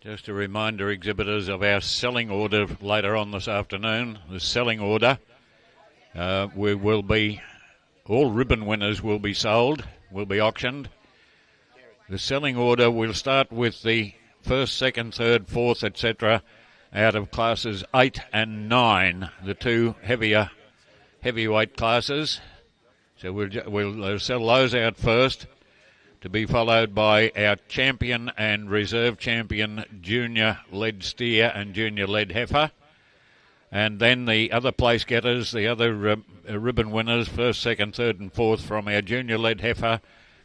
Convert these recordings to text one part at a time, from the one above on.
Just a reminder, exhibitors, of our selling order later on this afternoon. The selling order, we will be, all ribbon winners will be sold, will be auctioned. The selling order will start with the first, second, third, fourth, etc. out of classes 8 and 9, the two heavyweight classes. So we'll sell those out first, to be followed by our champion and reserve champion junior lead steer and junior lead heifer. And then the other place getters, the other ribbon winners, first, second, third and fourth from our junior lead heifer,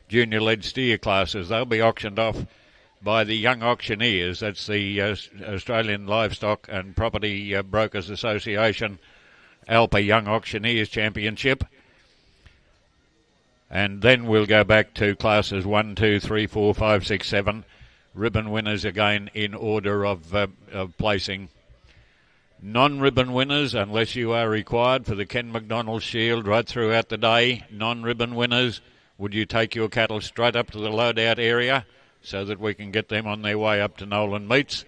junior lead steer classes. They'll be auctioned off by the Young Auctioneers. That's the Australian Livestock and Property Brokers Association Alpa Young Auctioneers Championship. And then we'll go back to classes 1, 2, 3, 4, 5, 6, 7. Ribbon winners again in order of placing. Non-ribbon winners, unless you are required for the Ken McDonald Shield right throughout the day, non-ribbon winners, would you take your cattle straight up to the loadout area so that we can get them on their way up to Nolan Meats?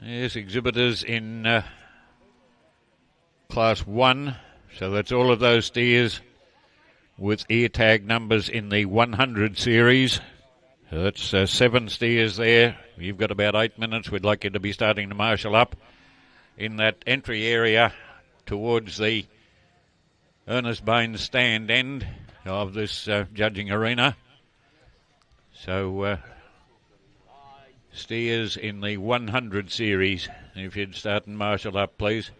Yes, exhibitors in class 1. So that's all of those steers with ear tag numbers in the 100 series. So that's 7 steers there. You've got about 8 minutes. We'd like you to be starting to marshal up in that entry area towards the Ernest Baines stand end of this judging arena. So steers in the 100 series, if you'd start and marshal up, please.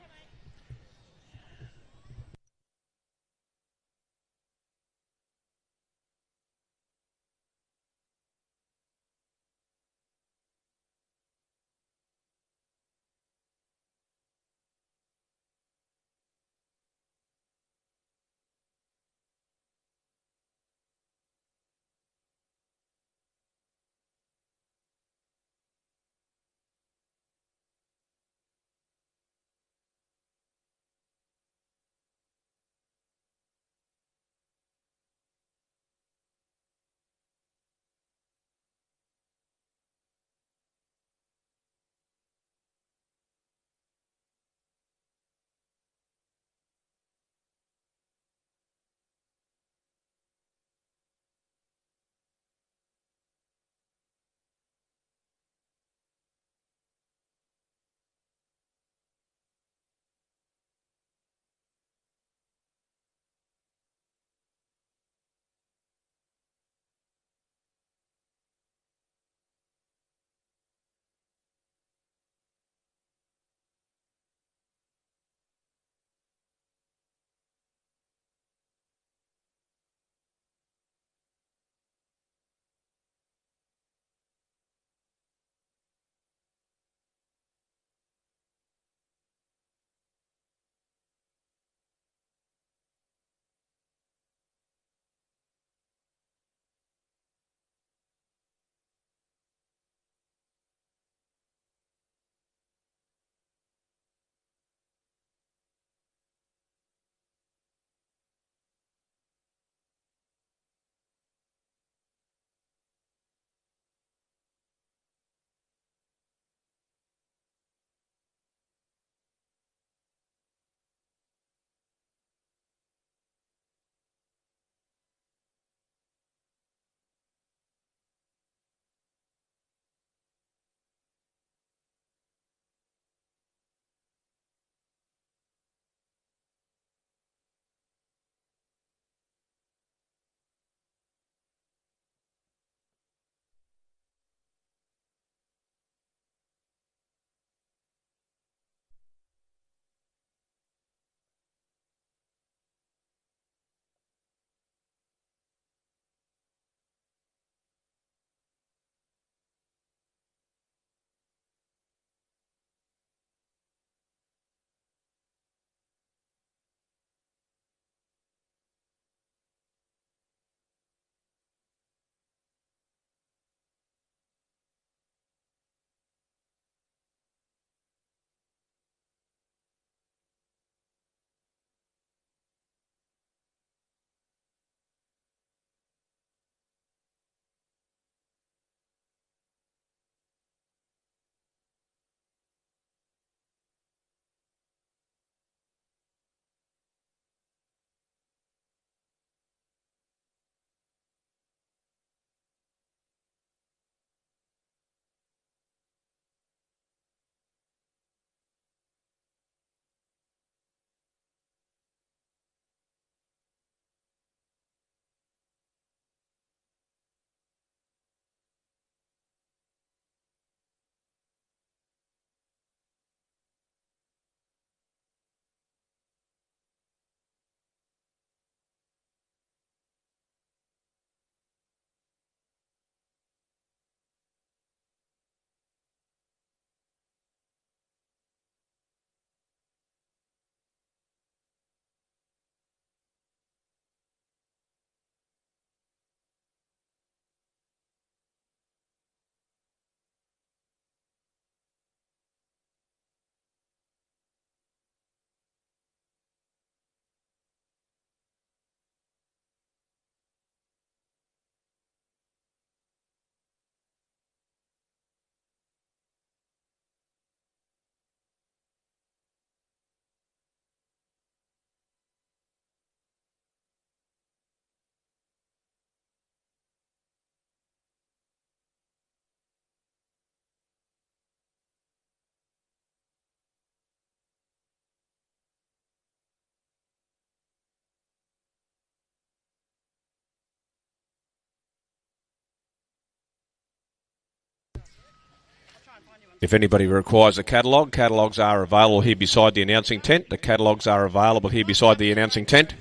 If anybody requires a catalogue, catalogues are available here beside the announcing tent. The catalogues are available here beside the announcing tent.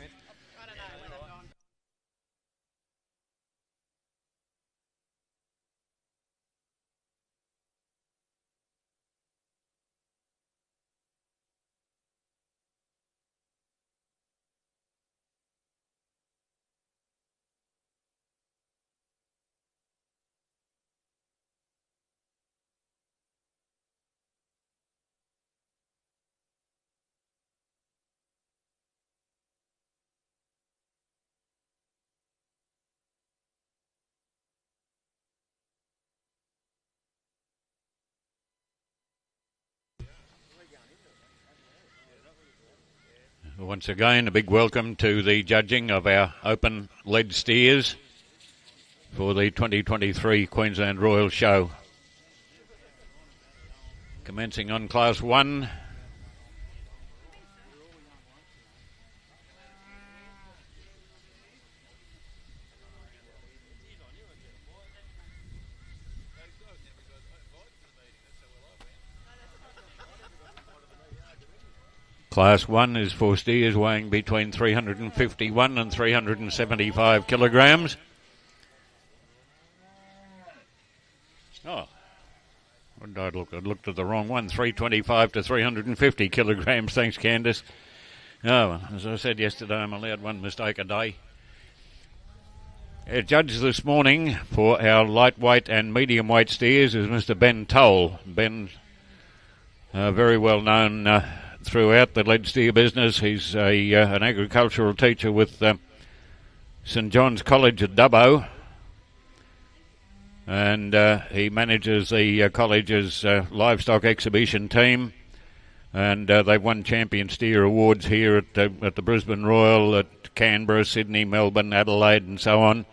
Once again, a big welcome to the judging of our open lead steers for the 2023 Queensland Royal Show. Commencing on Class 1. Class 1 is for steers weighing between 351 and 375 kilograms. Oh, what did I look? I looked at the wrong one. 325 to 350 kilograms. Thanks, Candice. Oh, as I said yesterday, I'm allowed one mistake a day. Our judge this morning for our lightweight and medium weight steers is Mr. Ben Toll. Ben, very well known throughout the lead steer business. He's an agricultural teacher with St John's College at Dubbo, and he manages the college's livestock exhibition team, and they've won champion steer awards here at the Brisbane Royal, at Canberra, Sydney, Melbourne, Adelaide, and so on.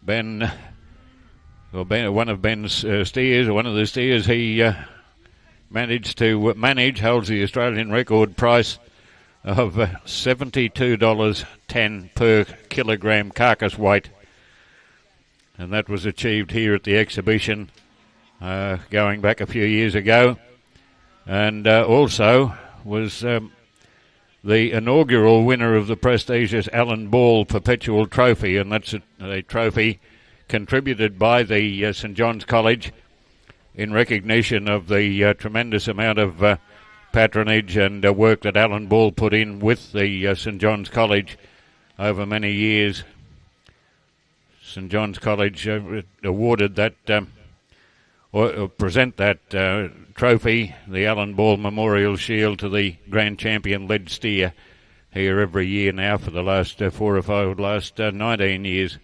Ben, one of Ben's steers, or one of the steers he managed to manage, holds the Australian record price of $72.10 per kilogram carcass weight, and that was achieved here at the exhibition going back a few years ago, and also was the inaugural winner of the prestigious Allan Ball Perpetual Trophy, and that's a trophy contributed by the St John's College in recognition of the tremendous amount of patronage and work that Allan Ball put in with the St John's College over many years. St John's College awarded that, or present that trophy, the Allan Ball Memorial Shield, to the Grand Champion lead steer here every year now for the last 19 years.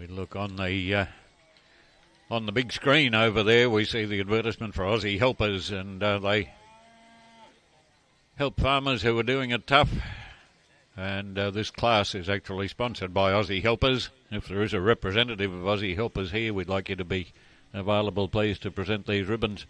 We look on the big screen over there. We see the advertisement for Aussie Helpers, and they help farmers who are doing it tough. And this class is actually sponsored by Aussie Helpers. If there is a representative of Aussie Helpers here, we'd like you to be available, please, to present these ribbons.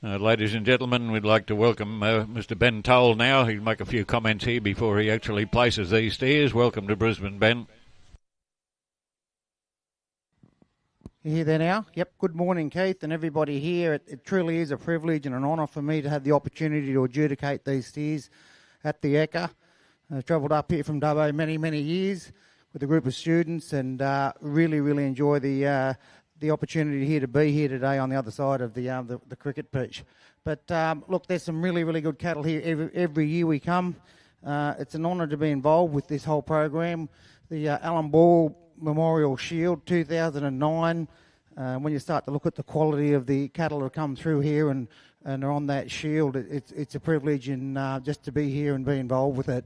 Ladies and gentlemen, we'd like to welcome Mr. Ben Toll now. He'll make a few comments here before he actually places these steers. Welcome to Brisbane, Ben. You here there now? Yep. Good morning, Keith, and everybody here. It truly is a privilege and an honour for me to have the opportunity to adjudicate these steers at the Ekka. I've travelled up here from Dubbo many, many years with a group of students, and really, really enjoy the opportunity here to be here today on the other side of the cricket pitch. But look, there's some really, really good cattle here every year we come. It's an honour to be involved with this whole program. The Alan Ball Memorial Shield 2009, when you start to look at the quality of the cattle that come through here and are on that shield, it's a privilege and just to be here and be involved with it.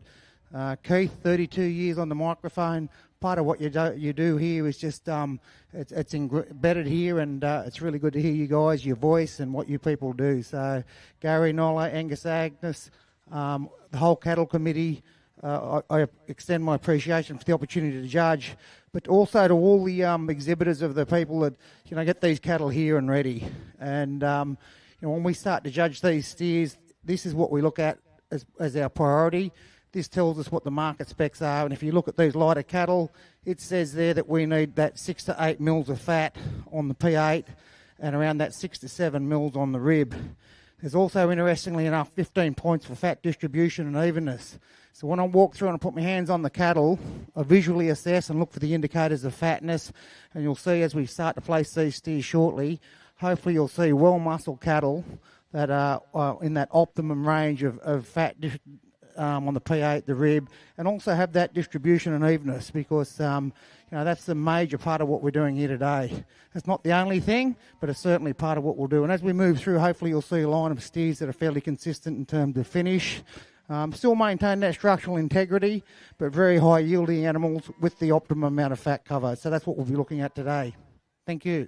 Keith, 32 years on the microphone. Part of what you do here is just it's embedded here, and it's really good to hear you guys, your voice, and what you people do. So, Gary, Nola, Angus, Agnes, the whole cattle committee, I extend my appreciation for the opportunity to judge, but also to all the exhibitors of the people that get these cattle here and ready. And when we start to judge these steers, this is what we look at as our priority. This tells us what the market specs are, and if you look at these lighter cattle, it says there that we need that 6 to 8 mils of fat on the P8 and around that 6 to 7 mils on the rib. There's also, interestingly enough, 15 points for fat distribution and evenness. So when I walk through and I put my hands on the cattle, I visually assess and look for the indicators of fatness, and you'll see as we start to place these steers shortly, hopefully you'll see well-muscled cattle that are in that optimum range of fat on the P8, the rib, and also have that distribution and evenness, because that's the major part of what we're doing here today. It's not the only thing, but it's certainly part of what we'll do. And as we move through, hopefully you'll see a line of steers that are fairly consistent in terms of finish. Still maintain that structural integrity, but very high yielding animals with the optimum amount of fat cover. So that's what we'll be looking at today. Thank you.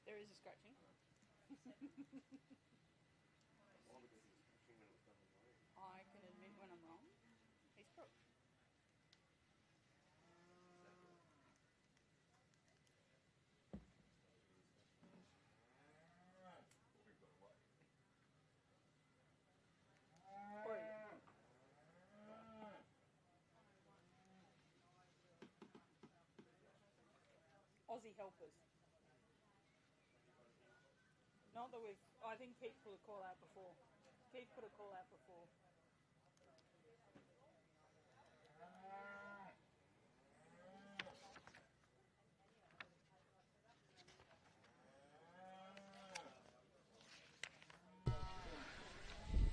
There is a scratching. Aussie helpers. Not that we've, I think Pete put a call out before.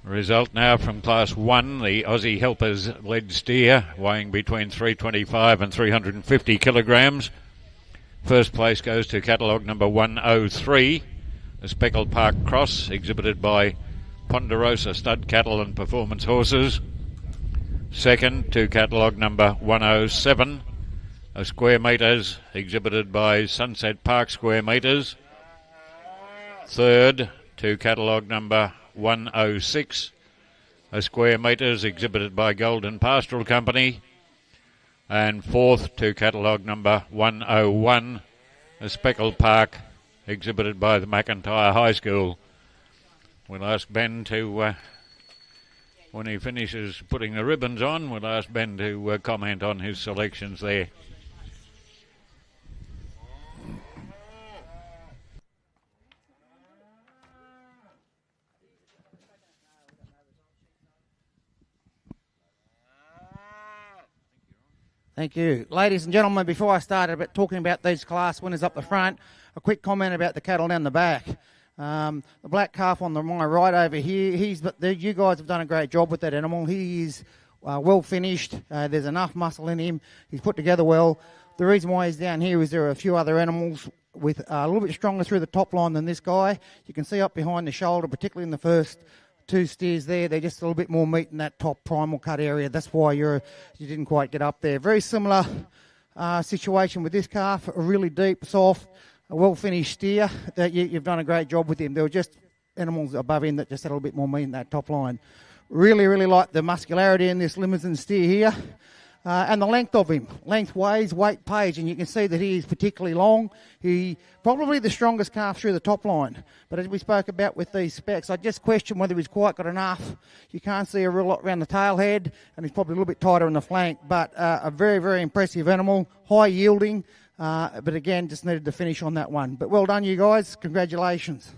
Result now from Class 1, the Aussie Helpers led steer, weighing between 325 and 350 kilograms. First place goes to catalogue number 103, a Speckled Park Cross, exhibited by Ponderosa Stud Cattle and Performance Horses. Second to catalogue number 107, a Square Meters, exhibited by Sunset Park Square Meters. Third to catalogue number 106, a Square Meters, exhibited by Golden Pastoral Company. And fourth to catalogue number 101, a Speckled Park, exhibited by the McIntyre High School. We'll ask Ben to, when he finishes putting the ribbons on, we'll ask Ben to comment on his selections there. Thank you. Ladies and gentlemen, before I started talking about these class winners up the front, a quick comment about the cattle down the back. The black calf on my right over here, you guys have done a great job with that animal. He is well finished. There's enough muscle in him. He's put together well. The reason why he's down here is there are a few other animals with a little bit stronger through the top line than this guy. You can see up behind the shoulder, particularly in the first two steers there, they're just a little bit more meat in that top primal cut area. That's why you didn't quite get up there. Very similar situation with this calf, a really deep, soft, well-finished steer. That you've done a great job with him. There were just animals above him that just had a little bit more meat in that top line. Really, really like the muscularity in this Limousin steer here. And the length of him. Length weighs, weight pays, and you can see that he is particularly long. He probably the strongest calf through the top line. But as we spoke about with these specs, I just question whether he's quite got enough. You can't see a real lot around the tail head, and he's probably a little bit tighter in the flank. But a very, very impressive animal, high yielding. But again, just needed to finish on that one. But well done, you guys. Congratulations.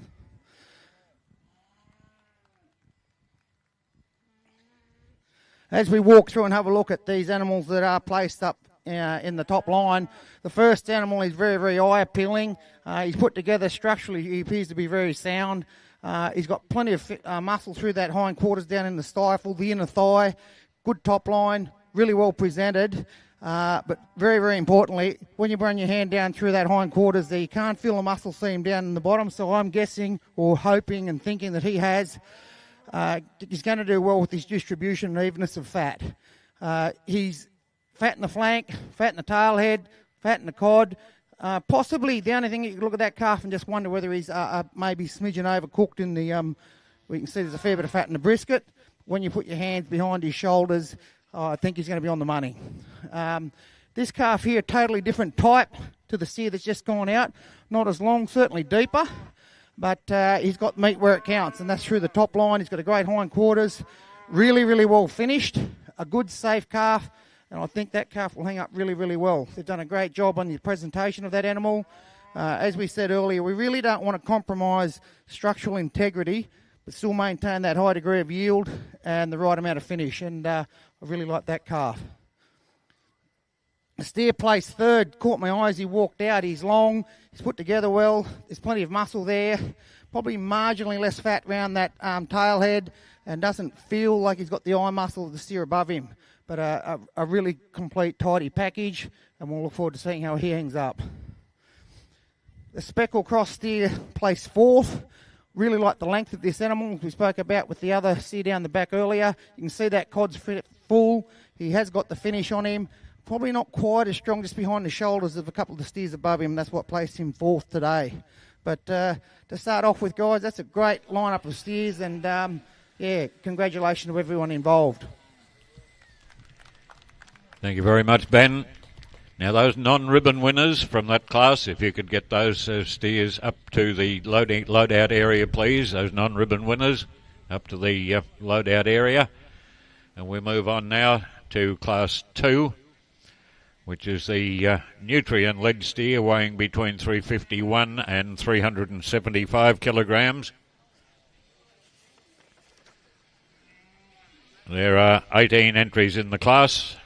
As we walk through and have a look at these animals that are placed up in the top line, the first animal is very, very eye-appealing. He's put together structurally. He appears to be very sound. He's got plenty of muscle through that hindquarters down in the stifle, the inner thigh, good top line, really well presented. But very, very importantly, when you run your hand down through that hindquarters there, you can't feel the muscle seam down in the bottom. So I'm guessing or hoping and thinking that he has... he's going to do well with his distribution and evenness of fat. He's fat in the flank, fat in the tail head, fat in the cod. Possibly the only thing you can look at that calf and just wonder whether he's maybe smidgen overcooked in the... we can see there's a fair bit of fat in the brisket. When you put your hands behind his shoulders, I think he's going to be on the money. This calf here, totally different type to the steer that's just gone out. Not as long, certainly deeper. But he's got meat where it counts, and that's through the top line. He's got a great hindquarters, really, really well finished, a good, safe calf, and I think that calf will hang up really, really well. They've done a great job on the presentation of that animal. As we said earlier, we really don't want to compromise structural integrity, but still maintain that high degree of yield and the right amount of finish, and I really like that calf. The steer placed third, caught my eye as he walked out. He's long, he's put together well, there's plenty of muscle there, probably marginally less fat around that tail head, and doesn't feel like he's got the eye muscle of the steer above him. But a really complete, tidy package, and we'll look forward to seeing how he hangs up. The Speckle Cross steer placed fourth. Really like the length of this animal, we spoke about with the other steer down the back earlier. You can see that cod's full, he has got the finish on him. Probably not quite as strong just behind the shoulders of a couple of the steers above him. That's what placed him fourth today. But to start off with, guys, that's a great lineup of steers. And, congratulations to everyone involved. Thank you very much, Ben. Now, those non-ribbon winners from that class, if you could get those steers up to the loadout area, please. Those non-ribbon winners up to the loadout area. And we move on now to Class 2. which is the nutrient lead steer, weighing between 351 and 375 kilograms. There are 18 entries in the class.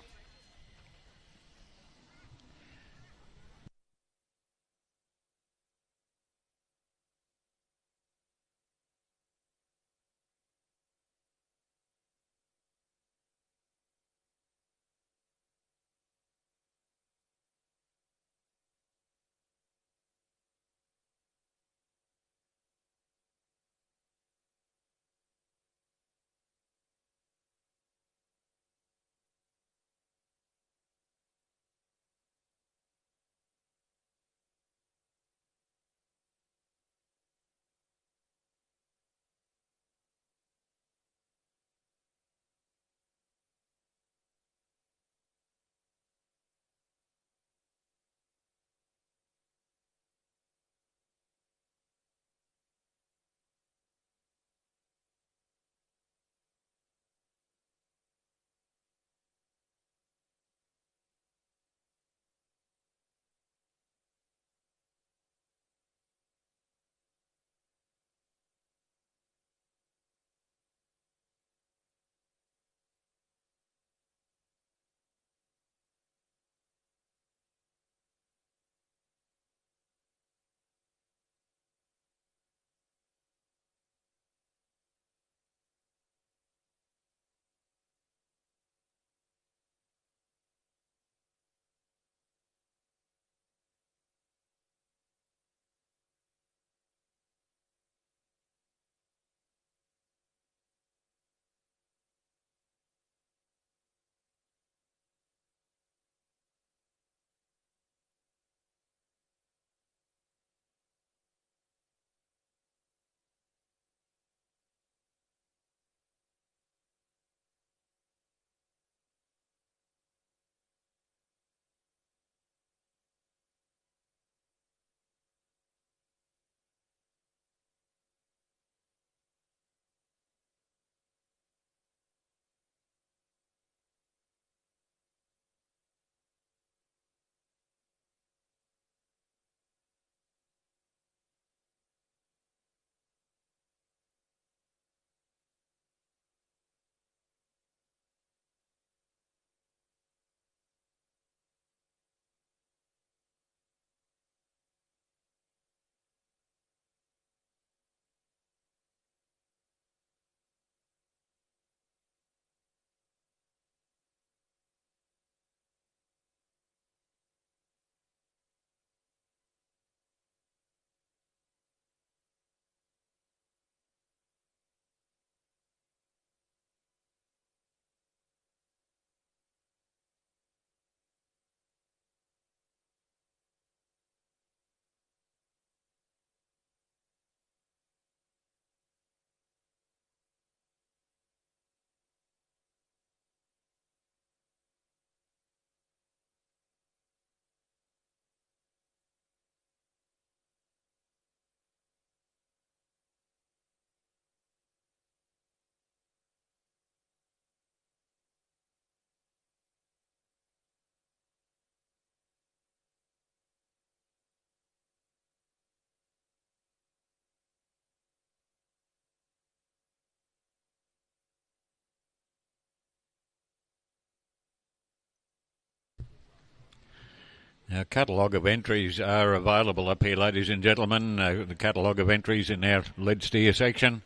Our catalogue of entries are available up here, ladies and gentlemen. The catalogue of entries in our lead steer section.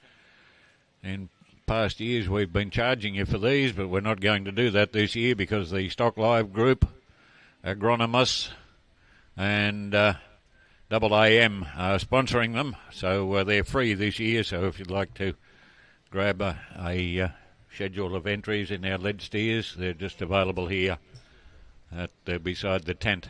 In past years we've been charging you for these, but we're not going to do that this year because the Stock Live Group, Agronomous and Double AM are sponsoring them. So they're free this year, so if you'd like to grab a schedule of entries in our lead steers, they're just available here at beside the tent.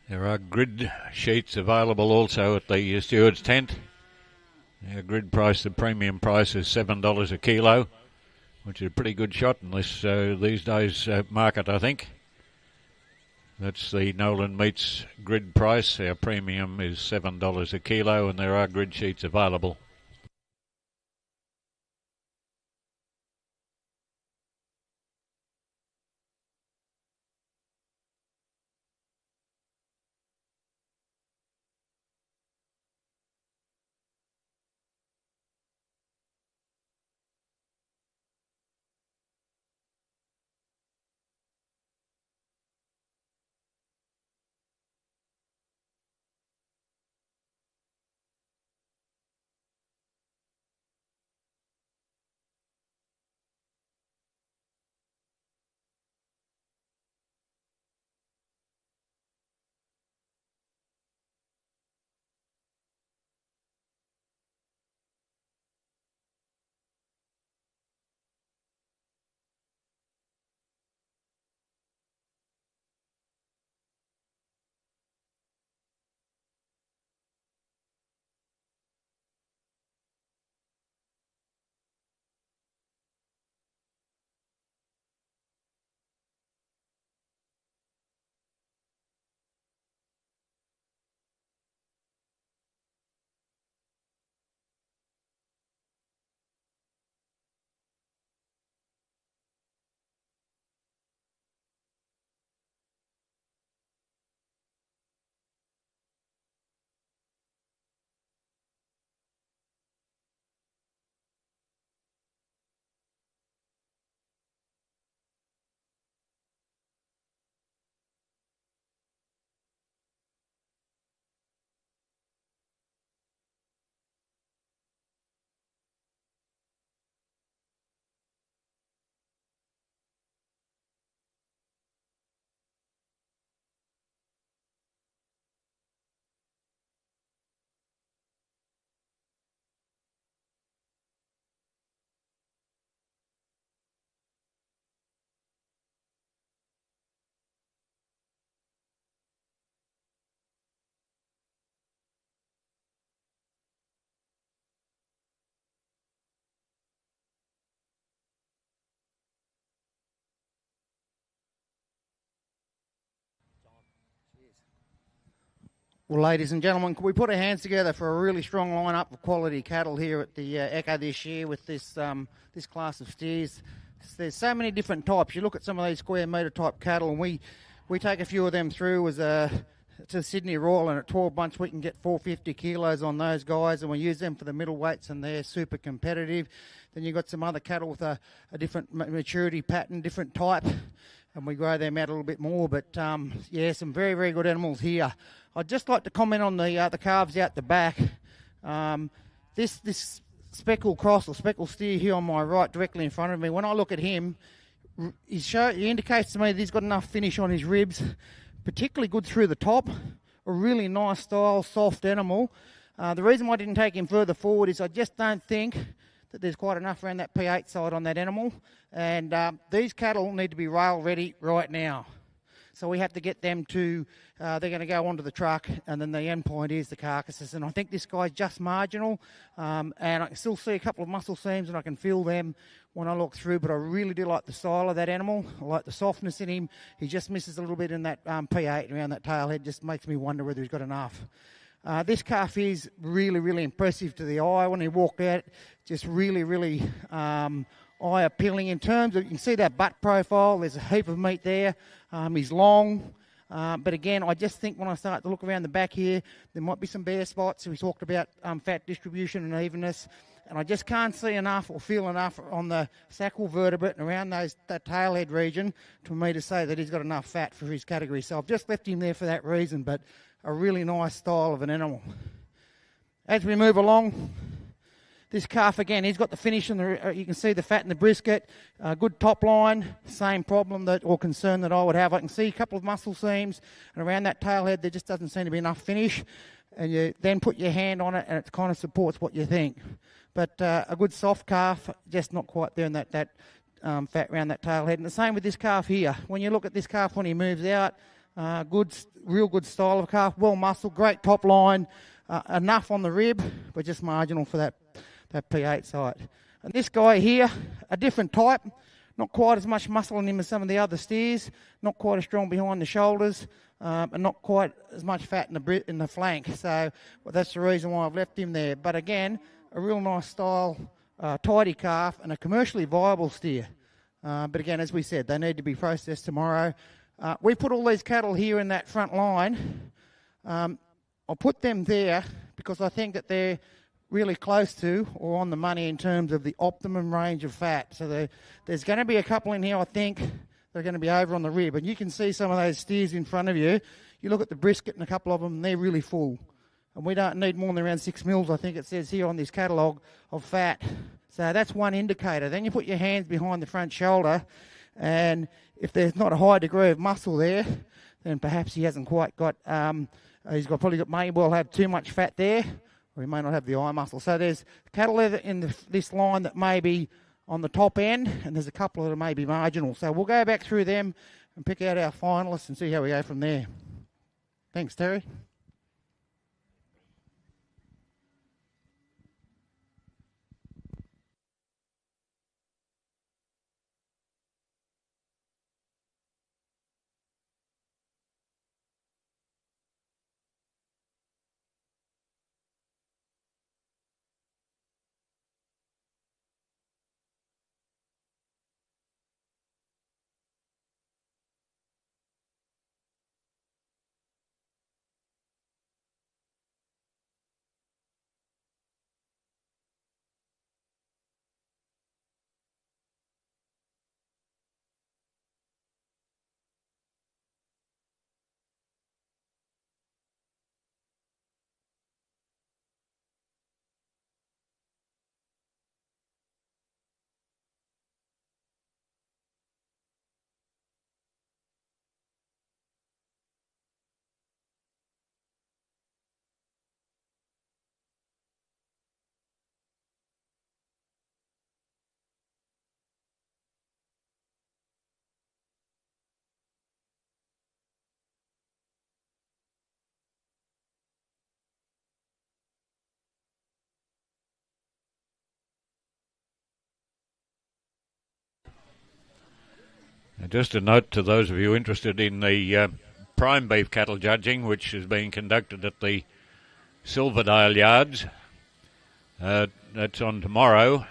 There are grid sheets available also at the steward's tent. Our grid price, the premium price, is $7 a kilo, which is a pretty good shot in this these days market, I think. That's the Nolan Meats grid price. Our premium is $7 a kilo, and there are grid sheets available. Well, ladies and gentlemen, can we put our hands together for a really strong lineup of quality cattle here at the Ekka this year with this this class of steers? There's so many different types. You look at some of these square metre type cattle, and we take a few of them through as to Sydney Royal, and at 12 months we can get 450 kilos on those guys, and we use them for the middleweights, and they're super competitive. Then you've got some other cattle with a different maturity pattern, different type, and we grow them out a little bit more. But yeah, some very, very good animals here. I'd just like to comment on the calves out the back. This speckled cross or speckled steer here on my right, directly in front of me, when I look at him, he indicates to me that he's got enough finish on his ribs, particularly good through the top, a really nice style, soft animal. The reason why I didn't take him further forward is I just don't think that there's quite enough around that P8 side on that animal, and these cattle need to be rail ready right now. So we have to get them to, they're going to go onto the truck, and then the end point is the carcasses. And I think this guy's just marginal, and I can still see a couple of muscle seams, and I can feel them when I look through, but I really do like the style of that animal. I like the softness in him. He just misses a little bit in that P8 around that tail head, just makes me wonder whether he's got enough. This calf is really, really impressive to the eye. When he walked out, just really, really eye appealing in terms of, you can see that butt profile, there's a heap of meat there. He's long, but again, I just think when I start to look around the back here, there might be some bare spots. We talked about fat distribution and evenness, and I just can't see enough or feel enough on the sacral vertebrate and around that tail head region for me to say that he's got enough fat for his category. So I've just left him there for that reason, but a really nice style of an animal. As we move along, this calf again, he's got the finish and you can see the fat in the brisket, good top line, same problem or concern that I would have. I can see a couple of muscle seams, and around that tail head there just doesn't seem to be enough finish, and you then put your hand on it and it kind of supports what you think. But a good soft calf, just not quite there in that fat around that tail head. And the same with this calf here. When you look at this calf when he moves out, Real good style of calf, well muscled, great top line, enough on the rib, but just marginal for that P8 site. And this guy here, a different type, not quite as much muscle in him as some of the other steers, not quite as strong behind the shoulders, and not quite as much fat in the flank. So that's the reason why I've left him there. But again, a real nice style, tidy calf, and a commercially viable steer. But again, as we said, they need to be processed tomorrow. We put all these cattle here in that front line. I'll put them there because I think that they're really close to or on the money in terms of the optimum range of fat. So there's going to be a couple in here, I think, that are going to be over on the rib. And you can see some of those steers in front of you. You look at the brisket and a couple of them, and they're really full. And we don't need more than around 6 mils, I think it says here on this catalogue, of fat. So that's one indicator. Then you put your hands behind the front shoulder, and if there's not a high degree of muscle there, then perhaps he hasn't quite got, may well have too much fat there, or he may not have the eye muscle. So there's cattle in this line that may be on the top end, and there's a couple that may be marginal. So we'll go back through them and pick out our finalists and see how we go from there. Thanks, Terry. Just a note to those of you interested in the prime beef cattle judging, which is being conducted at the Silverdale Yards. That's on tomorrow.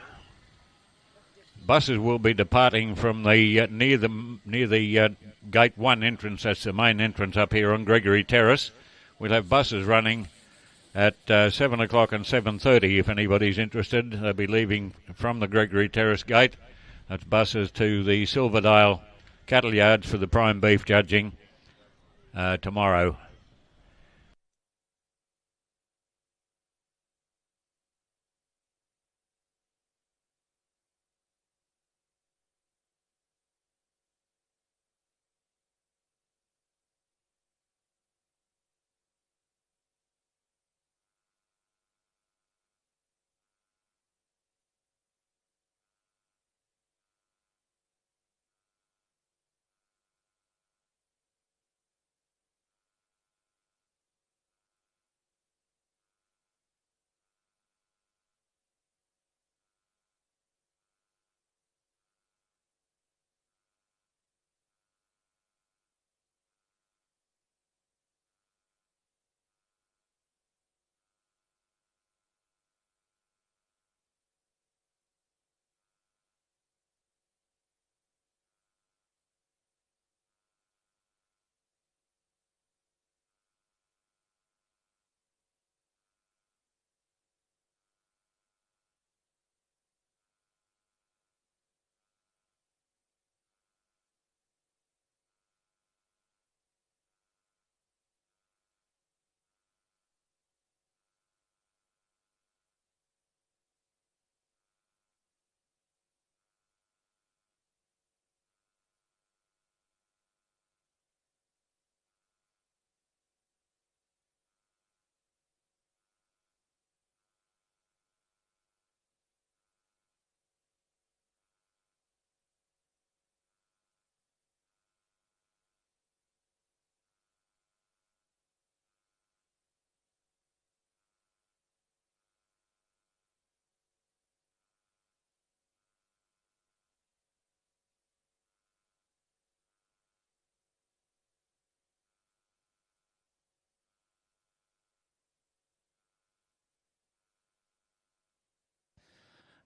Buses will be departing from the near the Gate 1 entrance. That's the main entrance up here on Gregory Terrace. We'll have buses running at 7 o'clock and 7:30 if anybody's interested. They'll be leaving from the Gregory Terrace gate. That's buses to the Silverdale cattle yards for the prime beef judging tomorrow.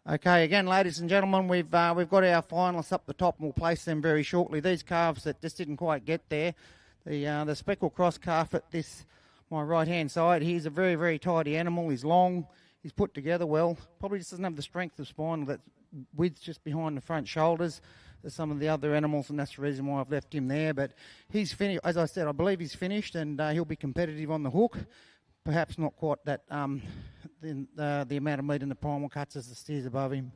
Okay, again, ladies and gentlemen, we've got our finalists up the top, and we'll place them very shortly. These calves that just didn't quite get there, the speckled cross calf at my right hand side, he's a very, very tidy animal. He's long, he's put together well. Probably just doesn't have the strength of spine, that width just behind the front shoulders as some of the other animals, and that's the reason why I've left him there. But he's finished, as I said, I believe he's finished, and he'll be competitive on the hook. Perhaps not quite that the amount of meat in the primal cuts as the steers above him.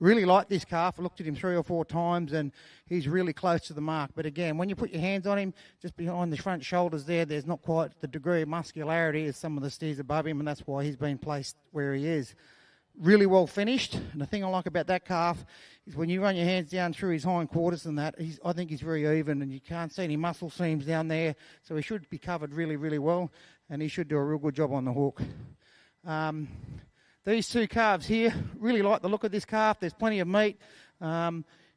Really like this calf. I looked at him 3 or 4 times, and he's really close to the mark. But again, when you put your hands on him, just behind the front shoulders there's not quite the degree of muscularity as some of the steers above him, and that's why he's been placed where he is. Really well finished, and the thing I like about that calf is when you run your hands down through his hindquarters and that, I think he's very even, and you can't see any muscle seams down there, so he should be covered really, really well, and he should do a real good job on the hook. These 2 calves here, really like the look of this calf. There's plenty of meat.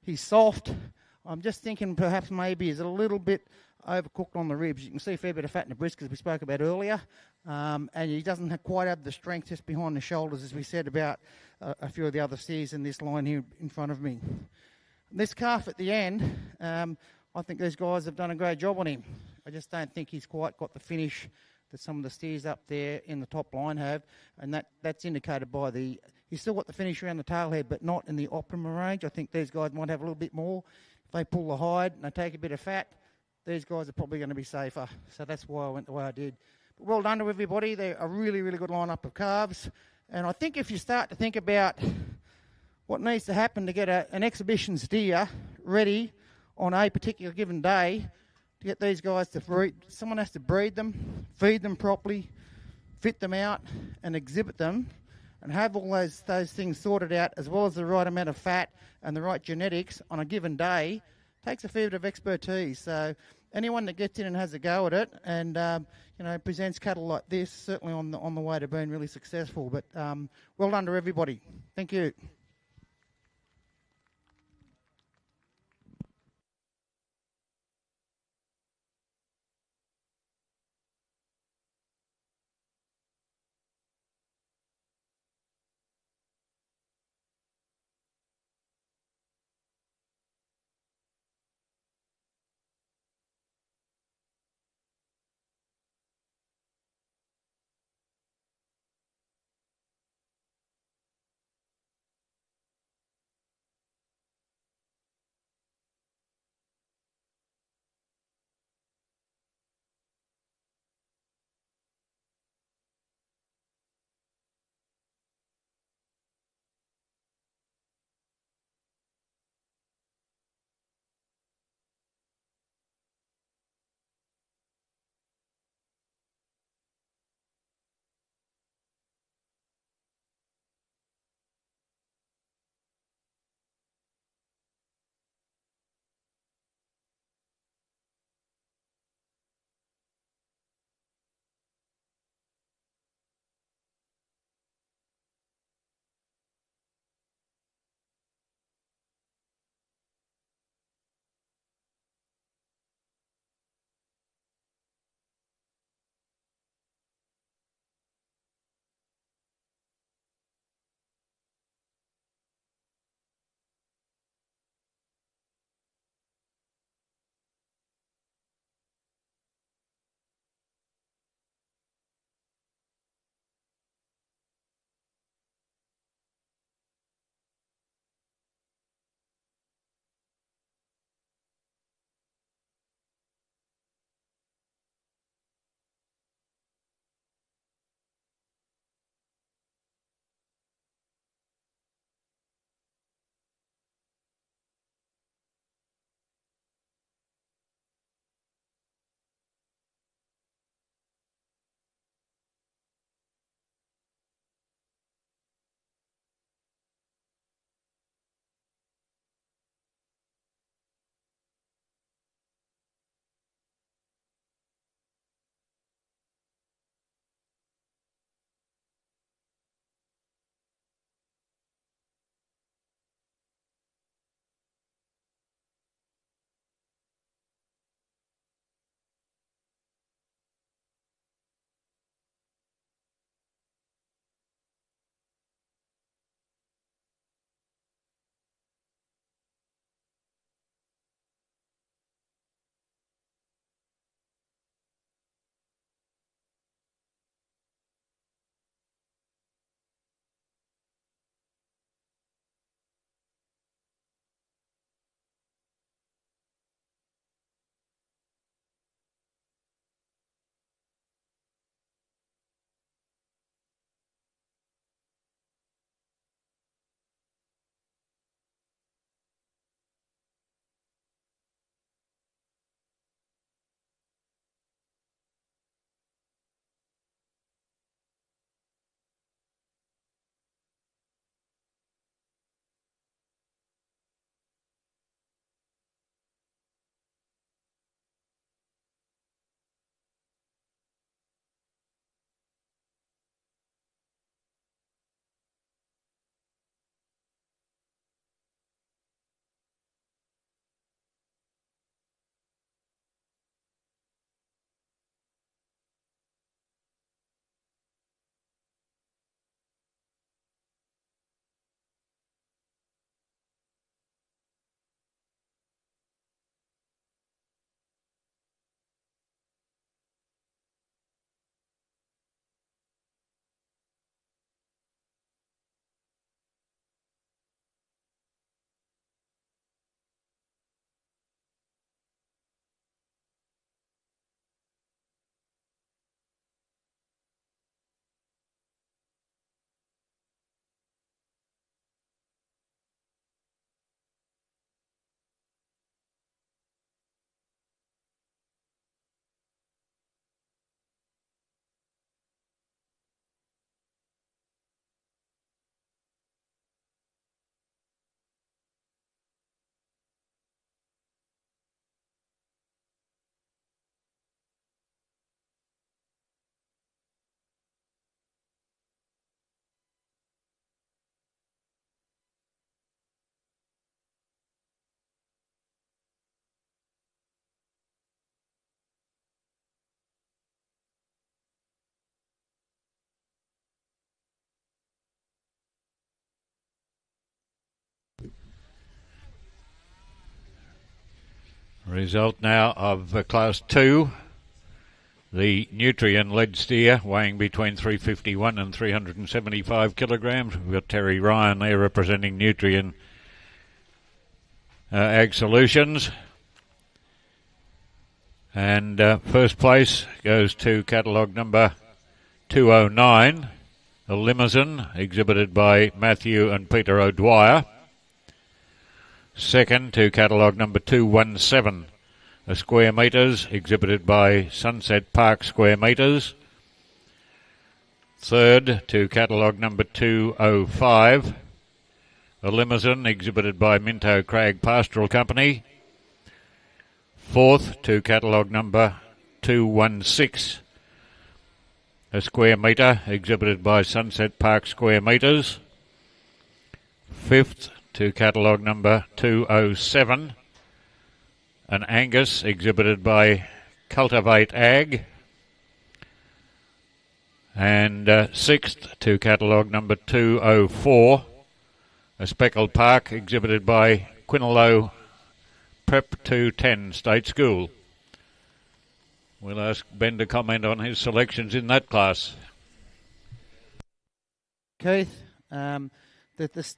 He's soft. I'm just thinking perhaps maybe he's a little bit overcooked on the ribs. You can see a fair bit of fat in the brisket, as we spoke about earlier. And he doesn't quite have the strength just behind the shoulders, as we said about a few of the other steers in this line here in front of me. This calf at the end, I think these guys have done a great job on him. I just don't think he's quite got the finish that some of the steers up there in the top line have, and that's indicated by he's still got the finish around the tail head, but not in the optimum range. I think these guys might have a little bit more. If they pull the hide and they take a bit of fat, these guys are probably going to be safer. So that's why I went the way I did. But well done to everybody. They're a really, really good lineup of calves. And I think if you start to think about what needs to happen to get an exhibition steer ready on a particular given day, to get these guys to breed, someone has to breed them, feed them properly, fit them out, and exhibit them, and have all those things sorted out, as well as the right amount of fat and the right genetics on a given day, takes a fair bit of expertise. So anyone that gets in and has a go at it and presents cattle like this, certainly on the way to being really successful. But well done to everybody. Thank you. Result now of Class 2. The Nutrien lead steer weighing between 351 and 375 kilograms. We've got Terry Ryan there representing Nutrien Ag Solutions. And first place goes to catalogue number 209, a limousine exhibited by Matthew and Peter O'Dwyer. Second to catalogue number 217, a square metres exhibited by Sunset Park Square Metres. Third to catalogue number 205, a limousine exhibited by Minto Crag Pastoral Company. Fourth to catalogue number 216, a square metre exhibited by Sunset Park Square Metres. Fifth to catalogue number 207, an Angus exhibited by Cultivate Ag. And sixth to catalogue number 204, a Speckled Park exhibited by Quinalow Prep 210 State School. We'll ask Ben to comment on his selections in that class. Keith,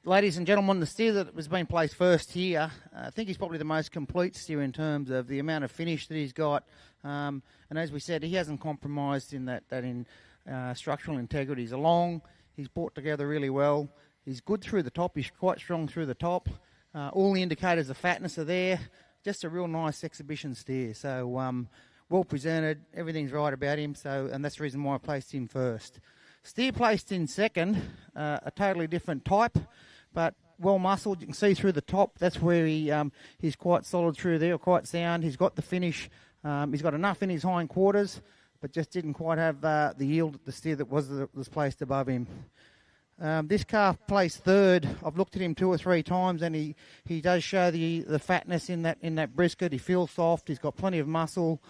ladies and gentlemen, the steer that has been placed first here, I think he's probably the most complete steer in terms of the amount of finish that he's got. And as we said, he hasn't compromised in that in structural integrity. He's long, he's brought together really well. He's good through the top, he's quite strong through the top. All the indicators of fatness are there. Just a real nice exhibition steer. So well presented, everything's right about him. And that's the reason why I placed him first. Steer placed in second, a totally different type, but well muscled. You can see through the top. That's where he's quite solid through there, quite sound. He's got the finish. He's got enough in his hind quarters, but just didn't quite have the yield at the steer that was placed above him. This calf placed third. I've looked at him 2 or 3 times, and he does show the fatness in that brisket. He feels soft. He's got plenty of muscle.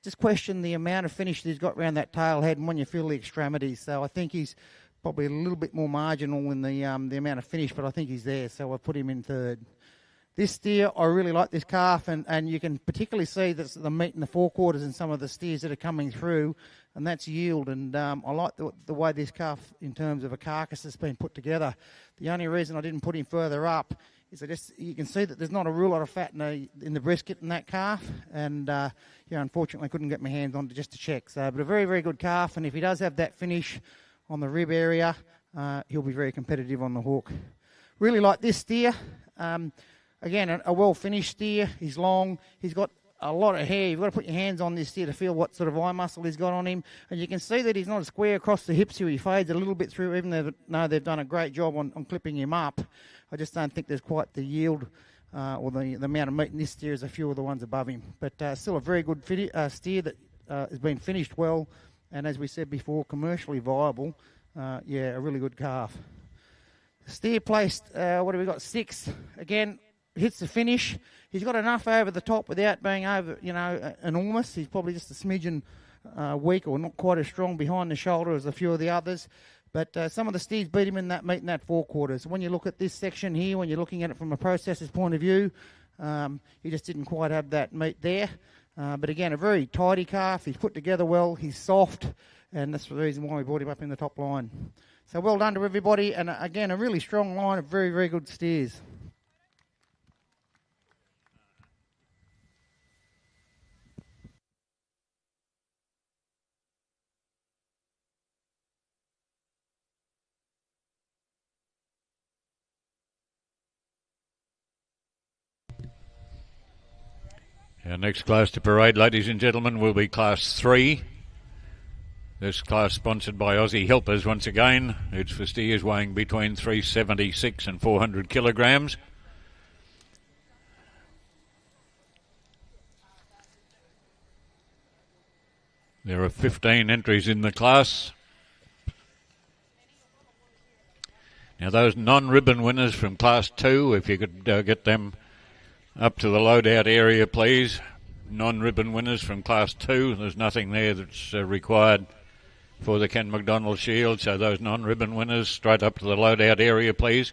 Just question the amount of finish that he's got around that tail head and when you feel the extremities. So I think he's probably a little bit more marginal in the amount of finish, but I think he's there. So I put him in third. This steer, I really like this calf, and you can particularly see the meat in the forequarters in some of the steers that are coming through, and that's yield. And I like the way this calf, in terms of a carcass, has been put together. The only reason I didn't put him further up is you can see that there's not a real lot of fat in the brisket in that calf, and unfortunately I couldn't get my hands on it just to check. So, but a very, very good calf, and if he does have that finish on the rib area, he'll be very competitive on the hook. Really like this steer. Again, a well-finished steer. He's long. He's got a lot of hair. You've got to put your hands on this steer to feel what sort of eye muscle he's got on him. And you can see that he's not a square across the hips here. He fades a little bit through, even though they've done a great job on clipping him up. I just don't think there's quite the yield or the amount of meat in this steer as a few of the ones above him. But still a very good steer that has been finished well. And as we said before, commercially viable. A really good calf. Steer placed, what have we got? 6th. Again, hits the finish. He's got enough over the top without being over, enormous. He's probably just a smidgen weak or not quite as strong behind the shoulder as a few of the others. But some of the steers beat him in that meat in that forequarters. When you look at this section here, when you're looking at it from a processor's point of view, he just didn't quite have that meat there. But again, a very tidy calf. He's put together well. He's soft. And that's the reason why we brought him up in the top line. So well done to everybody. And again, a really strong line of very, very good steers. Our next class to parade, ladies and gentlemen, will be Class 3. This class sponsored by Aussie Helpers once again. It's for steers weighing between 376 and 400 kilograms. There are 15 entries in the class. Now those non-ribbon winners from Class 2, if you could get them up to the loadout area, please. Non-ribbon winners from Class 2. There's nothing there that's required for the Ken McDonald Shield, so those non-ribbon winners straight up to the loadout area, please.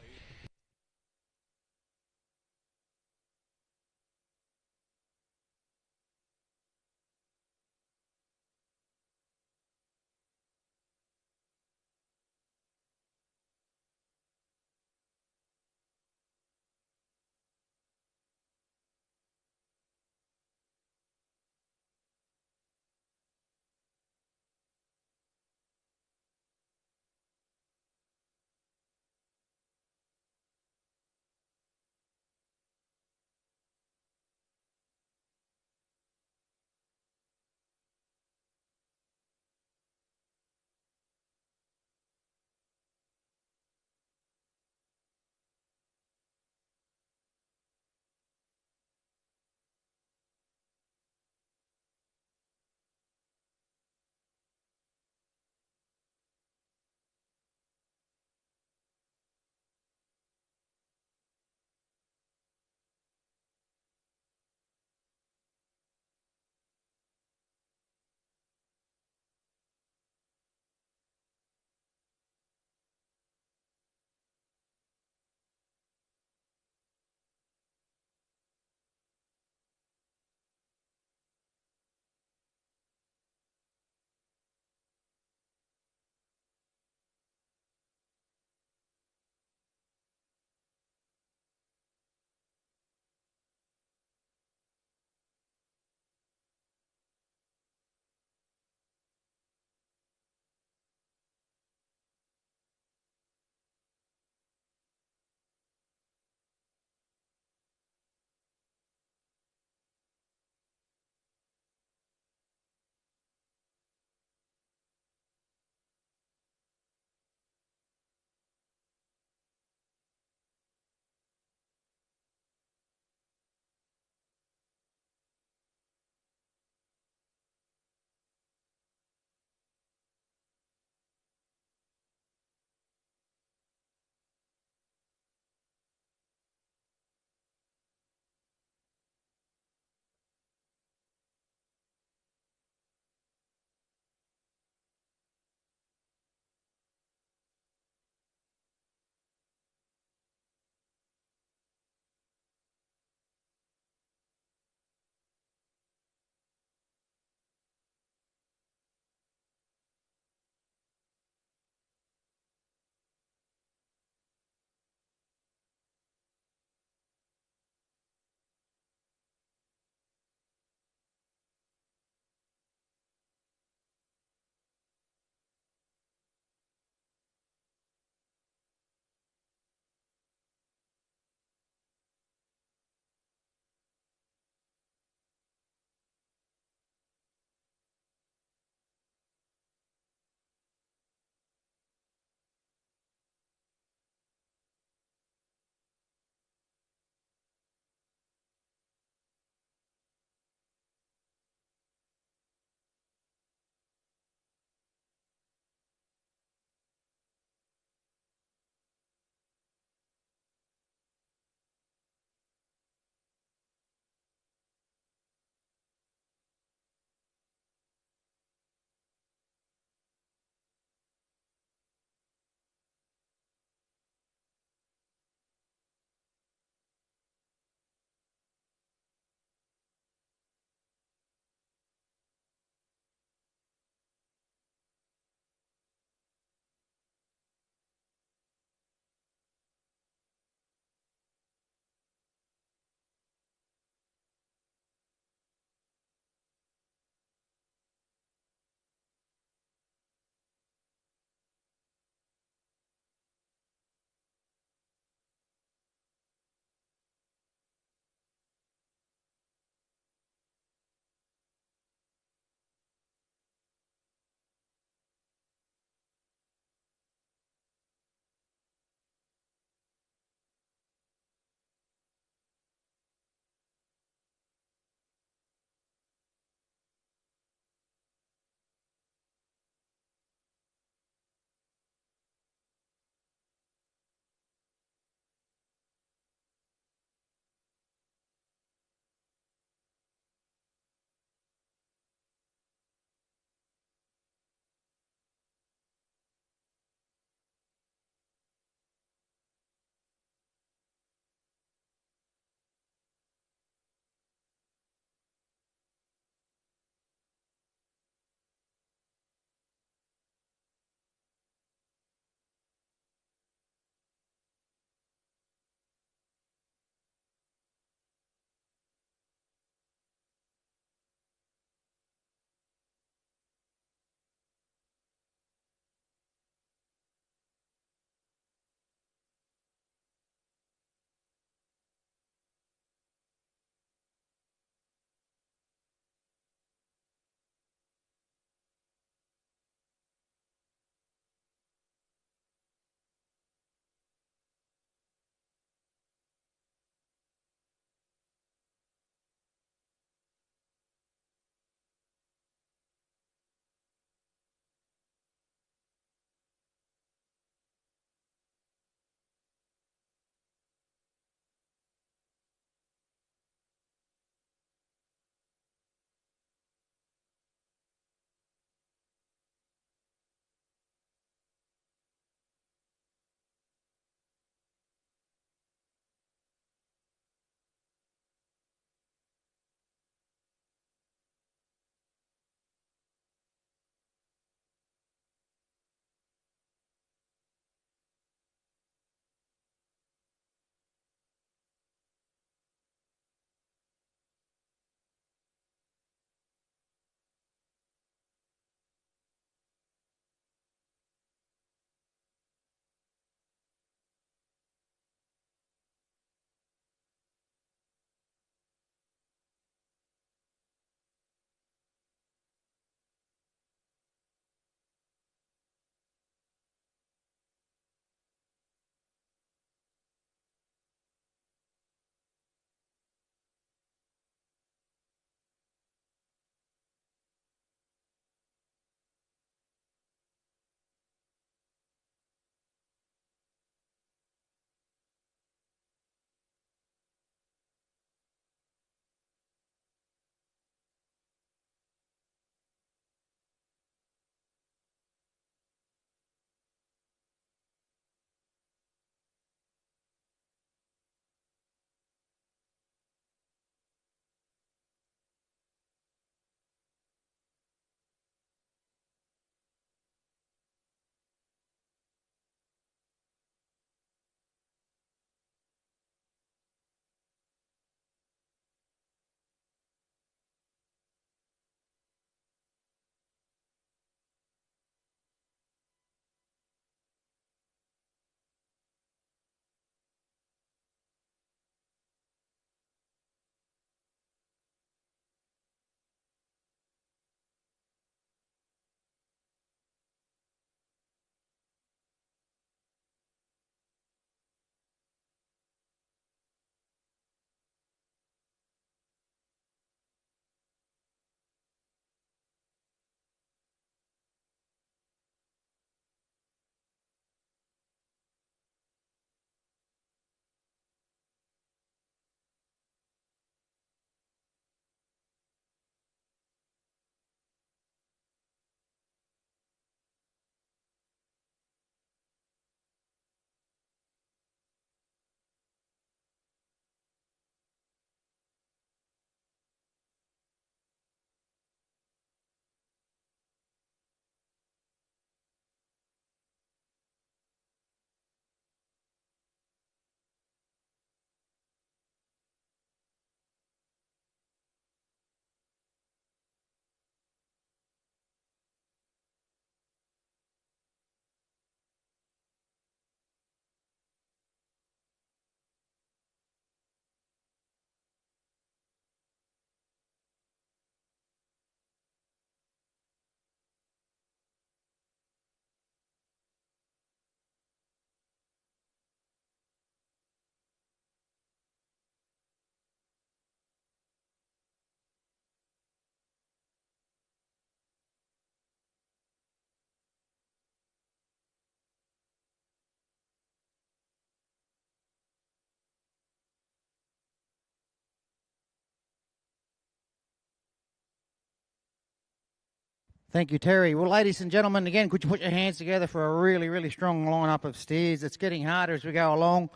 Thank you, Terry. Well, ladies and gentlemen, again, could you put your hands together for a really, really strong lineup of steers? It's getting harder as we go along.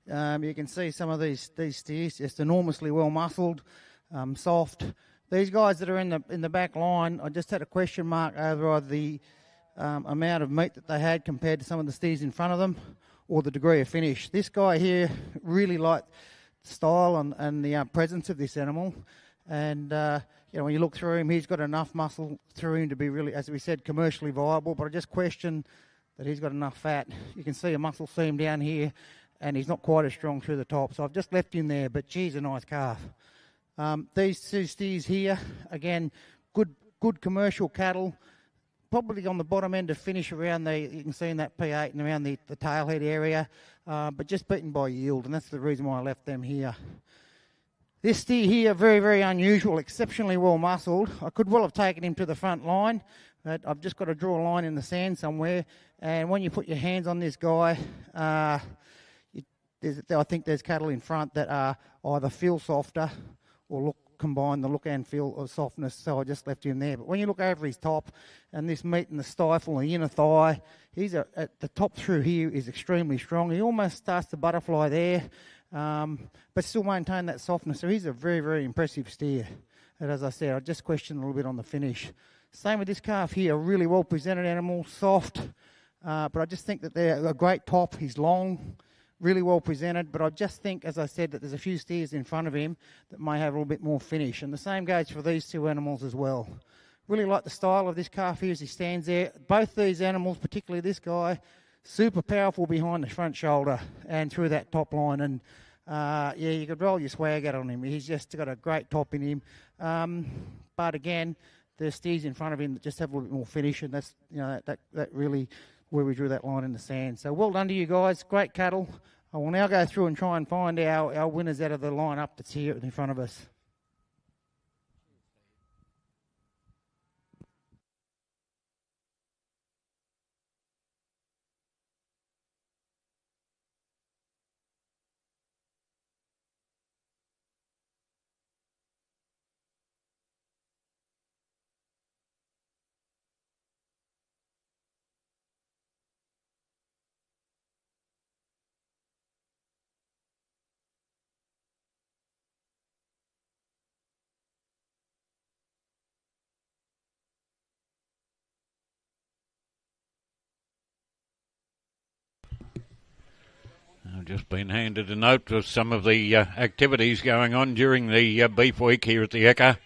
You can see some of these steers just enormously well muscled, soft. These guys that are in the back line, I just had a question mark over the amount of meat that they had compared to some of the steers in front of them, or the degree of finish. This guy here really liked the style and the presence of this animal, and when you look through him, he's got enough muscle through him to be really, as we said, commercially viable. But I just question that he's got enough fat. You can see a muscle seam down here, and he's not quite as strong through the top. So I've just left him there, but geez, a nice calf. These two steers here, again, good commercial cattle, probably on the bottom end of finish around you can see in that P8 and around the tailhead area, but just beaten by yield, and that's the reason why I left them here. This steer here, very, very unusual, exceptionally well muscled. I could well have taken him to the front line, but I've just got to draw a line in the sand somewhere. And when you put your hands on this guy, I think there's cattle in front that are either feel softer or combine the look and feel of softness, so I just left him there. But when you look over his top and this meat in the stifle and the inner thigh, he's at the top through here is extremely strong. He almost starts to butterfly there. But still maintain that softness. So he's a very, very impressive steer. And as I said, I just questioned a little bit on the finish. Same with this calf here, really well presented animal, soft. But I just think that they're a great top. He's long, really well presented. But I just think, as I said, that there's a few steers in front of him that may have a little bit more finish. And the same goes for these two animals as well. Really like the style of this calf here as he stands there. Both these animals, particularly this guy, super powerful behind the front shoulder and through that top line. And you could roll your swag out on him. He's just got a great top in him. But again, there's steers in front of him that just have a little bit more finish, and that's that really where we drew that line in the sand. So well done to you guys. Great cattle. I will now go through and try and find our winners out of the lineup that's here in front of us. I've just been handed a note of some of the activities going on during the beef week here at the Ekka.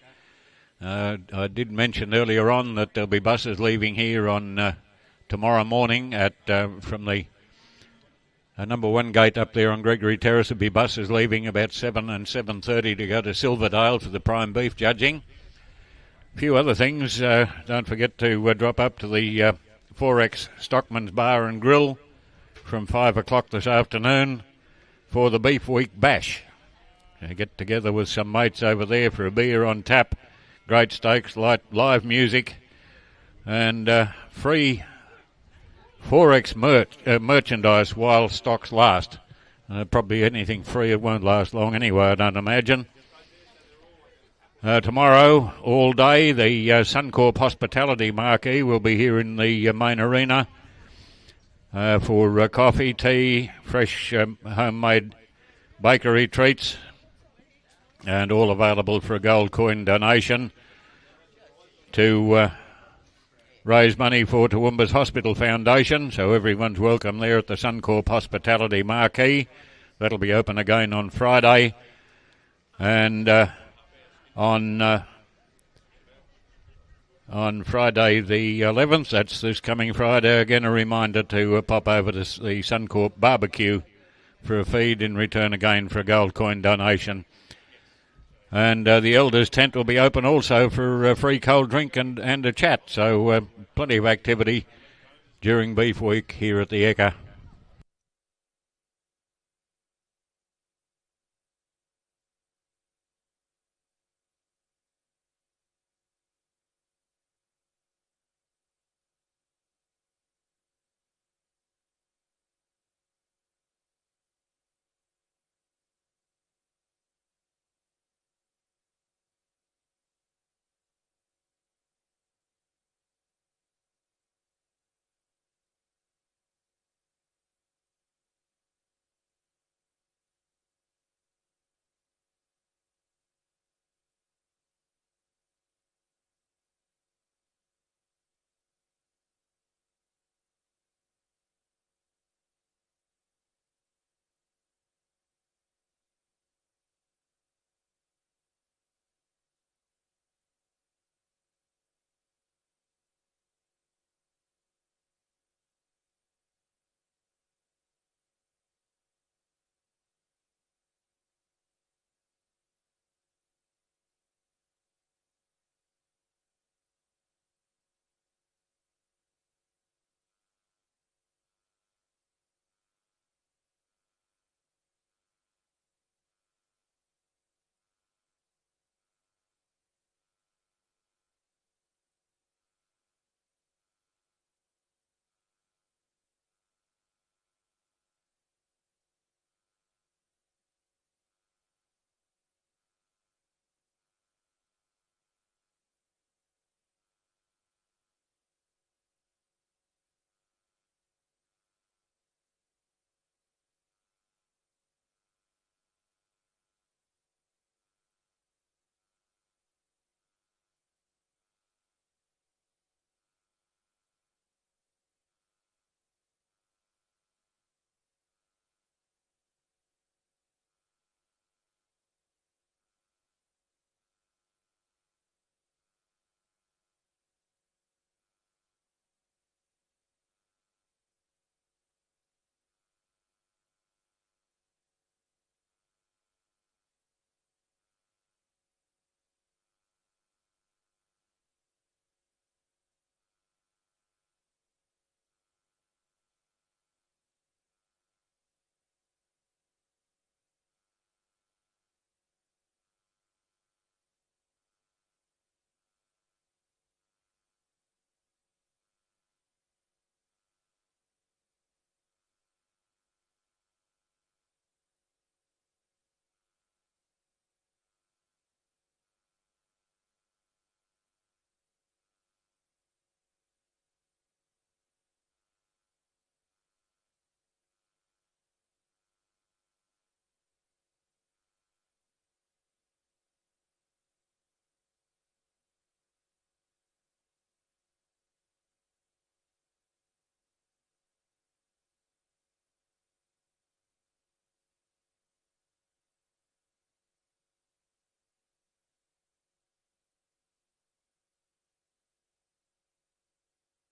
I did mention earlier on that there'll be buses leaving here on tomorrow morning from the number 1 gate up there on Gregory Terrace. There'll be buses leaving about 7 and 7:30 to go to Silverdale for the prime beef judging. A few other things. Don't forget to drop up to the 4X Stockman's Bar and Grill from 5 o'clock this afternoon for the Beef Week Bash. Get together with some mates over there for a beer on tap, great steaks, live music, and free 4X merchandise while stocks last. Probably anything free, it won't last long anyway, I don't imagine. Tomorrow, all day, the Suncorp Hospitality Marquee will be here in the main arena for coffee, tea, fresh homemade bakery treats, and all available for a gold coin donation to raise money for Toowoomba's Hospital Foundation. So everyone's welcome there at the Suncorp Hospitality Marquee. That'll be open again on Friday. And on Friday the 11th, that's this coming Friday, again a reminder to pop over to the Suncorp barbecue for a feed in return again for a gold coin donation. And the elders' tent will be open also for a free cold drink and a chat. So plenty of activity during Beef Week here at the Ekka.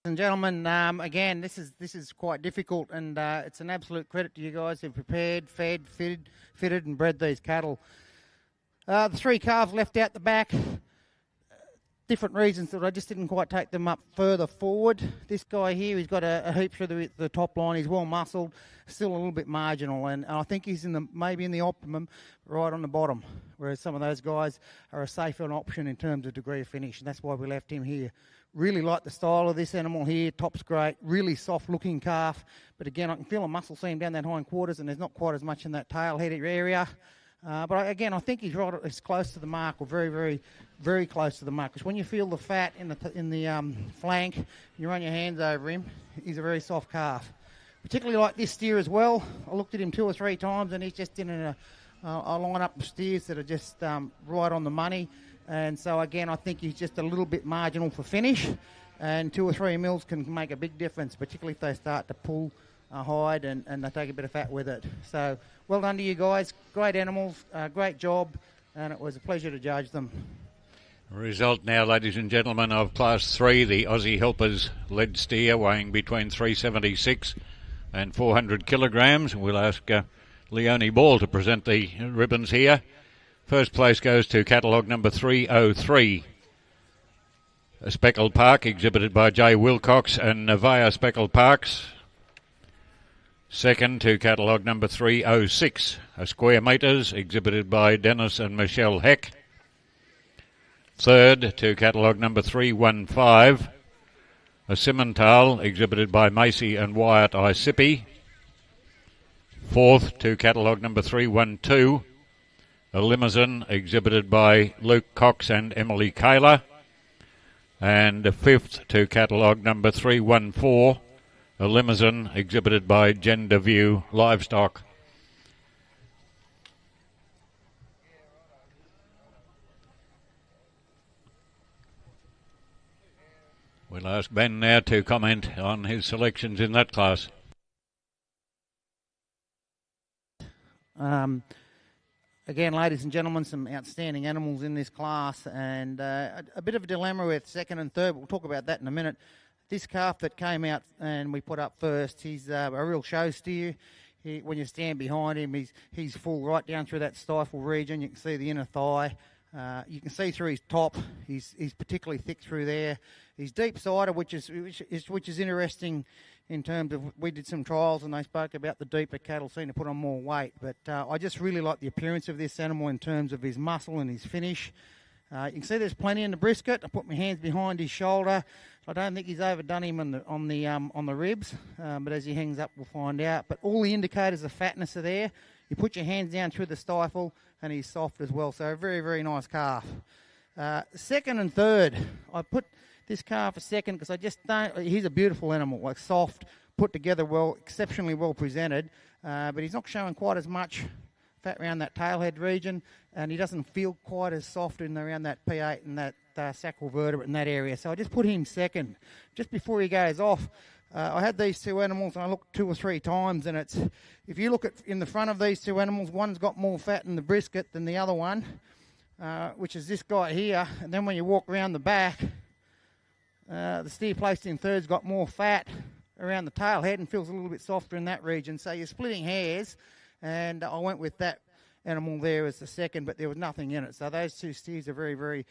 and gentlemen, again, this is quite difficult, and it's an absolute credit to you guys who've prepared, fed, fitted, and bred these cattle. The three calves left out the back, different reasons that I just didn't quite take them up further forward. This guy here, he's got a heap through the top line. He's well muscled, still a little bit marginal, and I think he's maybe in the optimum right on the bottom, whereas some of those guys are a safer option in terms of degree of finish, and that's why we left him here. Really like the style of this animal here. Top's great, really soft-looking calf, but again, I can feel a muscle seam down that hind quarters, and there's not quite as much in that tail head area. But again, I think he's right as close to the mark, or very, very, very close to the mark. Because when you feel the fat in the flank, you run your hands over him, he's a very soft calf. Particularly like this steer as well. I looked at him 2 or 3 times, and he's just in a line-up of steers that are just right on the money. And so again, I think he's just a little bit marginal for finish, and 2 or 3 mils can make a big difference, particularly if they start to pull hide and they take a bit of fat with it. So well done to you guys. Great animals, great job, and it was a pleasure to judge them. Result now, ladies and gentlemen, of Class 3, the Aussie Helpers lead steer, weighing between 376 and 400 kilograms. We'll ask Leonie Ball to present the ribbons here. First place goes to catalogue number 303. A Speckled Park, exhibited by J. Wilcox and Nevaeh Speckled Parks. Second to catalogue number 306, a Square Meters, exhibited by Dennis and Michelle Heck. Third to catalogue number 315, a Simmental, exhibited by Macy and Wyatt Isippi. Fourth to catalogue number 312, a Limousine, exhibited by Luke Cox and Emily Kaler. And fifth to catalogue number 314, a Limousine, exhibited by Gender View Livestock. We'll ask Ben now to comment on his selections in that class. Again, ladies and gentlemen, some outstanding animals in this class, and a bit of a dilemma with second and third. We'll talk about that in a minute. This calf that came out and we put up first, he's a real show steer. When you stand behind him, he's full right down through that stifle region. You can see the inner thigh. You can see through his top. He's particularly thick through there. He's deep-sided, which is interesting in terms of, we did some trials and they spoke about the deeper cattle seem to put on more weight. But I just really like the appearance of this animal in terms of his muscle and his finish. You can see there's plenty in the brisket. I put my hands behind his shoulder. I don't think he's overdone him on the ribs, but as he hangs up, we'll find out. But all the indicators of fatness are there. You put your hands down through the stifle, and he's soft as well. So a very, very nice calf. Second and third, I put this calf a second because I just don't. He's a beautiful animal, like soft, put together well, exceptionally well presented, but he's not showing quite as much fat around that tailhead region, and he doesn't feel quite as soft in around that P8 and that sacral vertebrate in that area. So I just put him second. Just before he goes off, I had these 2 animals and I looked 2 or 3 times, and it's, if you look at in the front of these 2 animals, one's got more fat in the brisket than the other one, which is this guy here. And then when you walk around the back, the steer placed in third's got more fat around the tail head and feels a little bit softer in that region. So you're splitting hairs, and I went with that animal there as the second, but there was nothing in it. So those 2 steers are very, very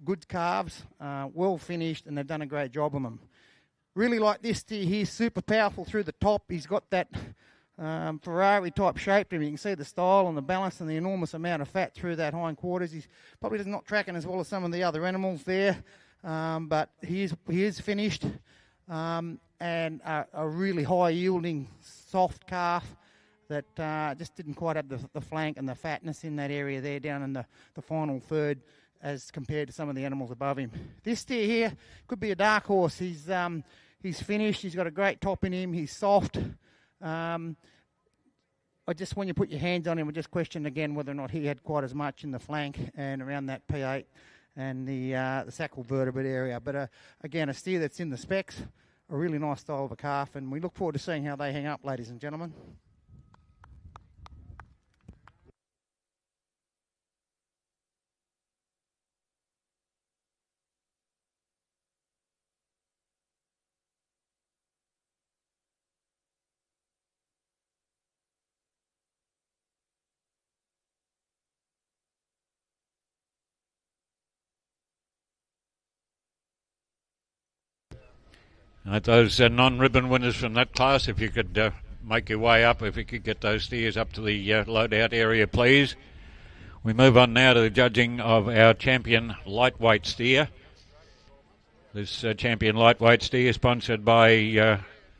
good calves, well finished, and they've done a great job on them. Really like this steer here, super powerful through the top. He's got that Ferrari type shape to him. You can see the style and the balance and the enormous amount of fat through that hind quarters. He's probably not tracking as well as some of the other animals there, but he is finished, and a really high yielding soft calf that just didn't quite have the flank and the fatness in that area there down in the final third as compared to some of the animals above him. This steer here could be a dark horse. He's finished. He's got a great top in him. He's soft. When you put your hands on him, I just questioned again whether or not he had quite as much in the flank and around that P8 and the sacral vertebrate area. But again, a steer that's in the specs, a really nice style of a calf, and we look forward to seeing how they hang up, ladies and gentlemen. Those non-ribbon winners from that class, if you could make your way up, if you could get those steers up to the loadout area, please. We move on now to the judging of our champion lightweight steer. This champion lightweight steer sponsored by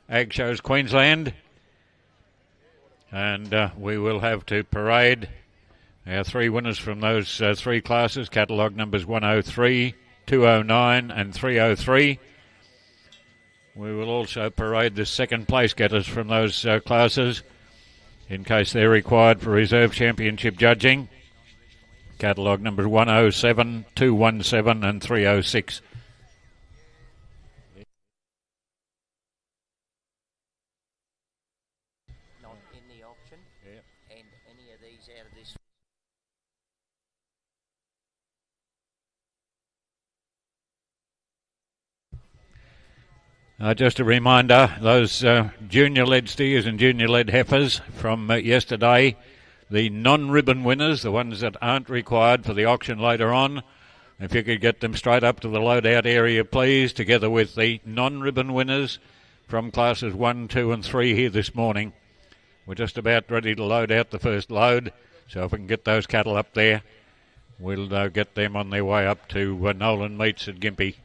Ag Shows Queensland. And we will have to parade our three winners from those three classes, catalogue numbers 103, 209 and 303. We will also parade the second place getters from those classes in case they're required for reserve championship judging. Catalogue numbers 107, 217 and 306. Not in the auction. Yep. And any of these out of this. Just a reminder, those junior-led steers and junior-led heifers from yesterday, the non-ribbon winners, the ones that aren't required for the auction later on, if you could get them straight up to the loadout area, please, together with the non-ribbon winners from classes 1, 2 and 3 here this morning. We're just about ready to load out the first load, so if we can get those cattle up there, we'll get them on their way up to Nolan Meats at Gympie.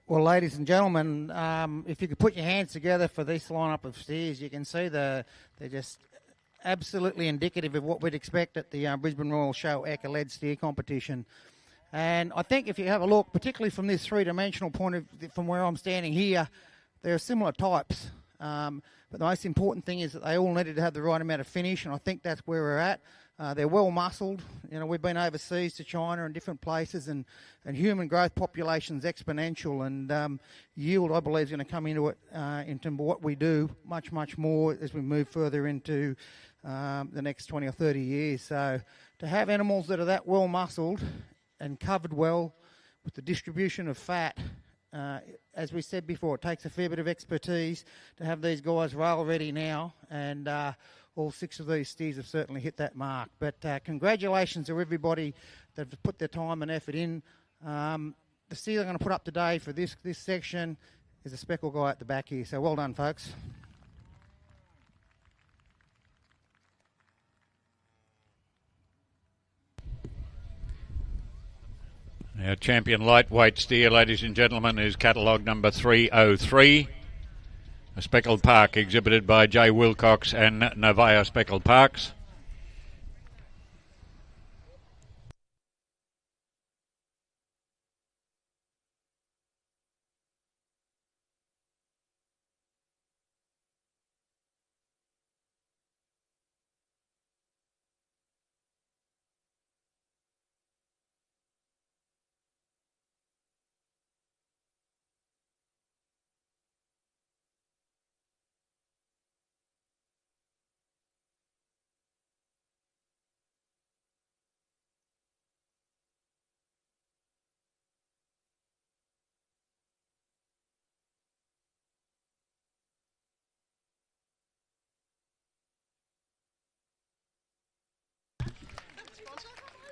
Well, ladies and gentlemen, if you could put your hands together for this lineup of steers, you can see they're just absolutely indicative of what we'd expect at the Brisbane Royal Show Ekka led steer competition. And I think if you have a look, particularly from this three-dimensional point of from where I'm standing here, there are similar types. But the most important thing is that they all needed to have the right amount of finish, and I think that's where we're at. They're well muscled. You know, we've been overseas to China and different places, and human growth population's exponential, and yield, I believe, is going to come into it in terms of what we do much, much more as we move further into the next 20 or 30 years. So to have animals that are that well muscled and covered well with the distribution of fat, as we said before, it takes a fair bit of expertise to have these guys rail ready now, and all six of these steers have certainly hit that mark. But congratulations to everybody that have put their time and effort in. The steer they're going to put up today for this section is a speckled guy at the back here. So well done, folks. Our champion lightweight steer, ladies and gentlemen, is catalogue number 303. A speckled park exhibited by J. Wilcox and Novaya Speckled Parks.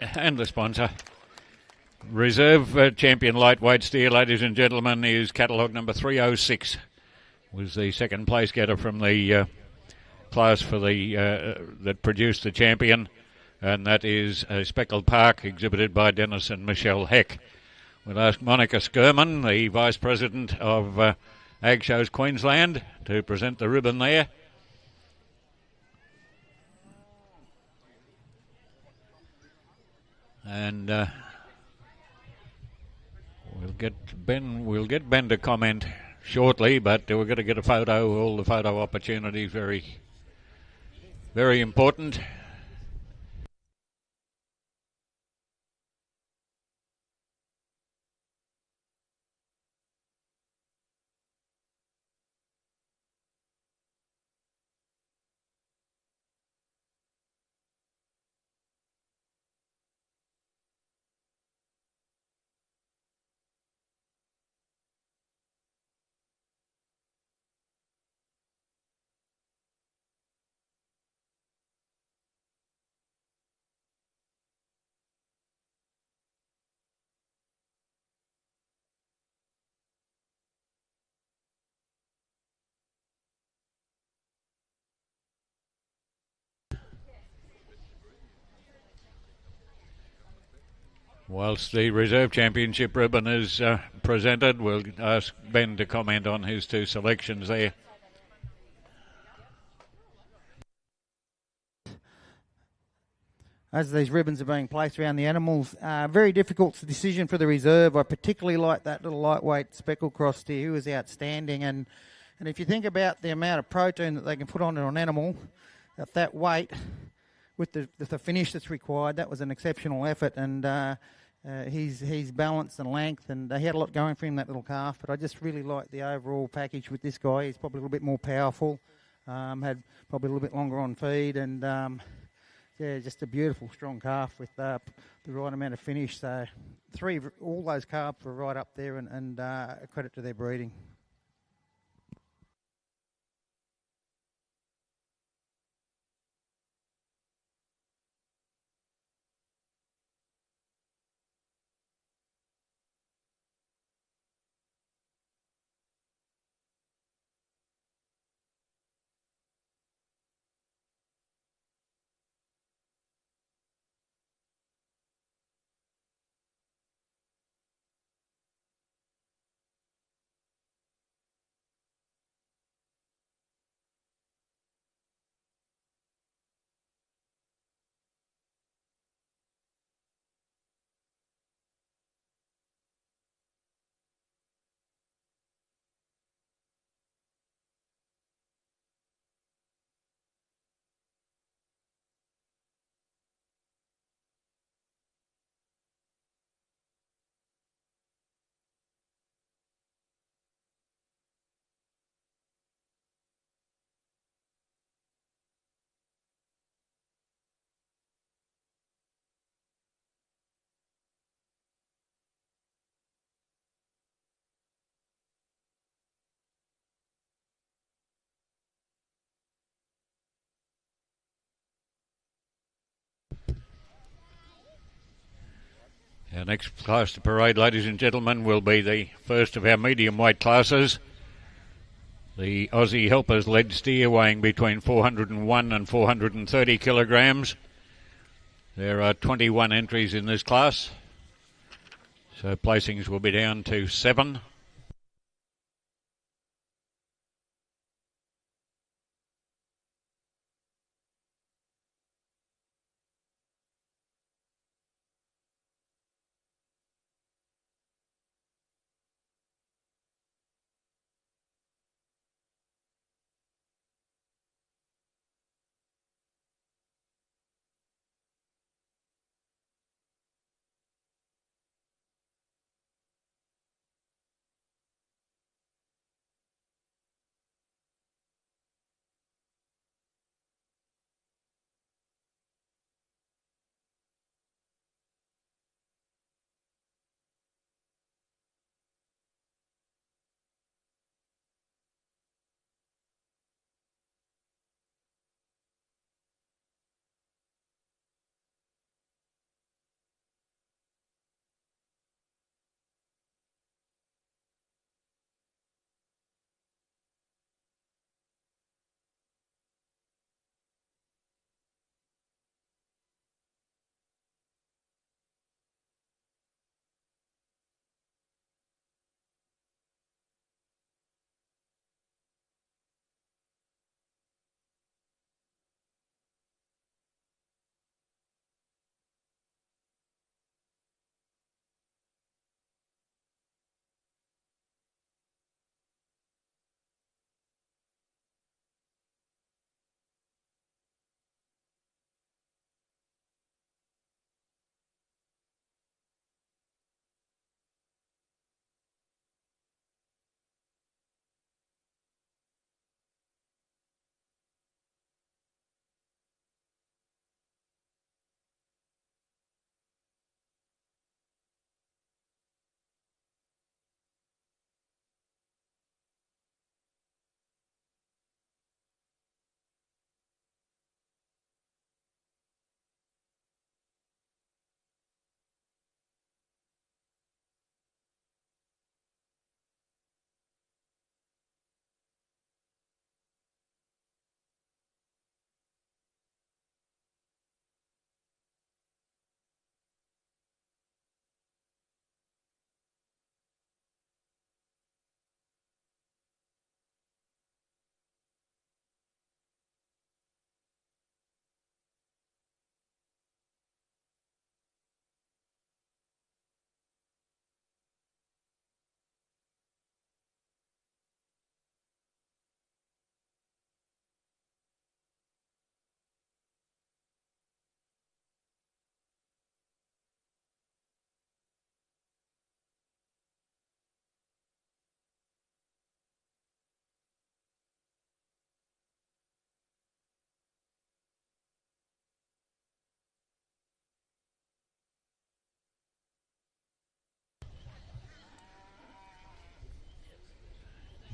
And the sponsor. Reserve champion lightweight steer, ladies and gentlemen, is catalogue number 306. Was the second place getter from the class for the that produced the champion, and that is a Speckled Park exhibited by Dennis and Michelle Heck. We'll ask Monica Skirman, the Vice President of Ag Shows Queensland, to present the ribbon there. And we'll get Ben to comment shortly, but we're going to get a photo. All the photo opportunities very, very important. Whilst the Reserve Championship ribbon is presented, we'll ask Ben to comment on his two selections there. As these ribbons are being placed around the animals, very difficult decision for the reserve. I particularly like that little lightweight speckled cross steer. He was outstanding. And if you think about the amount of protein that they can put on an animal at that weight, with the finish that's required, that was an exceptional effort. And his balance and length, and he had a lot going for him, that little calf. But I just really like the overall package with this guy. He's probably a little bit more powerful, had probably a little bit longer on feed, and yeah, just a beautiful, strong calf with the right amount of finish. So all those calves were right up there, and a credit to their breeding. Our next class to parade, ladies and gentlemen, will be the first of our medium weight classes. The Aussie Helpers lead steer weighing between 401 and 430 kilograms. There are 21 entries in this class, so placings will be down to 7.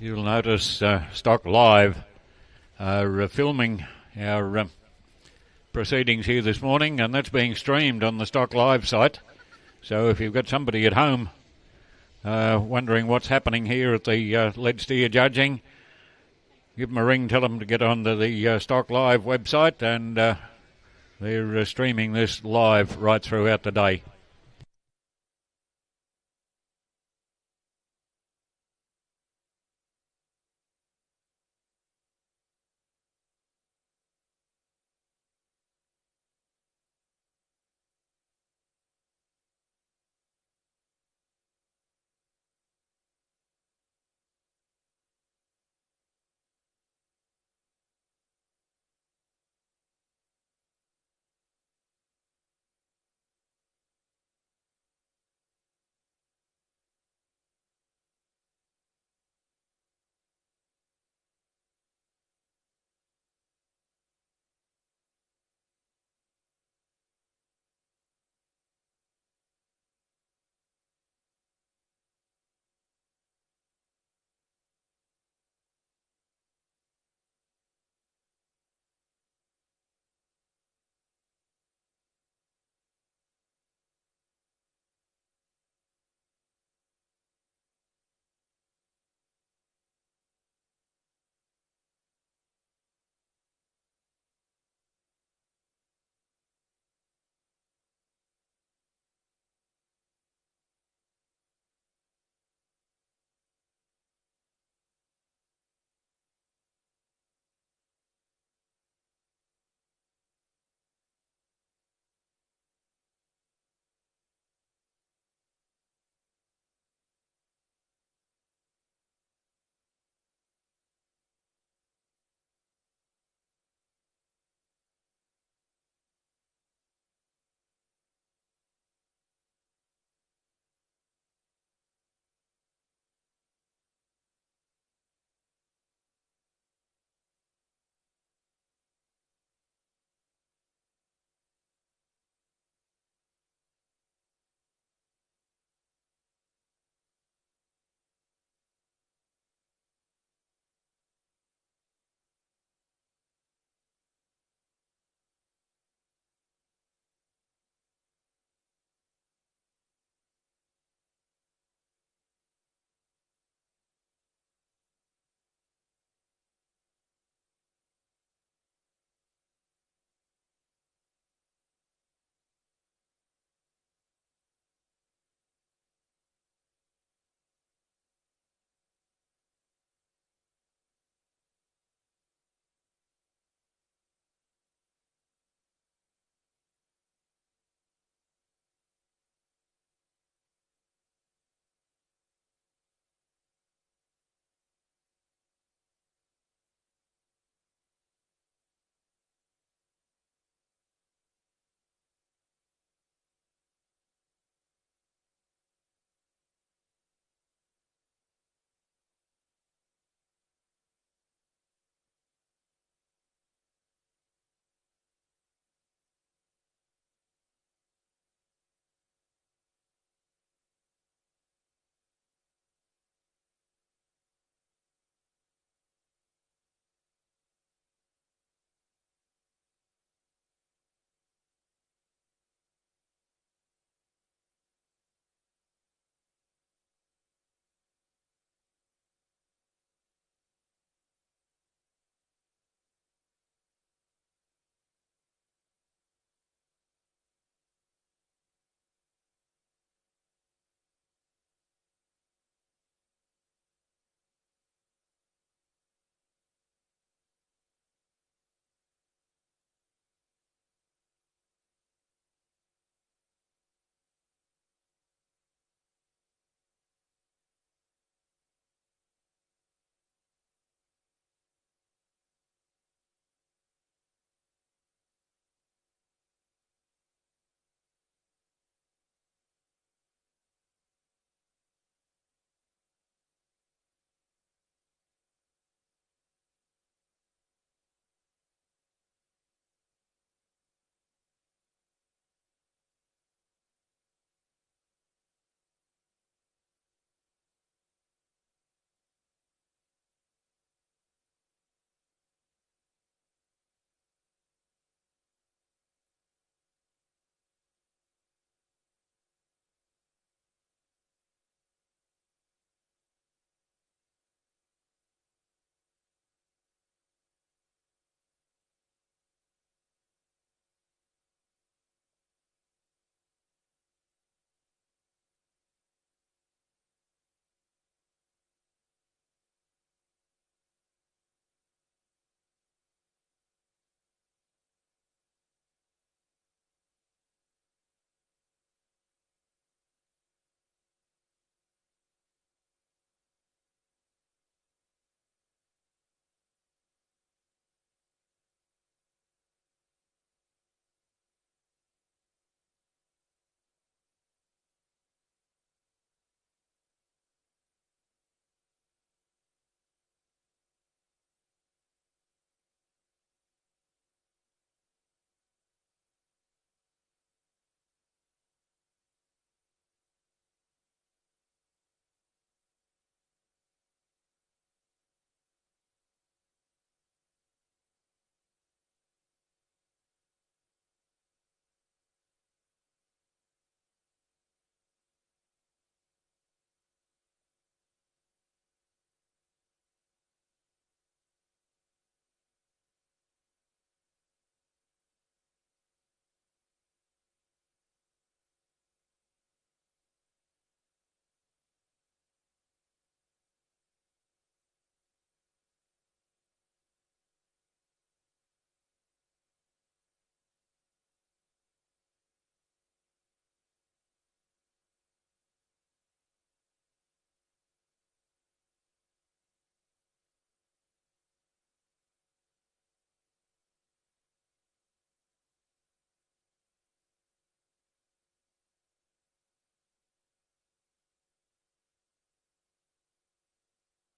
You'll notice Stock Live are filming our proceedings here this morning, and that's being streamed on the Stock Live site. So if you've got somebody at home wondering what's happening here at the lead steer judging, give them a ring, tell them to get onto the Stock Live website, and they're streaming this live right throughout the day.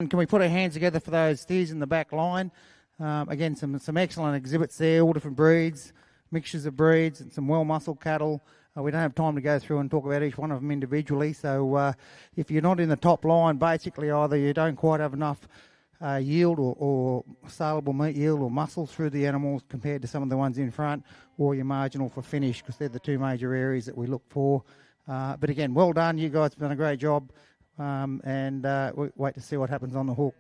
Can we put our hands together for those steers in the back line? Again, some excellent exhibits there, all different breeds, mixtures of breeds, and some well-muscled cattle. We don't have time to go through and talk about each one of them individually. So if you're not in the top line, basically either you don't quite have enough yield or saleable meat yield or muscle through the animals compared to some of the ones in front, or you're marginal for finish, because they're the two major areas that we look for. But again, well done. You guys have done a great job. And we wait to see what happens on the hook.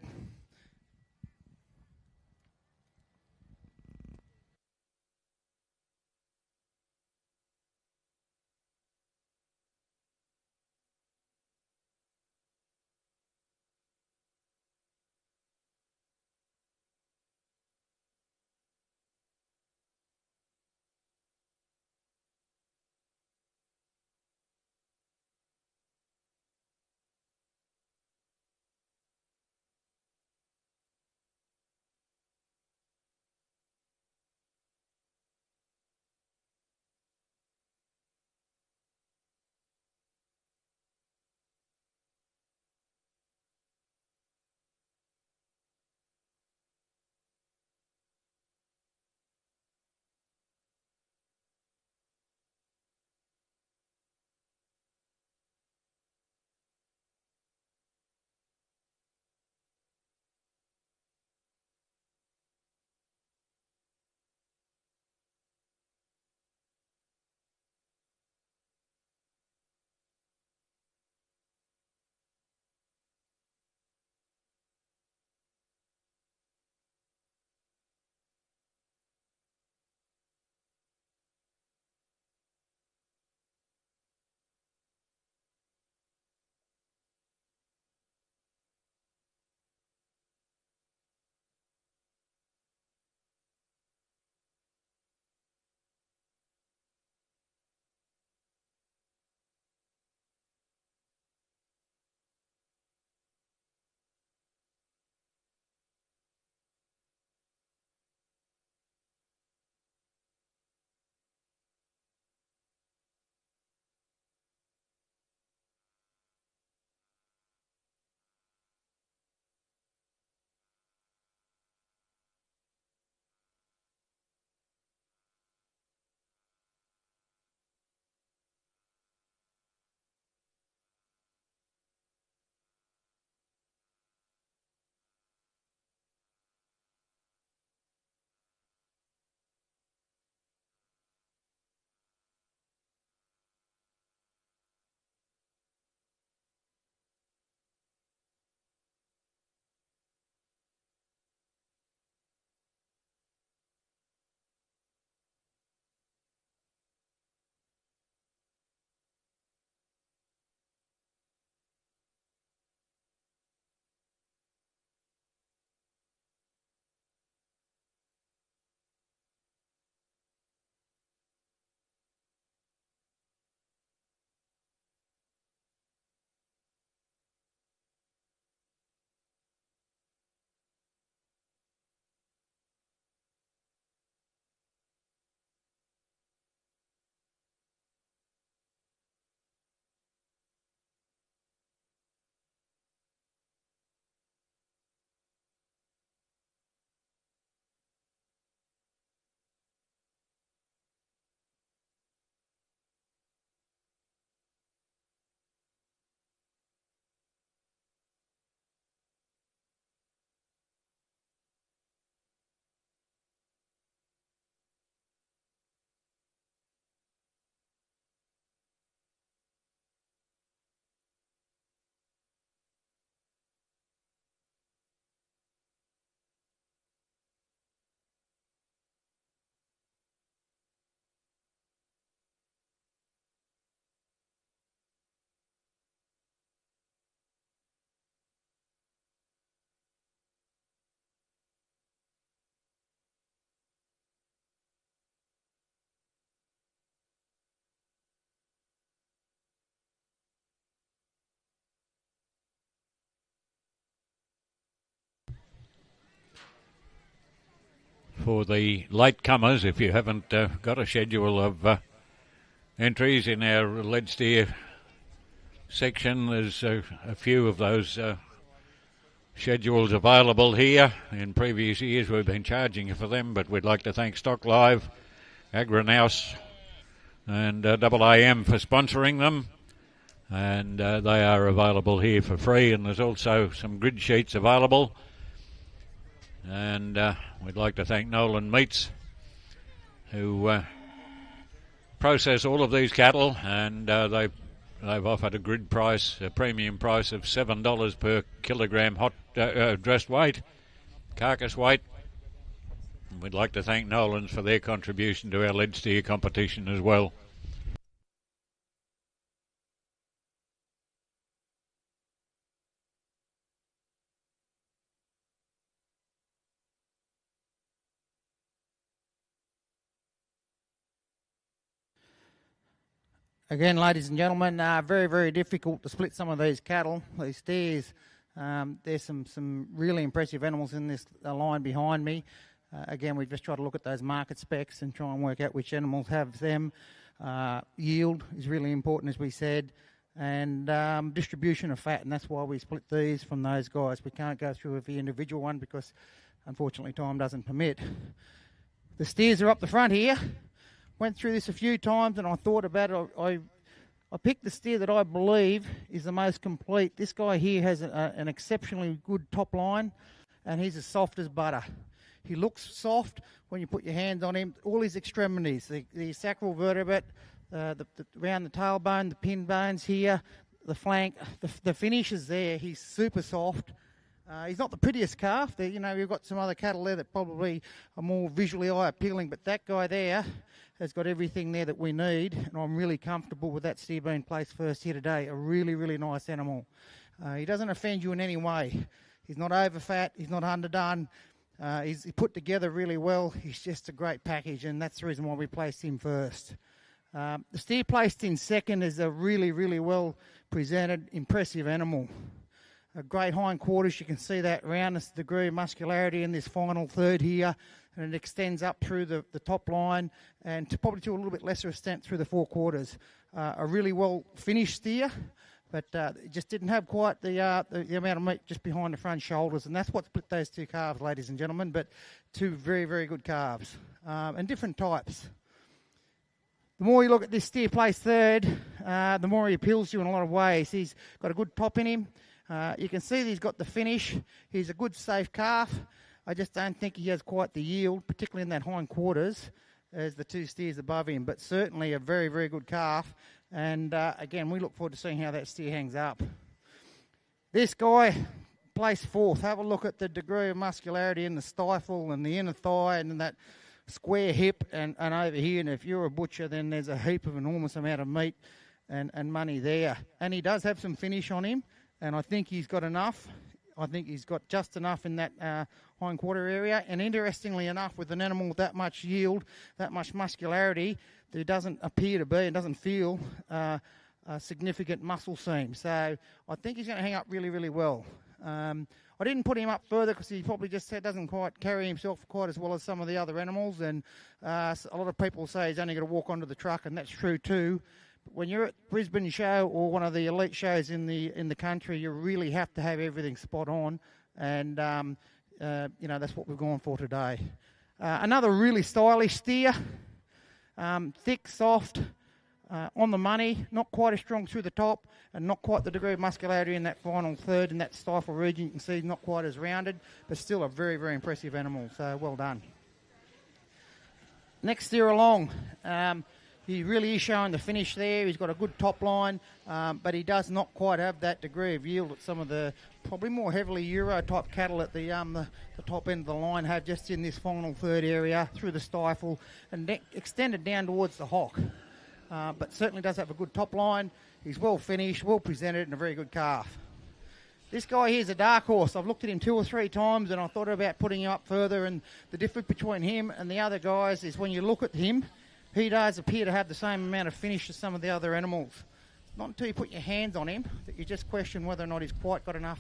For the latecomers, if you haven't got a schedule of entries in our lead steer section, there's a few of those schedules available here. In previous years we've been charging for them, but we'd like to thank Stock Live, Agrinews and AAM for sponsoring them. And they are available here for free, and there's also some grid sheets available. And we'd like to thank Nolan Meats, who process all of these cattle, and they've offered a grid price, a premium price of $7 per kilogram hot dressed weight, carcass weight. And we'd like to thank Nolan's for their contribution to our lead steer competition as well. Again, ladies and gentlemen, very, very difficult to split some of these cattle, these steers. There's some really impressive animals in this line behind me. Again, we just try to look at those market specs and try and work out which animals have them. Yield is really important, as we said, and distribution of fat, and that's why we split these from those guys. We can't go through every individual one because, unfortunately, time doesn't permit. The steers are up the front here. Went through this a few times and I thought about it. I picked the steer that I believe is the most complete. This guy here has an exceptionally good top line, and he's as soft as butter. He looks soft when you put your hands on him. All his extremities, the sacral vertebrate, around the tailbone, the pin bones here, the flank, the finish is there. He's super soft. He's not the prettiest calf. We've got some other cattle there that probably are more visually eye appealing, but that guy there has got everything there that we need, and I'm really comfortable with that steer being placed first here today. A really, really nice animal. He doesn't offend you in any way. He's not over fat. He's not underdone. He's put together really well. He's just a great package, and that's the reason why we placed him first. The steer placed in second is a really, really well presented, impressive animal. A great hindquarters. You can see that roundness, degree of muscularity in this final third here, and it extends up through the top line and probably to a little bit lesser extent through the forequarters. A really well finished steer, but it just didn't have quite the amount of meat just behind the front shoulders, and that's what split those two calves, ladies and gentlemen. But two very, very good calves, and different types. The more you look at this steer placed third, the more he appeals to you in a lot of ways. He's got a good top in him. You can see that he's got the finish. He's a good, safe calf. I just don't think he has quite the yield, particularly in that hindquarters, as the two steers above him. But certainly a very, very good calf. And again, we look forward to seeing how that steer hangs up. This guy placed fourth. Have a look at the degree of muscularity in the stifle and the inner thigh and that square hip and over here. And if you're a butcher, then there's a heap of enormous amount of meat and money there. And he does have some finish on him. And I think he's got enough. I think he's got just enough in that hindquarter area. And interestingly enough, with an animal with that much yield, that much muscularity, there doesn't appear to be and doesn't feel a significant muscle seam. So I think he's going to hang up really, really well. I didn't put him up further because he probably just doesn't quite carry himself quite as well as some of the other animals. And a lot of people say he's only going to walk onto the truck, and that's true too. When you're at Brisbane show or one of the elite shows in the country, you really have to have everything spot on, and that's what we're going for today. Another really stylish steer, thick, soft, on the money, not quite as strong through the top, and not quite the degree of muscularity in that final third in that stifle region. You can see not quite as rounded, but still a very, very impressive animal. So well done. Next steer along. He really is showing the finish there. He's got a good top line, but he does not quite have that degree of yield that some of the probably more heavily Euro-type cattle at the top end of the line have, just in this final third area through the stifle and extended down towards the hock. But certainly does have a good top line. He's well finished, well presented, and a very good calf. This guy here is a dark horse. I've looked at him 2 or 3 times, and I thought about putting him up further. And the difference between him and the other guys is when you look at him, he does appear to have the same amount of finish as some of the other animals. Not until you put your hands on him that you just question whether or not he's quite got enough,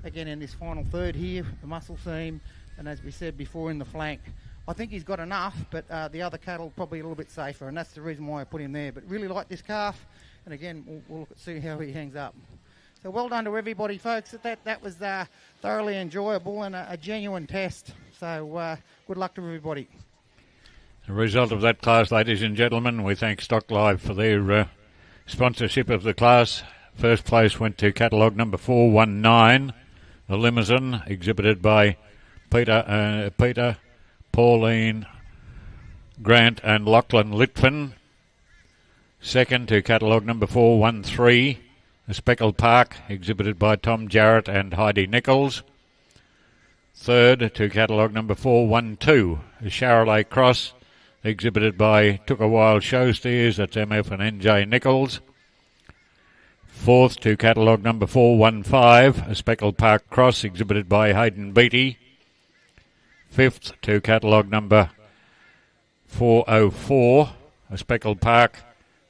again, in this final third here, the muscle seam, and as we said before, in the flank. I think he's got enough, but the other cattle probably a little bit safer, and that's the reason why I put him there. But really like this calf, and again, we'll look at see how he hangs up. So well done to everybody, folks. That was thoroughly enjoyable and a genuine test. So good luck to everybody. The result of that class, ladies and gentlemen, we thank Stock Live for their sponsorship of the class. First place went to catalogue number 419, a limousine exhibited by Peter, Pauline, Grant and Lachlan Litfin. Second to catalogue number 413, a Speckled Park exhibited by Tom Jarrett and Heidi Nichols. Third to catalogue number 412, a Charolais Cross exhibited by Took a While Show Steers, that's MF and NJ Nichols. Fourth to catalogue number 415, a Speckled Park Cross exhibited by Hayden Beattie. Fifth to catalogue number 404, a Speckled Park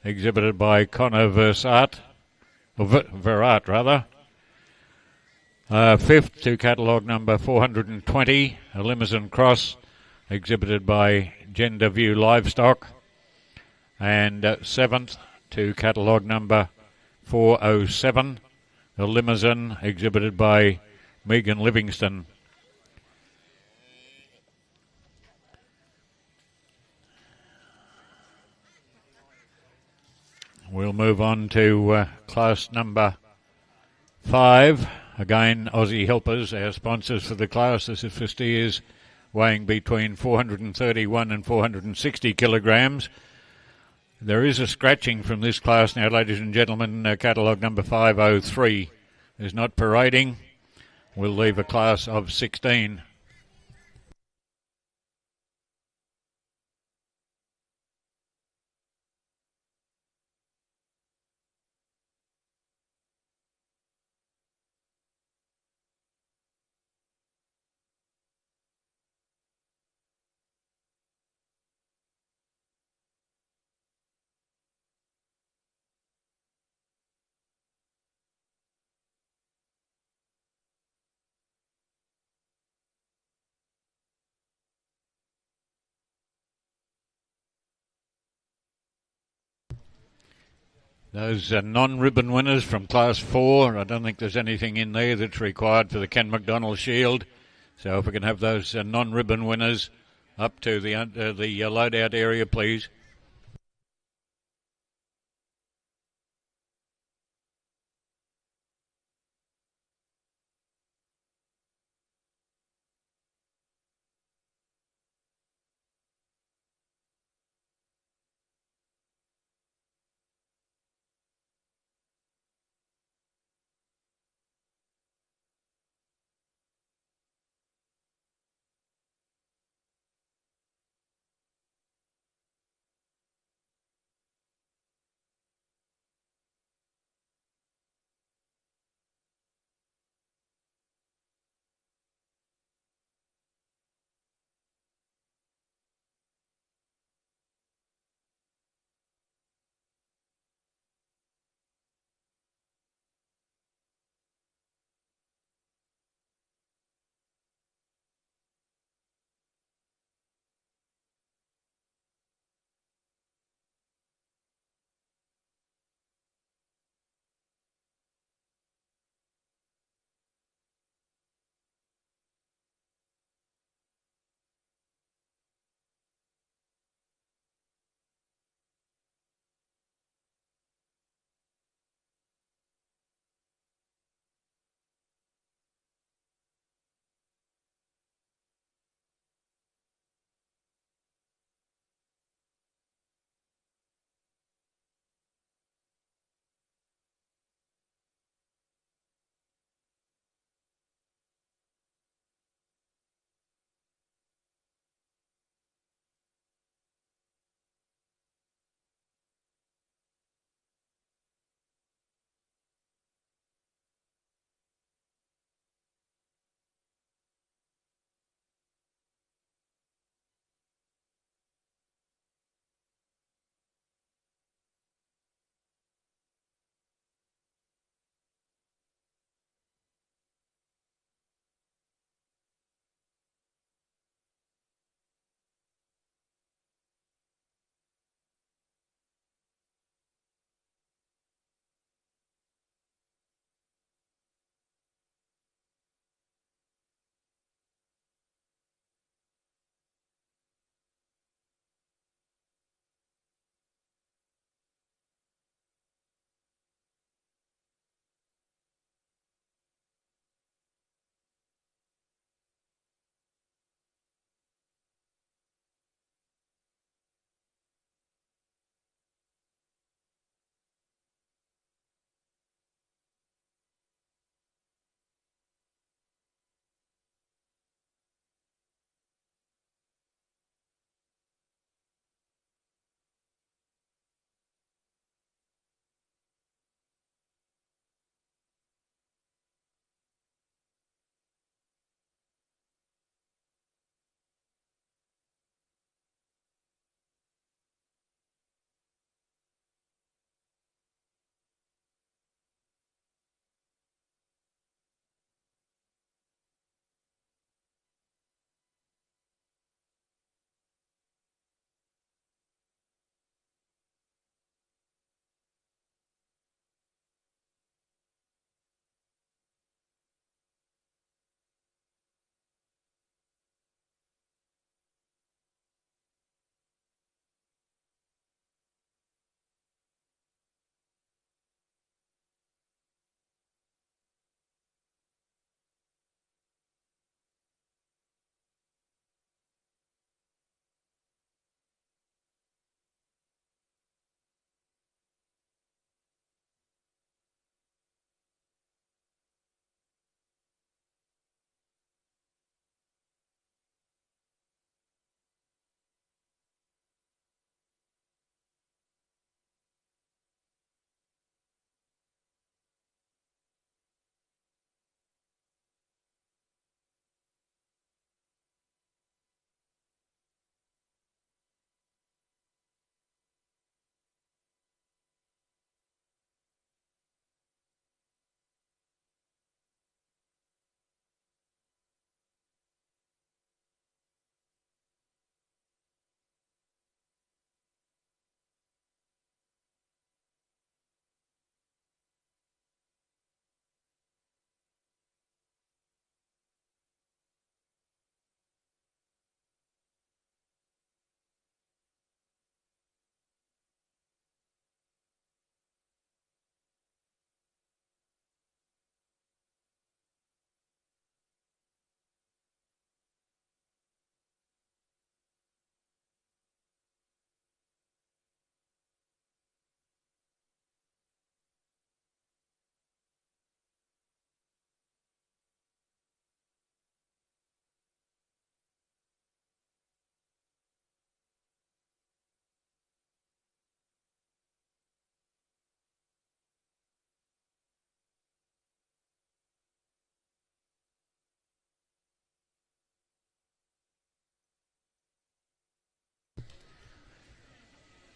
exhibited by Connor Versat, or Verat rather. Fifth to catalogue number 420, a Limousine Cross exhibited by Gender View Livestock. And seventh to catalogue number 407, a Limousine exhibited by Megan Livingston. We'll move on to class number 5. Again, Aussie Helpers, our sponsors for the class. This is for steers weighing between 431 and 460 kilograms. There is a scratching from this class now, ladies and gentlemen. Catalogue number 503 is not parading. We'll leave a class of 16. Those non-ribbon winners from Class 4, I don't think there's anything in there that's required for the Ken McDonald Shield. So if we can have those non-ribbon winners up to the loadout area, please.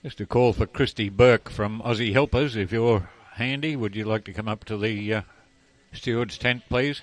Just a call for Christy Burke from Aussie Helpers. If you're handy, would you like to come up to the steward's tent, please?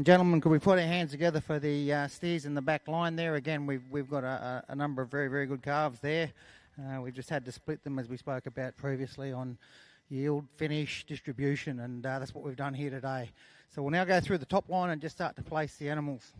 Gentlemen, could we put our hands together for the steers in the back line there? Again, we've got a number of very, very good calves there. We've just had to split them as we spoke about previously on yield, finish, distribution, and that's what we've done here today. So we'll now go through the top line and just start to place the animals.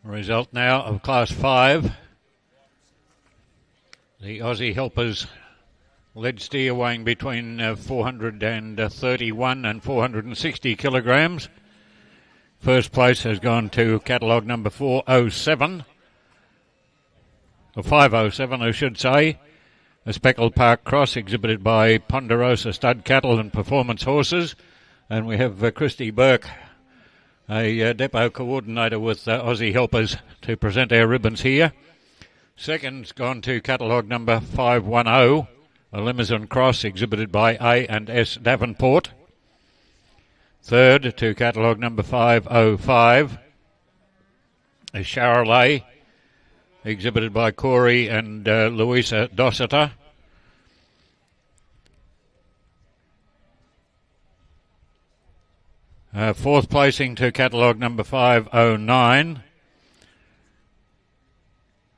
Result now of Class 5. The Aussie Helpers lead steer weighing between 431 and 460 kilograms. First place has gone to catalogue number 407, or 507 I should say. A Speckled Park Cross exhibited by Ponderosa Stud Cattle and Performance Horses. And we have Christy Burke, a depot coordinator with Aussie Helpers, to present our ribbons here. Second's gone to catalogue number 510, a Limousin Cross exhibited by A&S Davenport. Third to catalogue number 505, a Charolais exhibited by Corey and Louisa Dossiter. Fourth placing to catalogue number 509,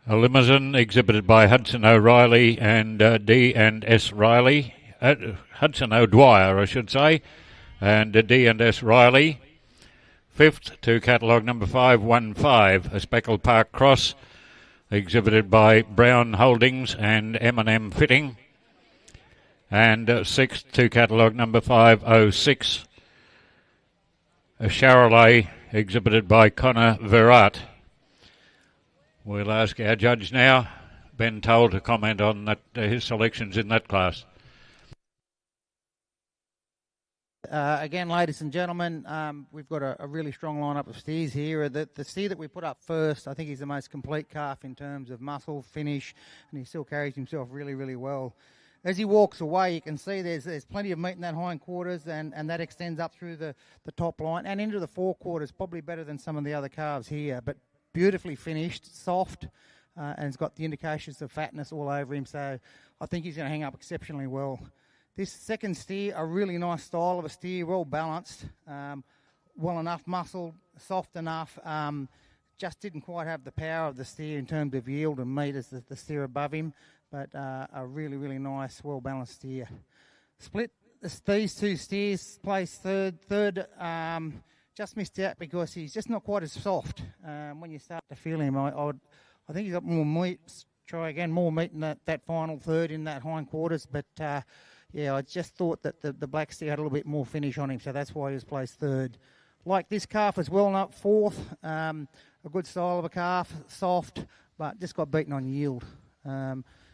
a Limousin exhibited by Hudson O'Reilly and D&S Riley. Hudson O'Dwyer, I should say, and D&S Riley. Fifth to catalogue number 515, a Speckled Park Cross exhibited by Brown Holdings and M&M Fitting. And sixth to catalogue number 506, a Charolais exhibited by Connor Verrat. We'll ask our judge now, Ben Toll, to comment on that, his selections in that class. Again, ladies and gentlemen, we've got a really strong lineup of steers here. The steer that we put up first, I think he's the most complete calf in terms of muscle, finish, and he still carries himself really, really well. As he walks away, you can see there's plenty of meat in that hindquarters, and that extends up through the top line and into the forequarters, probably better than some of the other calves here, but beautifully finished, soft, and it's got the indications of fatness all over him, so I think he's going to hang up exceptionally well. This second steer, a really nice style of a steer, well balanced, well enough muscled, soft enough, just didn't quite have the power of the steer in terms of yield and meat as the steer above him, but a really, really nice, well-balanced steer. Split these two steers, placed third just missed out because he's just not quite as soft. When you start to feel him, I think he's got more meat, try again, more meat in that final third in that hindquarters, but yeah, I just thought that the black steer had a little bit more finish on him, so that's why he was placed third. Like this calf as well, not fourth. A good style of a calf, soft, but just got beaten on yield.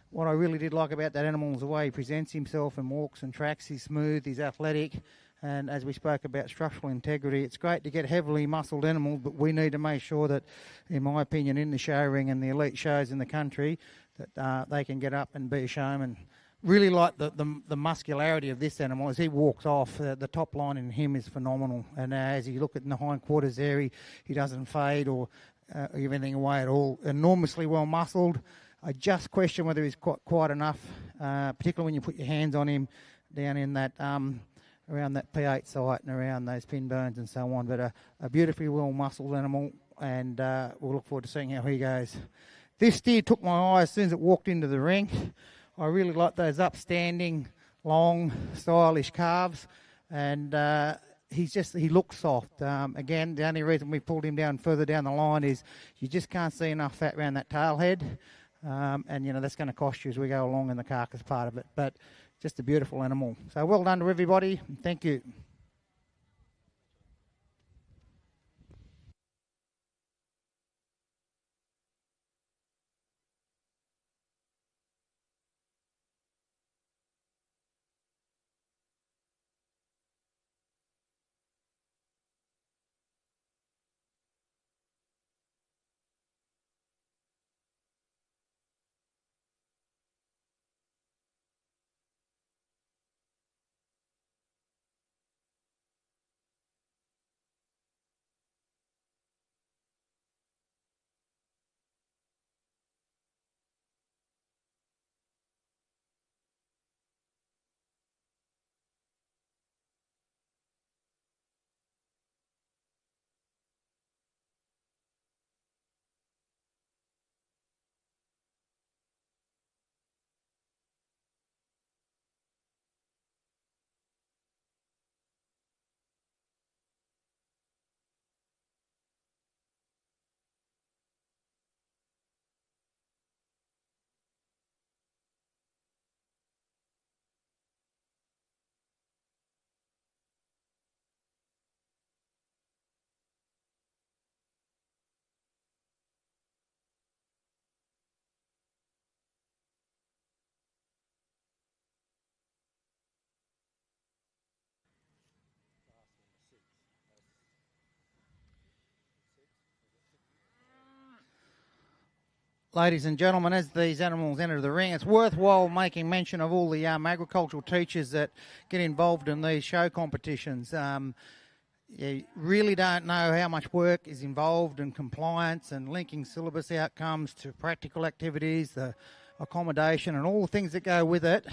What I really did like about that animal is the way he presents himself and walks and tracks. He's smooth, he's athletic, and as we spoke about structural integrity, it's great to get heavily muscled animals, but we need to make sure that, in my opinion, in the show ring and the elite shows in the country, that they can get up and be a showman. Really like the muscularity of this animal. As he walks off, the top line in him is phenomenal. And as you look at the hindquarters there, he doesn't fade or give anything away at all. Enormously well muscled. I just question whether he's quite enough, particularly when you put your hands on him down in that around that P8 site and around those pin bones and so on. But a beautifully well muscled animal, and we'll look forward to seeing how he goes. This steer took my eye as soon as it walked into the ring. I really like those upstanding, long, stylish calves, and he looks soft. Again, the only reason we pulled him down further down the line is you just can't see enough fat around that tail head, and that's going to cost you as we go along in the carcass part of it. But just a beautiful animal. So well done to everybody. Thank you. ladies and gentlemen, as these animals enter the ring, it's worthwhile making mention of all the agricultural teachers that get involved in these show competitions. You really don't know how much work is involved in compliance and linking syllabus outcomes to practical activities, the accommodation and all the things that go with it.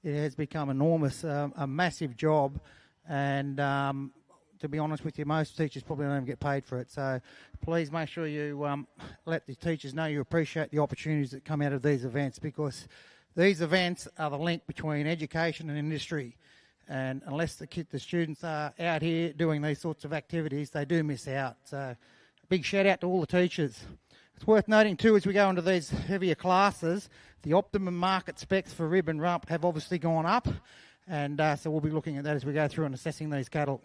It has become enormous, a massive job, and to be honest with you, most teachers probably don't even get paid for it. So please make sure you let the teachers know you appreciate the opportunities that come out of these events, because these events are the link between education and industry. And unless the students are out here doing these sorts of activities, they do miss out. So a big shout out to all the teachers. It's worth noting too, as we go into these heavier classes, the optimum market specs for rib and rump have obviously gone up. And so we'll be looking at that as we go through and assessing these cattle.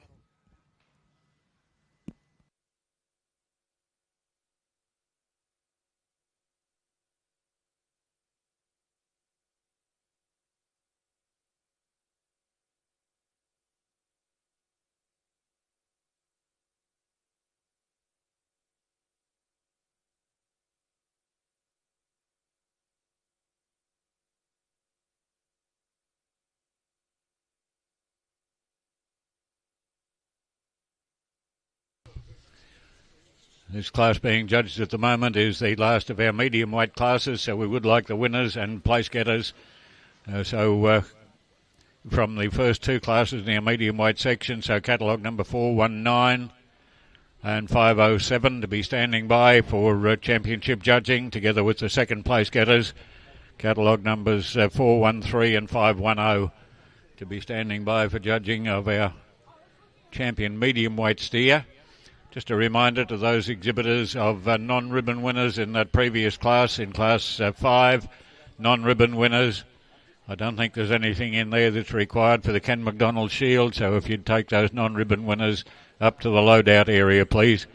This class being judged at the moment is the last of our medium weight classes, so we would like the winners and place getters. From the first two classes in our medium weight section, so catalogue number 419 and 507 to be standing by for championship judging, together with the second place getters, catalogue numbers 413 and 510 to be standing by for judging of our champion medium weight steer. Just a reminder to those exhibitors of non-ribbon winners in that previous class, in class 5, non-ribbon winners. I don't think there's anything in there that's required for the Ken McDonald Shield, so if you'd take those non-ribbon winners up to the loadout area, please.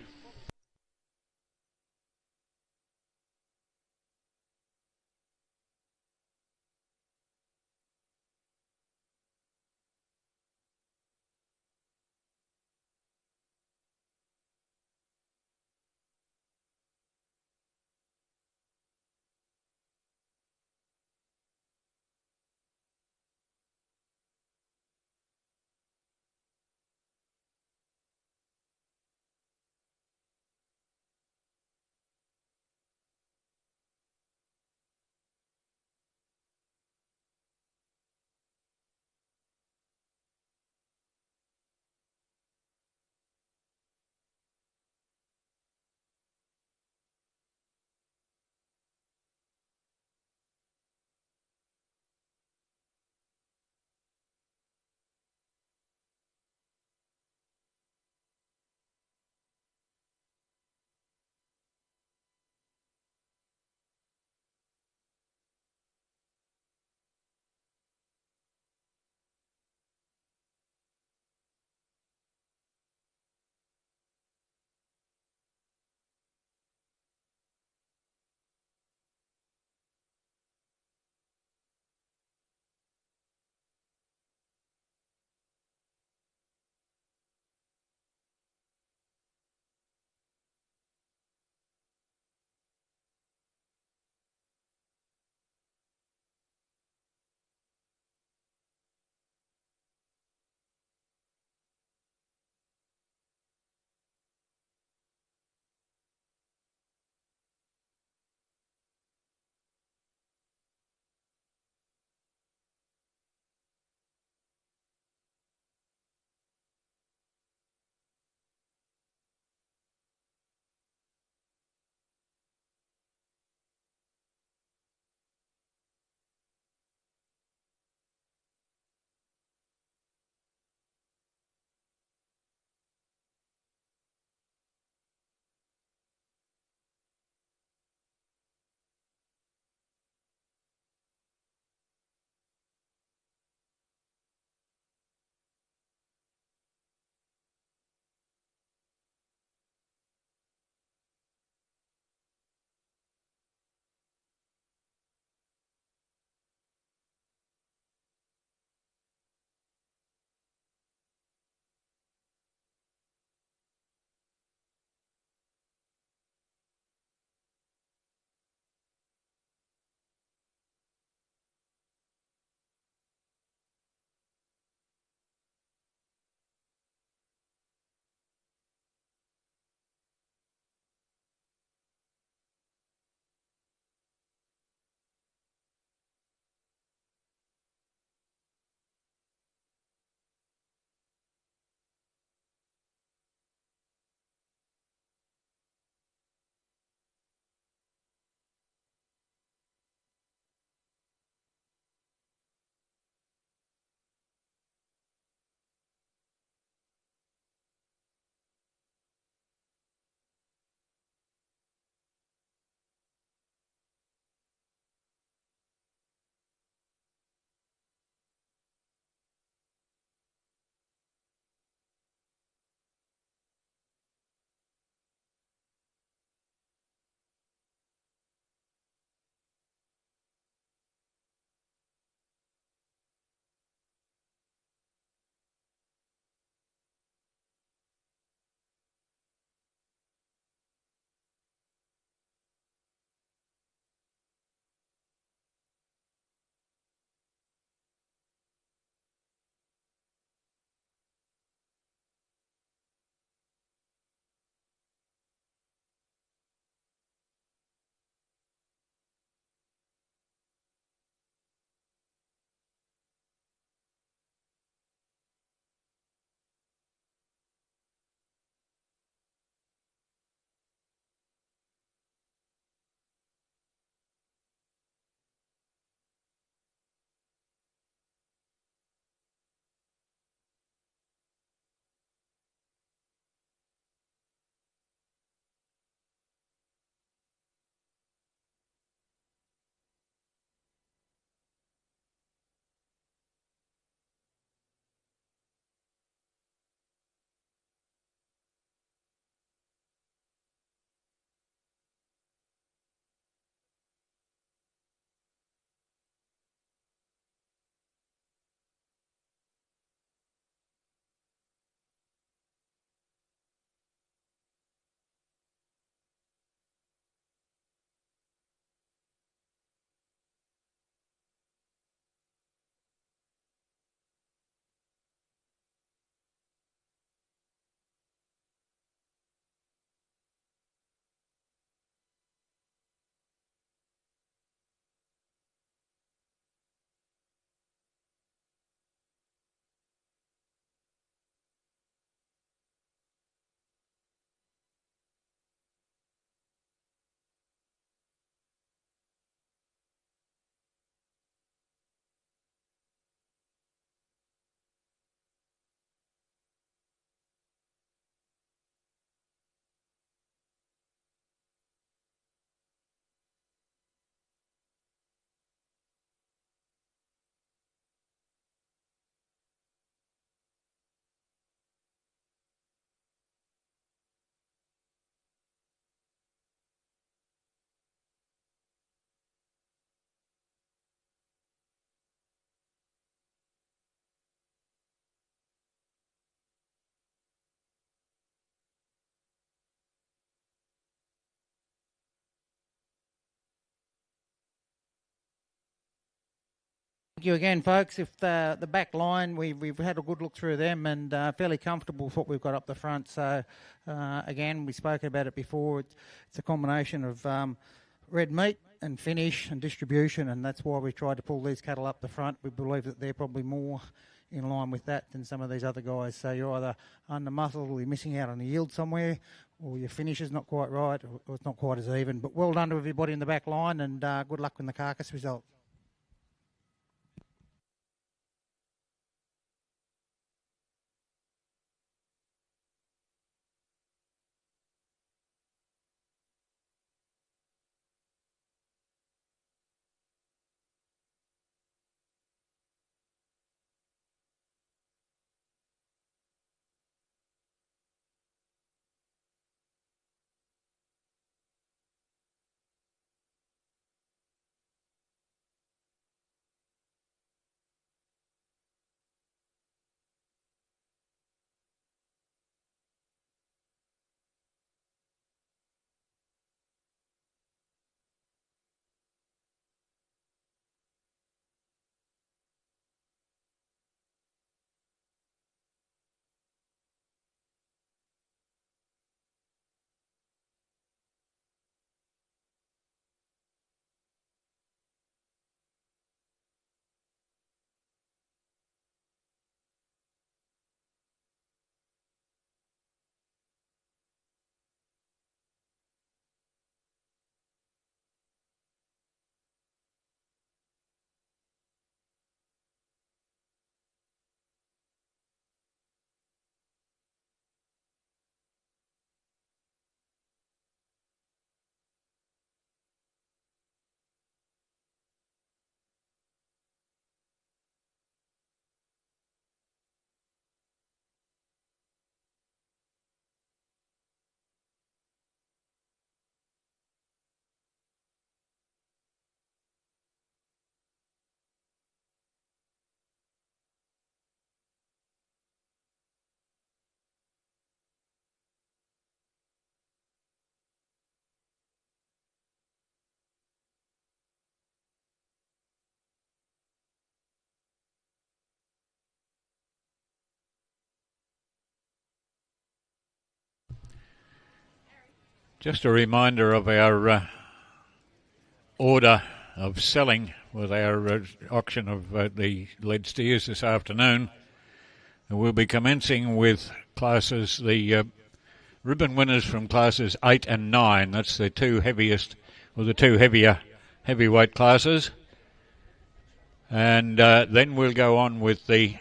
Thank you again, folks. If the back line, we've had a good look through them and fairly comfortable with what we've got up the front. So, again, we spoke about it before. It's a combination of red meat and finish and distribution, and that's why we tried to pull these cattle up the front. We believe that they're probably more in line with that than some of these other guys. So you're either under muscle or you're missing out on the yield somewhere, or your finish is not quite right, or it's not quite as even. But well done to everybody in the back line, and good luck in the carcass result. Just a reminder of our order of selling with our auction of the lead steers this afternoon. And we'll be commencing with classes, the ribbon winners from classes 8 and 9. That's the two heaviest, or the two heavyweight classes. And then we'll go on with the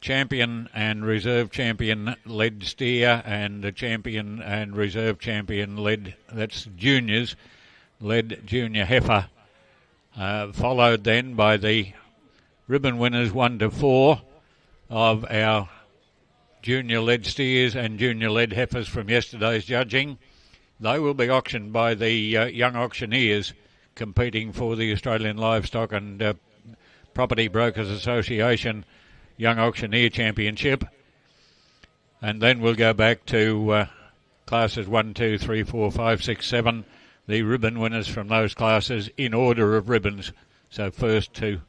champion and reserve champion lead steer and the champion and reserve champion lead, that's juniors, lead junior heifer, followed then by the ribbon winners 1 to 4 of our junior lead steers and junior lead heifers from yesterday's judging. They will be auctioned by the young auctioneers competing for the Australian Livestock and Property Brokers Association Young Auctioneer Championship. And then we'll go back to classes 1, 2, 3, 4, 5, 6, 7, the ribbon winners from those classes in order of ribbons. So first to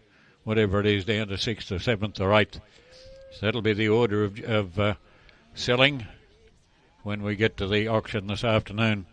whatever it is, down to 6th or 7th or 8th. So that'll be the order of selling when we get to the auction this afternoon.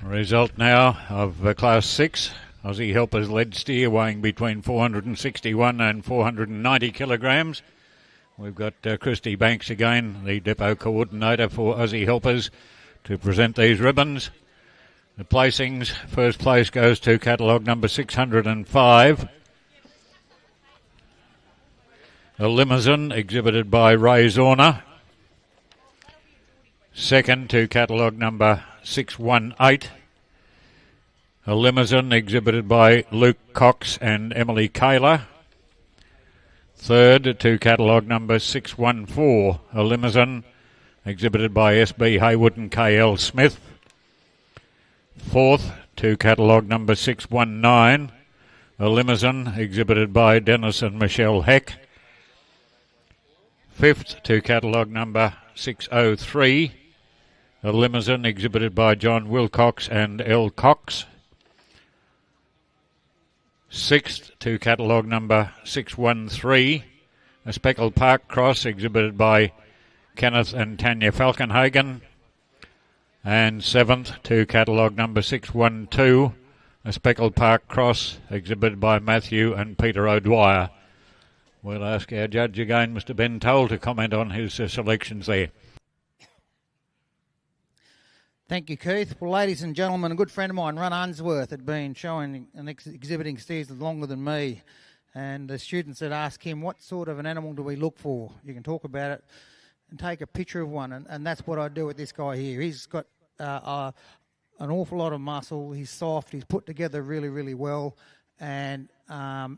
Result now of Class 6. Aussie Helpers led steer weighing between 461 and 490 kilograms. We've got Christy Banks again, the depot coordinator for Aussie Helpers, to present these ribbons. The placings, first place goes to catalogue number 605. A limousine exhibited by Ray Zorner. Second to catalogue number 618. A limousine exhibited by Luke Cox and Emily Kaler. Third to catalogue number 614. A limousine exhibited by SB Haywood and KL Smith. Fourth to catalogue number 619. A limousine exhibited by Dennis and Michelle Heck. Fifth to catalogue number 603. A limousine exhibited by John Wilcox and L. Cox. Sixth to catalogue number 613. A Speckled Park Cross exhibited by Kenneth and Tanya Falkenhagen. And seventh to catalogue number 612. A Speckled Park Cross exhibited by Matthew and Peter O'Dwyer. We'll ask our judge again, Mr. Ben Toll, to comment on his selections there. Thank you, Keith. Well, ladies and gentlemen, a good friend of mine, Ron Unsworth, had been showing and exhibiting steers longer than me. And the students had asked him, what sort of an animal do we look for? You can talk about it and take a picture of one. And that's what I do with this guy here. He's got an awful lot of muscle. He's soft. He's put together really, really well. And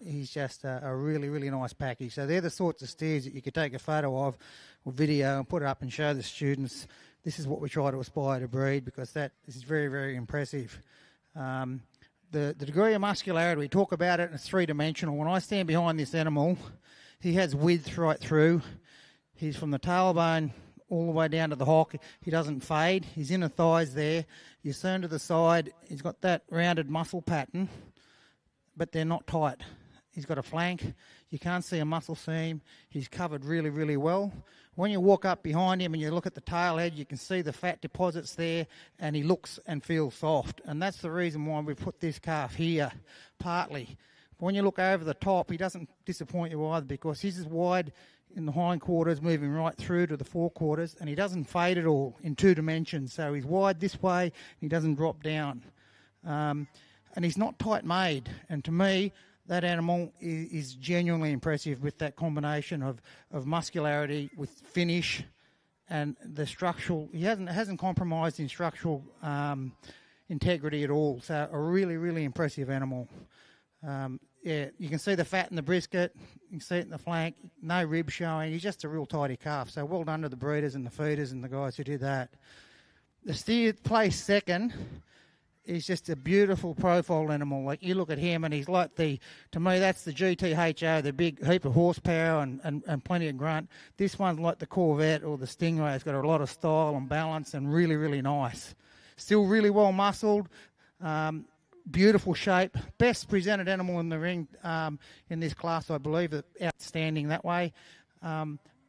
he's just a really, really nice package. So they're the sorts of steers that you could take a photo of or video and put it up and show the students. This is what we try to aspire to breed, because this is very, very impressive. The degree of muscularity, we talk about it, and it's three-dimensional. When I stand behind this animal, he has width right through. He's from the tailbone all the way down to the hock. He doesn't fade. His inner thighs there. You turn to the side, he's got that rounded muscle pattern, but they're not tight. He's got a flank. You can't see a muscle seam. He's covered really, really well. When you walk up behind him and you look at the tail head, you can see the fat deposits there, and he looks and feels soft. And that's the reason why we put this calf here, partly. When you look over the top, he doesn't disappoint you either, because he's as wide in the hindquarters, moving right through to the forequarters, and he doesn't fade at all in two dimensions. So he's wide this way, and he doesn't drop down. And he's not tight made. And to me, that animal is genuinely impressive with that combination of muscularity with finish and the structural. He hasn't compromised in structural integrity at all. So a really, really impressive animal. Yeah, you can see the fat in the brisket. You can see it in the flank. No rib showing. He's just a real tidy calf. So well done to the breeders and the feeders and the guys who did that. The steer placed second. He's just a beautiful profile animal. Like, you look at him and he's like to me, that's the GTHO, the big heap of horsepower and plenty of grunt. This one's like the Corvette or the Stingray. It's got a lot of style and balance and really, really nice. Still really well muscled, beautiful shape. Best presented animal in the ring in this class, I believe. Outstanding that way.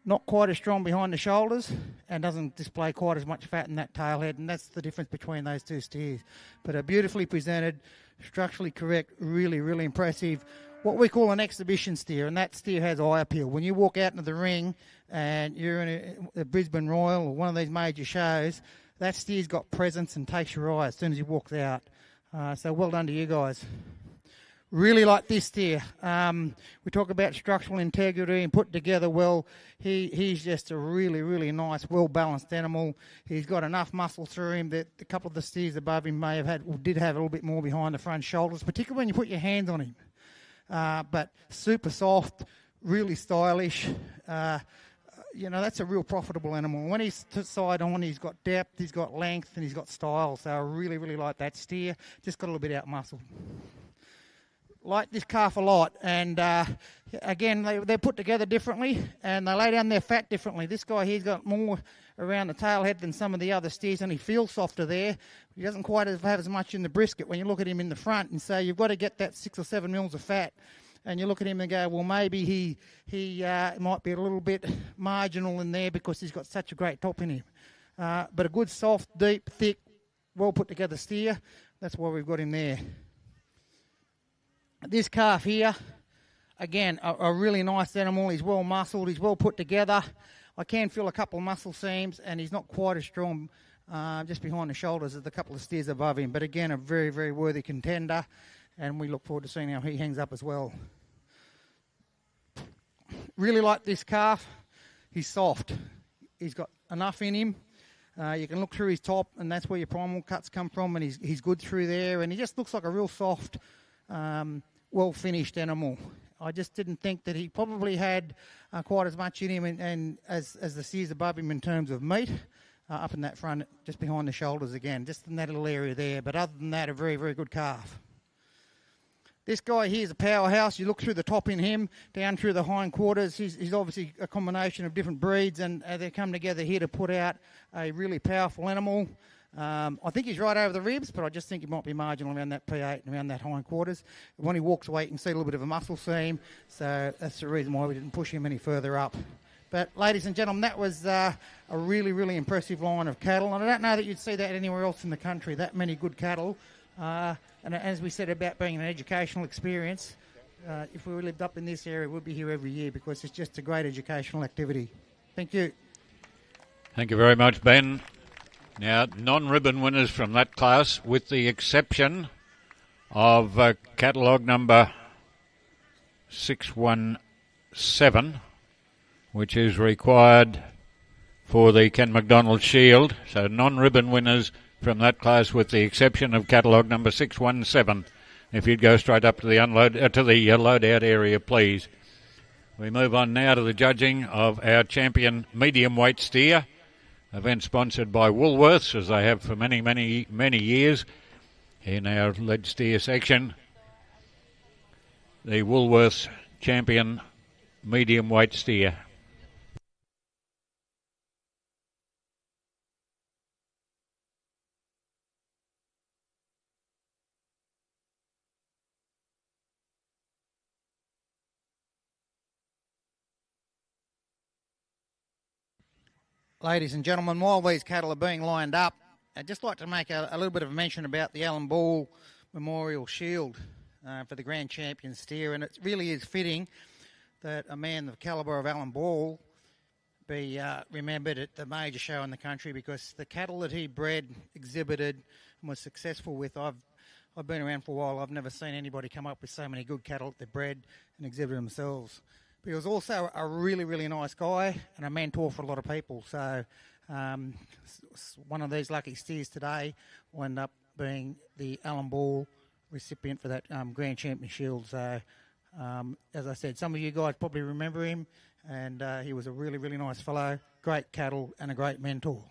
Not quite as strong behind the shoulders and doesn't display quite as much fat in that tail head, and that's the difference between those two steers. But a beautifully presented, structurally correct, really, really impressive, what we call an exhibition steer, and that steer has eye appeal. When you walk out into the ring and you're in a Brisbane Royal or one of these major shows, that steer's got presence and takes your eye as soon as he walks out. So well done to you guys. Really like this steer. We talk about structural integrity and put together well. He's just a really, really nice, well-balanced animal. He's got enough muscle through him that a couple of the steers above him did have a little bit more behind the front shoulders, particularly when you put your hands on him. But super soft, really stylish. That's a real profitable animal. When he's side on, he's got depth, he's got length, and he's got style. So I really, really like that steer. Just got a little bit out muscled. Like this calf a lot, and again, they're put together differently, and they lay down their fat differently. This guy here's got more around the tail head than some of the other steers, and he feels softer there. He doesn't quite have as much in the brisket. When you look at him in the front and say you've got to get that 6 or 7 mils of fat, and you look at him and go, well, maybe he might be a little bit marginal in there because he's got such a great top in him. But a good, soft, deep, thick, well put together steer. That's why we've got him there. This calf here, again, a really nice animal. He's well muscled. He's well put together. I can feel a couple of muscle seams, and he's not quite as strong just behind the shoulders as the couple of steers above him. But again, a very, very worthy contender, and we look forward to seeing how he hangs up as well. Really like this calf. He's soft. He's got enough in him. You can look through his top, and that's where your primal cuts come from, and he's good through there, and he just looks like a real soft, well-finished animal. I just didn't think that he probably had quite as much in him and as the steers above him in terms of meat, up in that front, just behind the shoulders again, just in that little area there. But other than that, a very, very good calf. This guy here is a powerhouse. You look through the top in him, down through the hindquarters. He's obviously a combination of different breeds, and they come together here to put out a really powerful animal. I think he's right over the ribs, but I just think he might be marginal around that P8 and around that hindquarters. When he walks away, you can see a little bit of a muscle seam, so that's the reason why we didn't push him any further up. But, ladies and gentlemen, that was a really, really impressive line of cattle, and I don't know that you'd see that anywhere else in the country, that many good cattle. And as we said about being an educational experience, if we lived up in this area, we'd be here every year because it's just a great educational activity. Thank you. Thank you very much, Ben. Now, non-ribbon winners from that class, with the exception of catalogue number 617, which is required for the Ken McDonald Shield. So non-ribbon winners from that class, with the exception of catalogue number 617. If you'd go straight up to the load-out area, please. We move on now to the judging of our champion medium weight steer, event sponsored by Woolworths, as they have for many, many, many years in our lead steer section. The Woolworths champion medium weight steer. Ladies and gentlemen, while these cattle are being lined up, I'd just like to make a little bit of a mention about the Alan Ball Memorial Shield for the Grand Champion steer, and it really is fitting that a man the calibre of Alan Ball be remembered at the major show in the country, because the cattle that he bred, exhibited, and was successful with, I've been around for a while, I've never seen anybody come up with so many good cattle that they bred and exhibited themselves. But he was also a really, really nice guy and a mentor for a lot of people. So one of these lucky steers today will end up being the Alan Ball recipient for that Grand Champion Shield. So, as I said, some of you guys probably remember him, and he was a really, really nice fellow, great cattle and a great mentor.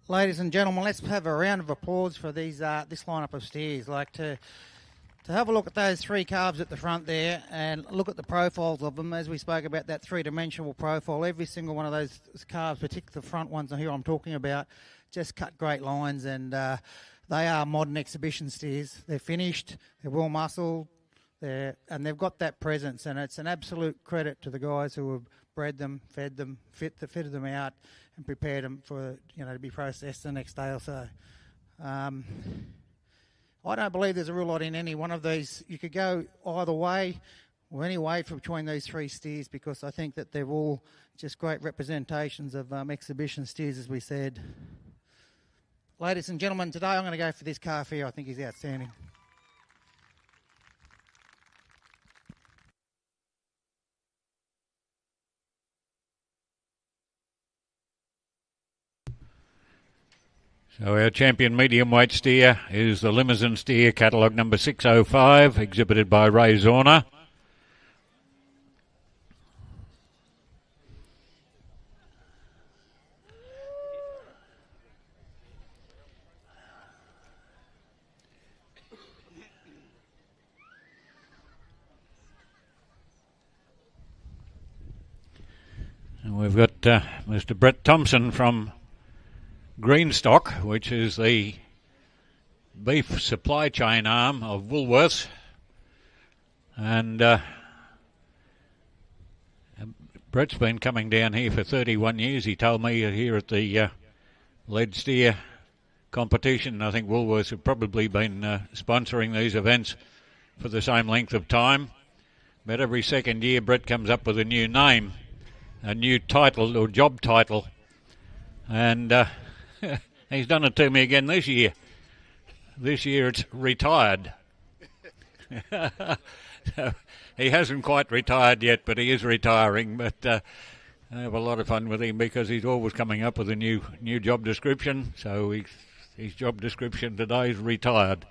Ladies and gentlemen, let's have a round of applause for these this lineup of steers. Like to have a look at those three calves at the front there and look at the profiles of them. As we spoke about that three-dimensional profile, every single one of those calves, particularly the front ones here I'm talking about, just cut great lines, and they are modern exhibition steers. They're finished, they're well muscled, there, and they've got that presence, and it's an absolute credit to the guys who have bred them, fed them, fitted them out, and prepared them for to be processed the next day or so. I don't believe there's a real lot in any one of these. You could go either way or any way from between these three steers, because I think that they're all just great representations of exhibition steers, as we said. Ladies and gentlemen, today I'm going to go for this calf here. I think he's outstanding. So our champion medium weight steer is the Limousine steer, catalogue number 605, exhibited by Ray Zorner. And we've got Mr. Brett Thompson from Greenstock, which is the beef supply chain arm of Woolworths, and Brett's been coming down here for 31 years. He told me here at the lead steer competition. I think Woolworths have probably been sponsoring these events for the same length of time, but every second year Brett comes up with a new name, a new title or job title, and he's done it to me again this year. This year it's retired. So he hasn't quite retired yet, but he is retiring. But I have a lot of fun with him because he's always coming up with a new job description. So his job description today is retired.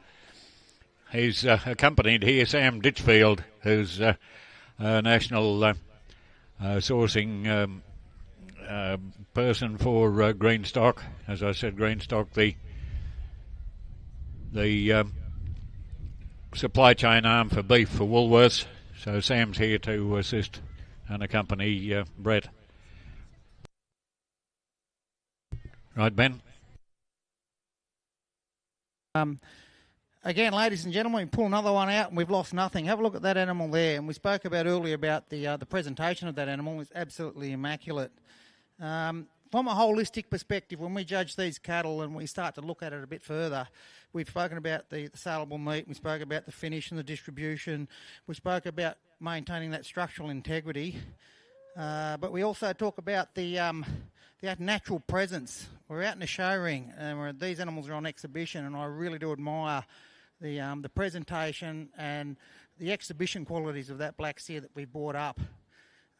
He's accompanied here Sam Ditchfield, who's a national sourcing person for Greenstock. As I said, Greenstock, the supply chain arm for beef for Woolworths. So Sam's here to assist and accompany Brett. Right, Ben? Again, ladies and gentlemen, we pull another one out and we've lost nothing. Have a look at that animal there. And we spoke about earlier about the presentation of that animal. It's absolutely immaculate. From a holistic perspective, when we judge these cattle and we start to look at it a bit further, we've spoken about the saleable meat, we spoke about the finish and the distribution, we spoke about maintaining that structural integrity, but we also talk about the natural presence. We're out in the show ring and these animals are on exhibition, and I really do admire the presentation and the exhibition qualities of that black steer that we brought up.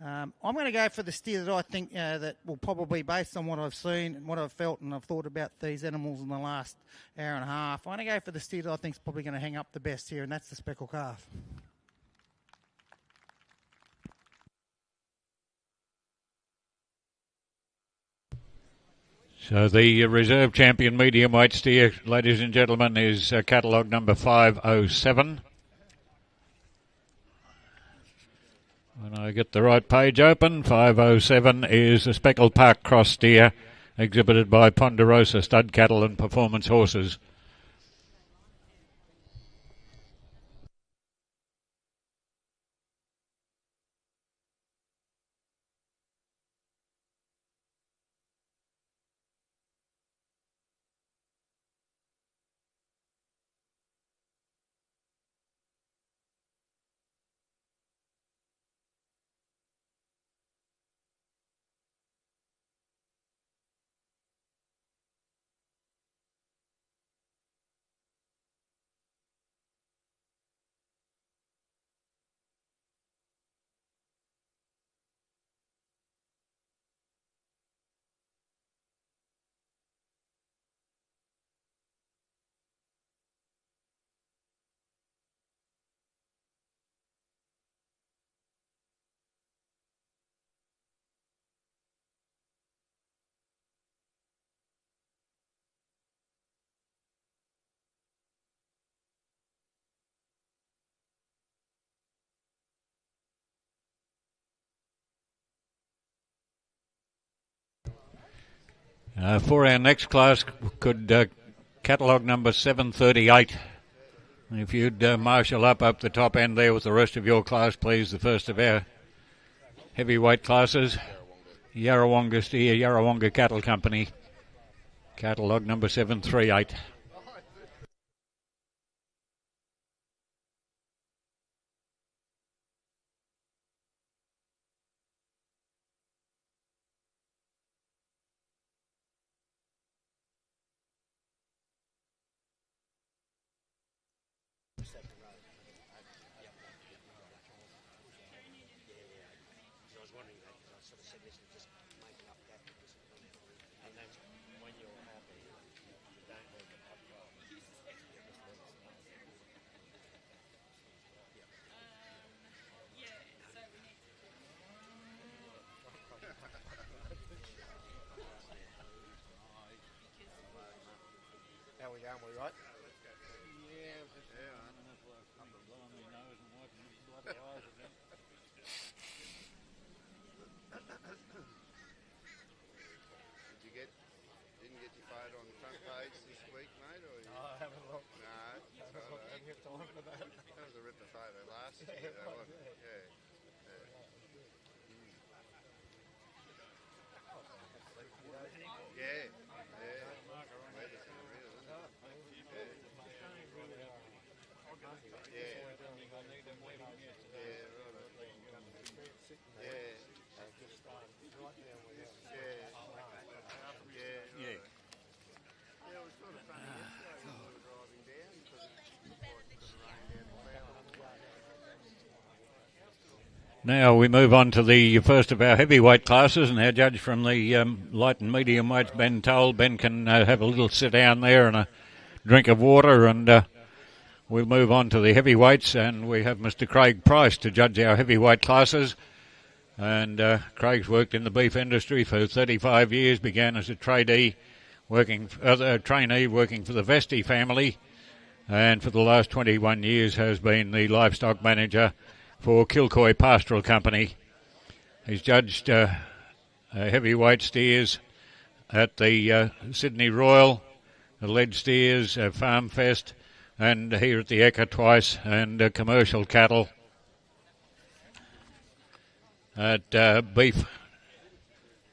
I'm going to go for the steer that I think that will probably, based on what I've seen and what I've felt and I've thought about these animals in the last hour and a half, I'm going to go for the steer that I think is probably going to hang up the best here, and that's the speckled calf. So the reserve champion medium weight steer, ladies and gentlemen, is catalogue number 507. When I get the right page open, 507 is a speckled park cross steer exhibited by Ponderosa Stud Cattle and Performance Horses. For our next class, could catalogue number 738 If you'd marshal up the top end there with the rest of your class, please. The first of our heavyweight classes. Yarrawonga Steer, Yarrawonga Cattle Company. Catalogue number 738. How we going? We right? Didn't get your photo on the front page this week, mate? Or No, I haven't looked. No, I haven't had time for that. that was a ripper photo last year, though, wasn't it? Yeah. Yeah. Now we move on to the first of our heavyweight classes, and our judge from the light and medium weights, Ben Toll. Ben can have a little sit down there and a drink of water, and we'll move on to the heavyweights, and we have Mr. Craig Price to judge our heavyweight classes. And Craig's worked in the beef industry for 35 years, began as a trainee working for the Vesti family, and for the last 21 years has been the livestock manager for Kilcoy Pastoral Company. He's judged heavyweight steers at the Sydney Royal, the Lead Steers, Farm Fest, and here at the Ekka twice, and commercial cattle at Beef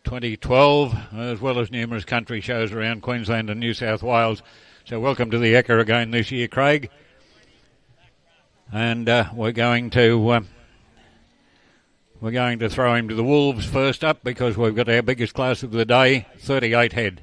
2012, as well as numerous country shows around Queensland and New South Wales. So welcome to the Ekka again this year, Craig. And we're going to throw him to the Wolves first up, because we've got our biggest class of the day, 38 head.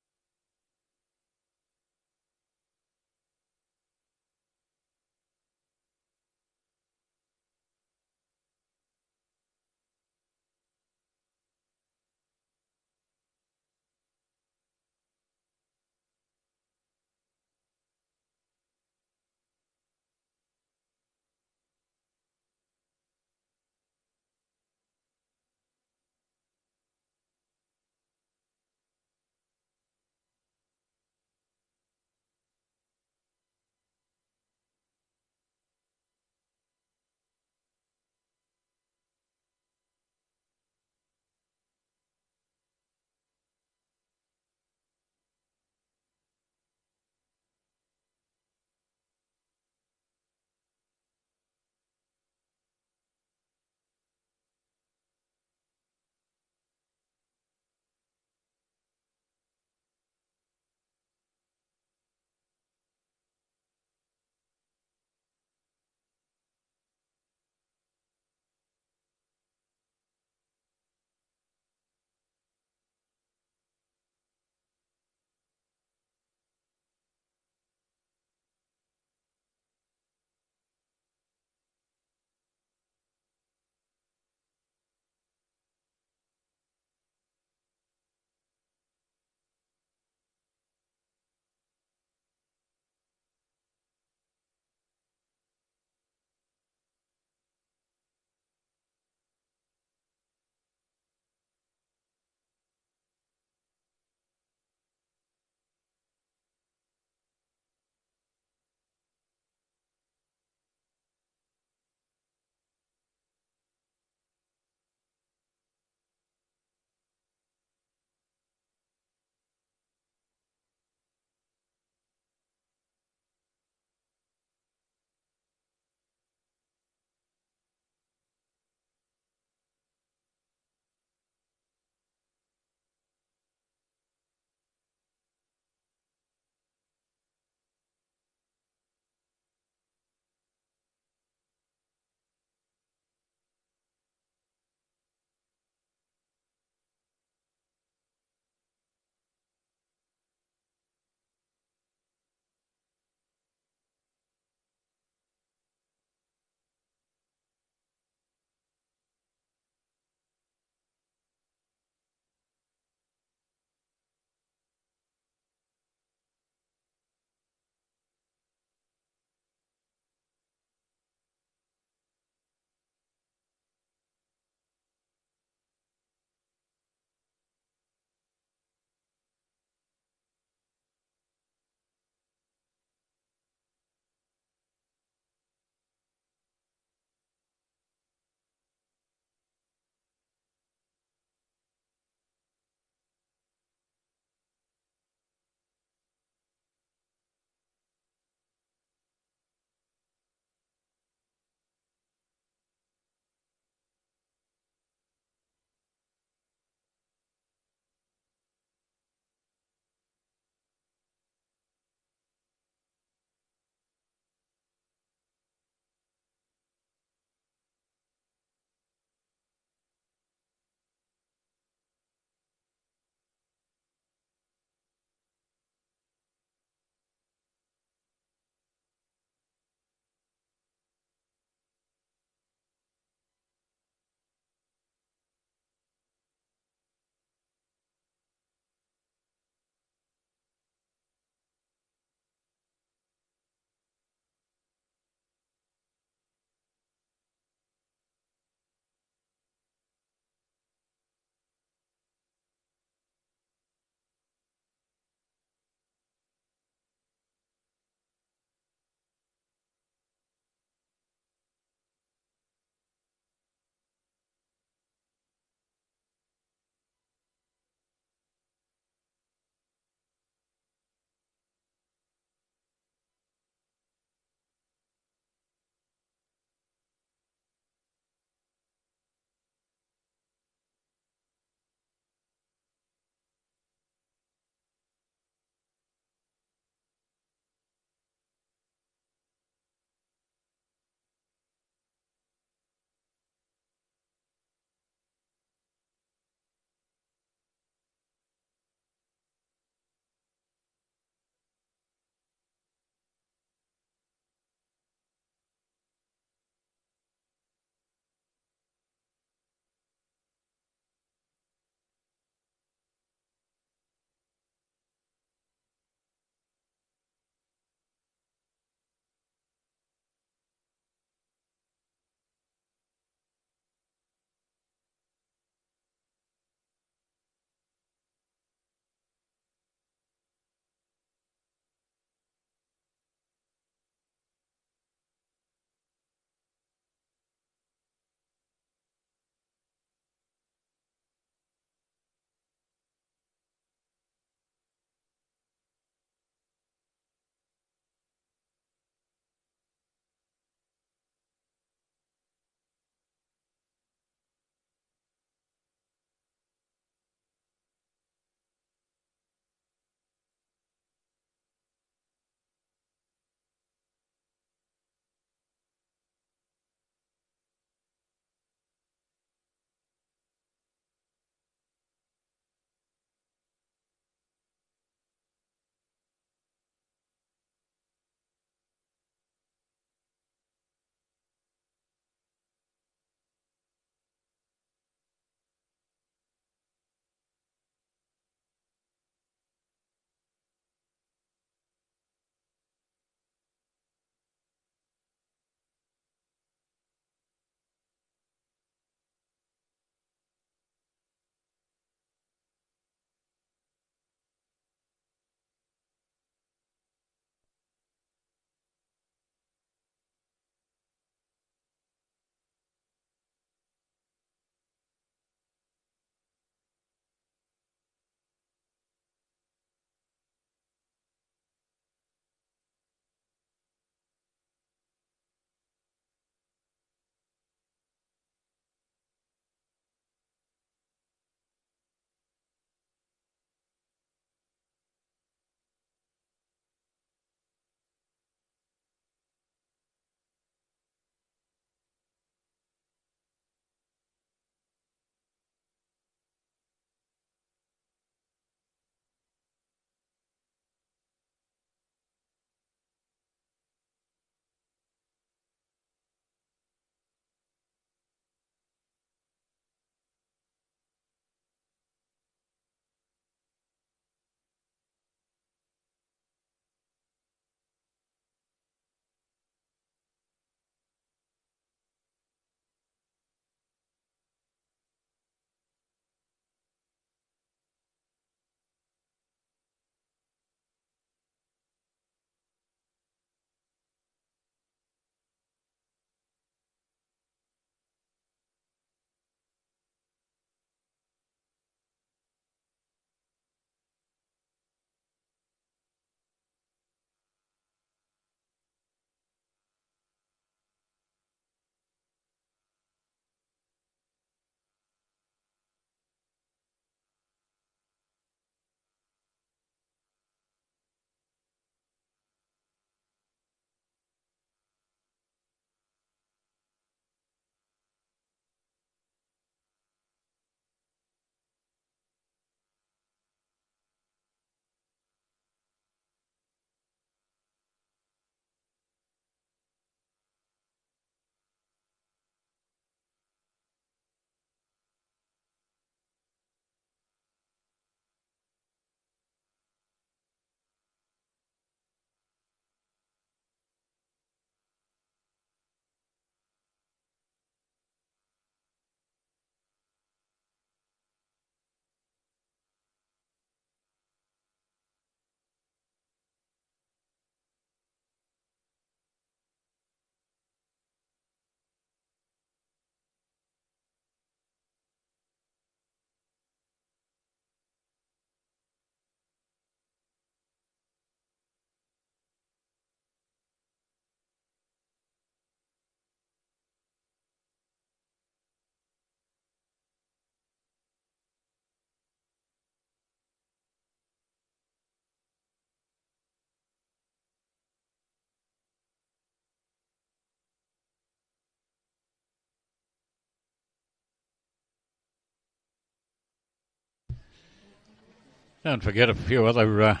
Don't forget a few other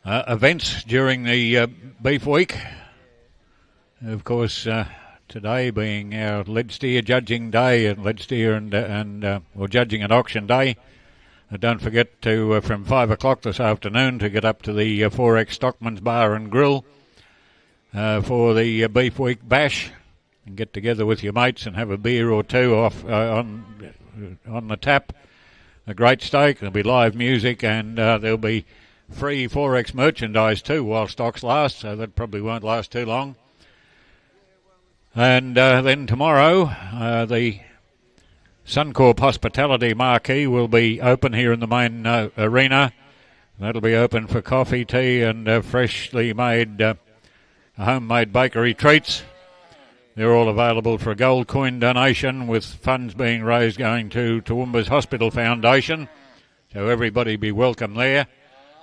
events during the beef week. Of course, today being our lead steer judging day, and lead steer and judging and auction day. Don't forget to from 5 o'clock this afternoon to get up to the 4X Stockman's Bar and Grill for the beef week bash, and get together with your mates and have a beer or two off on the tap. A great steak. There'll be live music, and there'll be free 4X merchandise too while stocks last, so that probably won't last too long. And then tomorrow, the Suncorp Hospitality Marquee will be open here in the main arena. That'll be open for coffee, tea, and freshly made homemade bakery treats. They're all available for a gold coin donation, with funds being raised going to Toowoomba's Hospital Foundation. So everybody be welcome there.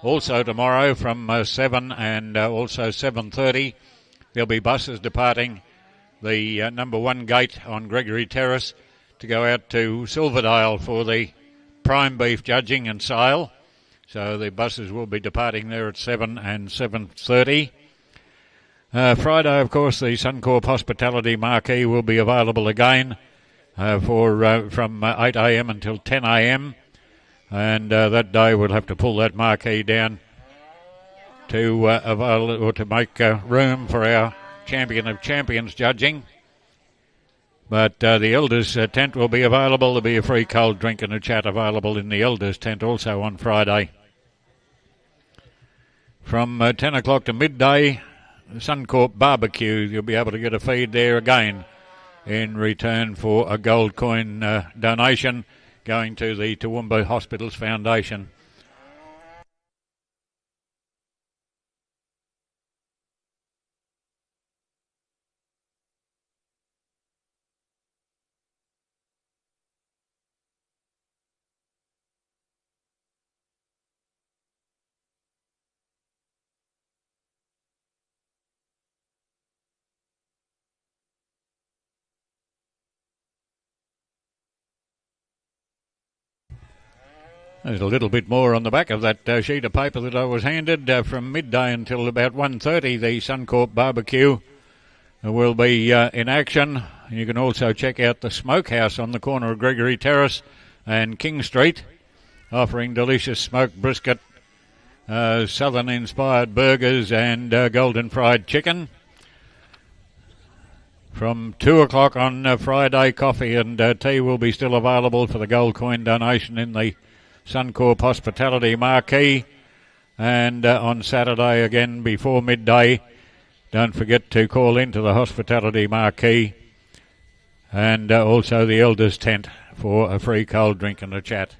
Also tomorrow from 7 and also 7:30, there'll be buses departing the number 1 gate on Gregory Terrace to go out to Silverdale for the prime beef judging and sale. So the buses will be departing there at 7 and 7:30. Friday, of course, the Suncorp Hospitality Marquee will be available again from 8 a.m. until 10 a.m. And that day we'll have to pull that marquee down to make room for our Champion of Champions judging. But the Elders tent will be available. There'll be a free cold drink and a chat available in the Elders tent also on Friday. From 10 o'clock to midday, the Suncorp Barbecue, you'll be able to get a feed there again in return for a gold coin donation going to the Toowoomba Hospitals Foundation. There's a little bit more on the back of that sheet of paper that I was handed. From midday until about 1:30, the Suncorp Barbecue will be in action. You can also check out the Smokehouse on the corner of Gregory Terrace and King Street, offering delicious smoked brisket, southern-inspired burgers and golden fried chicken. From 2 o'clock on Friday, coffee and tea will be still available for the gold coin donation in the Suncorp Hospitality Marquee. And on Saturday again before midday, don't forget to call into the Hospitality Marquee and also the Elders tent for a free cold drink and a chat.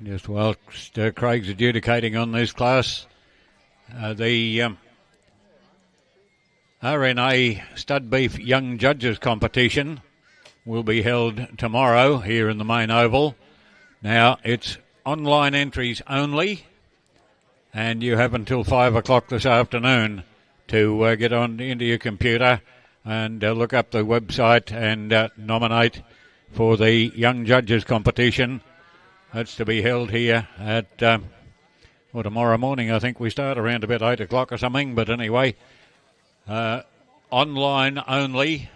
Just whilst Craig's adjudicating on this class, the RNA Stud Beef Young Judges competition will be held tomorrow here in the main oval. Now, it's online entries only, and you have until 5 o'clock this afternoon to get on into your computer and look up the website and nominate for the Young Judges competition. That's to be held here at, tomorrow morning. I think we start around about 8 o'clock or something, but anyway, online only.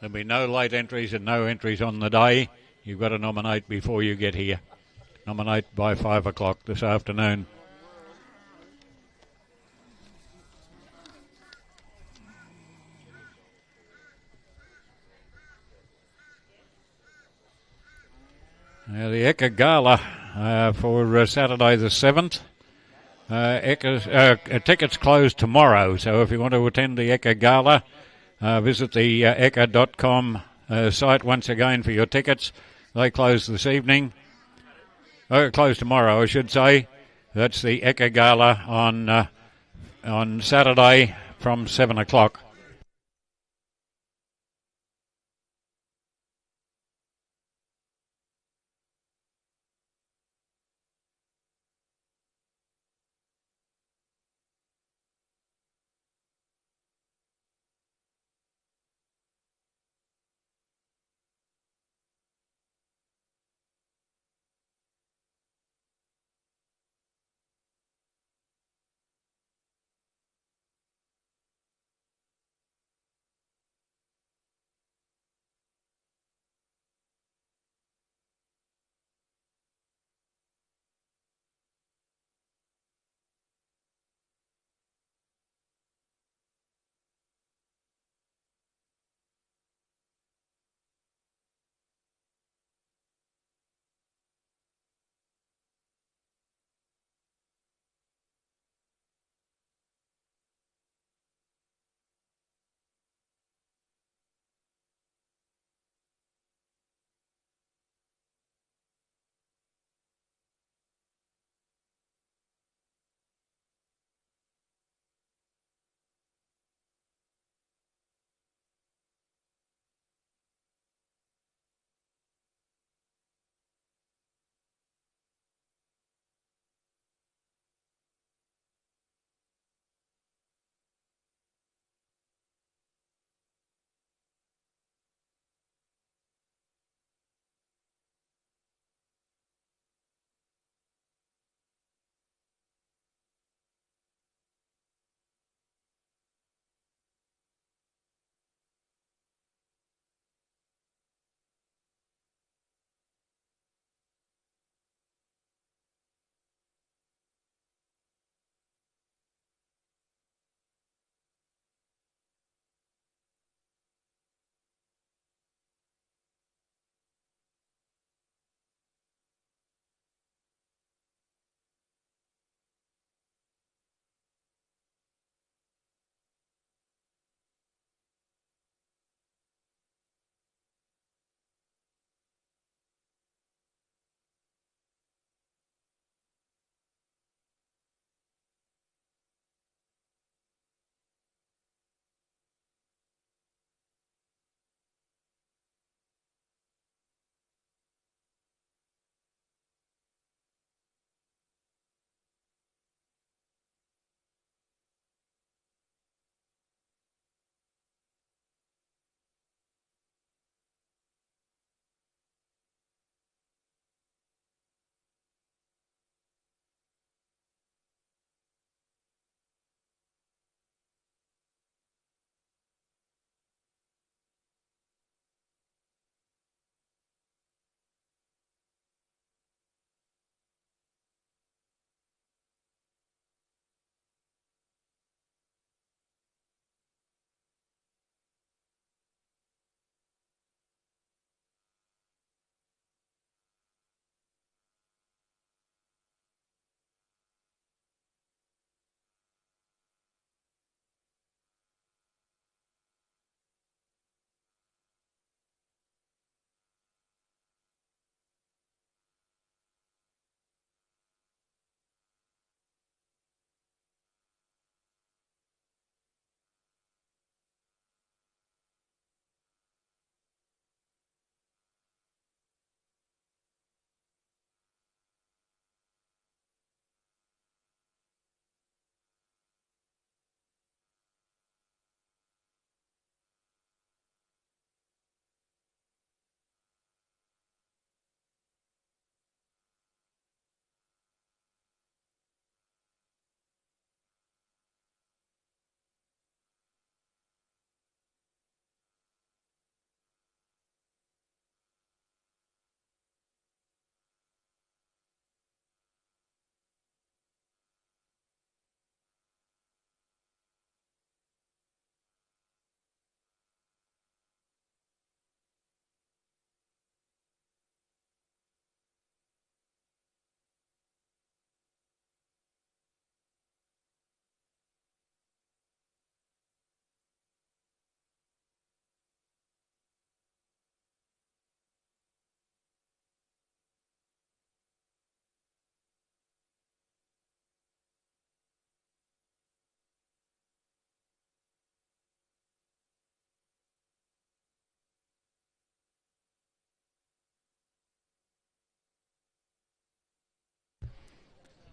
There'll be no late entries and no entries on the day. You've got to nominate before you get here. Nominate by 5 o'clock this afternoon. Now the Ekka Gala for Saturday the 7th. Tickets close tomorrow, so if you want to attend the Ekka Gala, visit the ekka.com site once again for your tickets. They close this evening. Close tomorrow, I should say. That's the Ekka Gala on Saturday from 7 o'clock.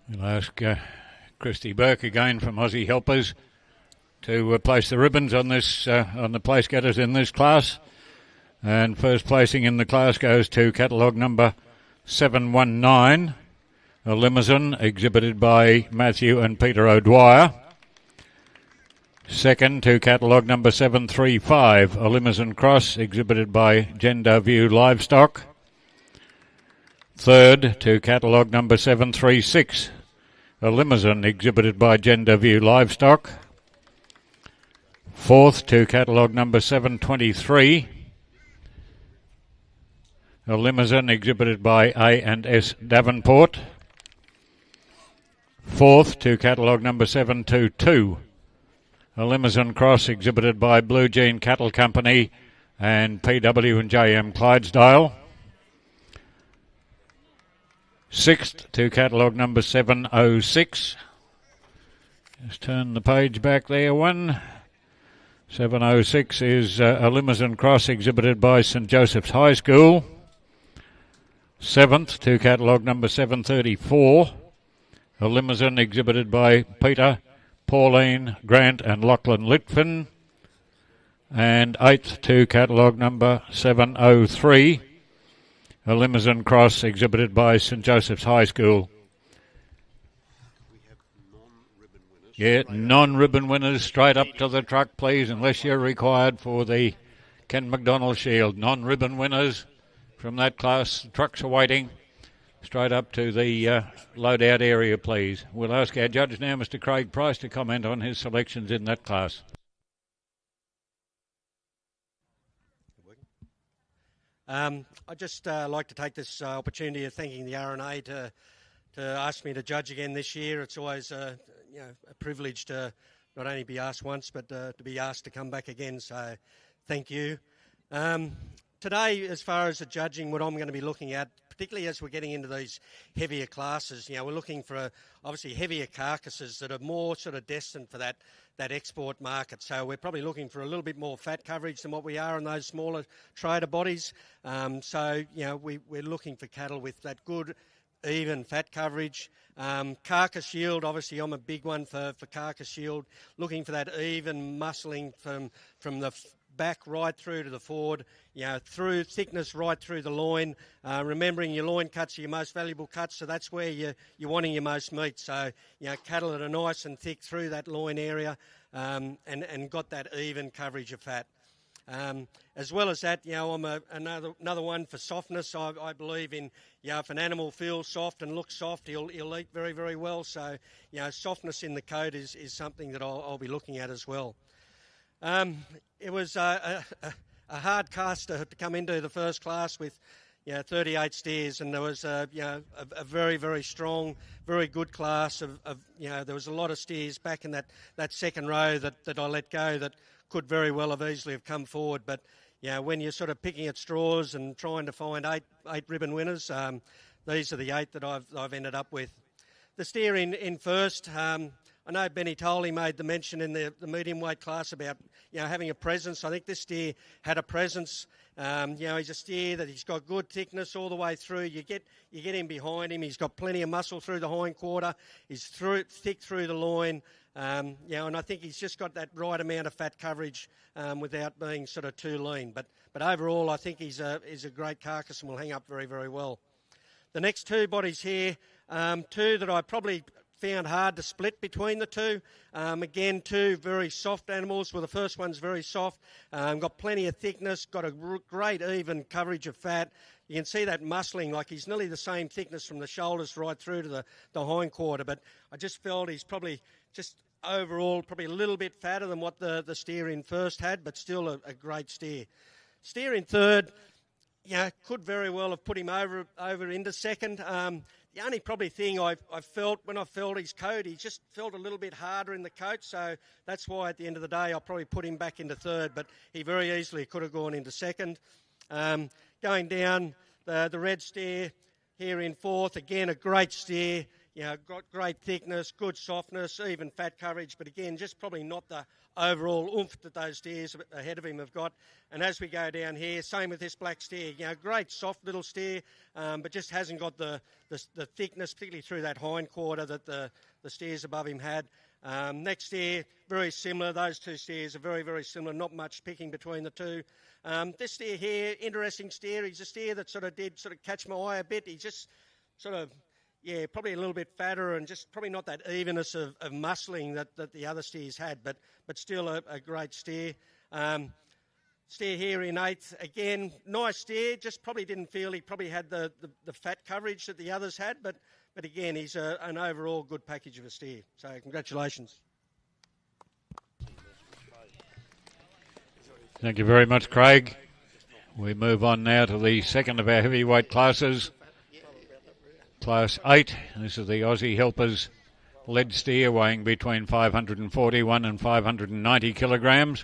We'll ask Christy Burke again from Aussie Helpers to place the ribbons on this on the place getters in this class. And first placing in the class goes to catalogue number 719, a limousine exhibited by Matthew and Peter O'Dwyer. Second to catalogue number 735, a limousine cross exhibited by Gender View Livestock. Third to catalogue number 736, a limousine exhibited by Gender View Livestock. Fourth to catalogue number 723, a limousine exhibited by A&S Davenport. Fourth to catalogue number 722, a limousine cross exhibited by Blue Jean Cattle Company and PW and JM Clydesdale. Sixth to catalogue number 706. Just turn the page back there one. 706 is a limousine cross exhibited by St Joseph's High School. Seventh to catalogue number 734, a limousine exhibited by Peter, Pauline, Grant and Lachlan Litfin. And eighth to catalogue number 703, a limousine cross exhibited by St Joseph's High School. Yeah, non-ribbon winners straight up to the truck, please, unless you're required for the Ken McDonald Shield. Non-ribbon winners from that class, the trucks are waiting. Straight up to the load-out area, please. We'll ask our judge now, Mr. Craig Price, to comment on his selections in that class. I'd just like to take this opportunity of thanking the RNA to ask me to judge again this year. It's always a privilege to not only be asked once, but to be asked to come back again. So thank you. Today, as far as the judging, what I'm going to be looking at, particularly as we're getting into these heavier classes, we're looking for obviously heavier carcasses that are more sort of destined for that export market. So we're probably looking for a little bit more fat coverage than what we are in those smaller trader bodies. We're looking for cattle with that good, even fat coverage. Carcass yield, obviously I'm a big one for carcass yield, looking for that even muscling from the back right through to the forward, through thickness right through the loin. Remembering your loin cuts are your most valuable cuts, so that's where you're wanting your most meat. So, cattle that are nice and thick through that loin area and got that even coverage of fat. As well as that, I'm another one for softness. I believe in, if an animal feels soft and looks soft, he'll eat very, very well. So, softness in the coat is something that I'll be looking at as well. It was a hard cast to come into the first class with 38 steers, and there was a very, very strong, very good class of there was a lot of steers back in that second row that I let go that could very well have easily have come forward. But when you're sort of picking at straws and trying to find eight ribbon winners, these are the 8 that I've ended up with. The steer in first. I know Benny Tolley made the mention in the medium weight class about having a presence. I think this steer had a presence. He's a steer that he's got good thickness all the way through. You get him behind him. He's got plenty of muscle through the hind quarter. He's thick through the loin. And I think he's just got that right amount of fat coverage without being sort of too lean. But overall, I think he's a great carcass and will hang up very, very well. The next 2 bodies here, 2 that I probably found hard to split between the 2. Again, 2 very soft animals. Well, the first one's very soft, got plenty of thickness, got a great even coverage of fat. You can see that muscling, like he's nearly the same thickness from the shoulders right through to the hind quarter. But I just felt he's probably just overall probably a little bit fatter than what the steer in first had, but still a great steer. Steer in third, could very well have put him over into second. The only probably thing I felt when I felt his coat, he just felt a little bit harder in the coat, so that's why at the end of the day I'll probably put him back into third, but he very easily could have gone into second. Going down the red steer here in fourth, again a great steer. got great thickness, good softness, even fat coverage, but again, just probably not the overall oomph that those steers ahead of him have got. And as we go down here, same with this black steer. Great soft little steer, but just hasn't got the thickness, particularly through that hind quarter that the steers above him had. Next steer, very similar. Those two steers are very, very similar. Not much picking between the two. This steer here, interesting steer. He's a steer that sort of catch my eye a bit. He just sort of, probably a little bit fatter and just probably not that evenness of muscling that the other steers had, but still a great steer. Steer here in 8th. Again, nice steer. Just probably didn't feel he probably had the fat coverage that the others had, but again, he's an overall good package of a steer. So congratulations. Thank you very much, Craig. We move on now to the second of our heavyweight classes. Class 8. This is the Aussie Helpers lead steer, weighing between 541 and 590 kilograms.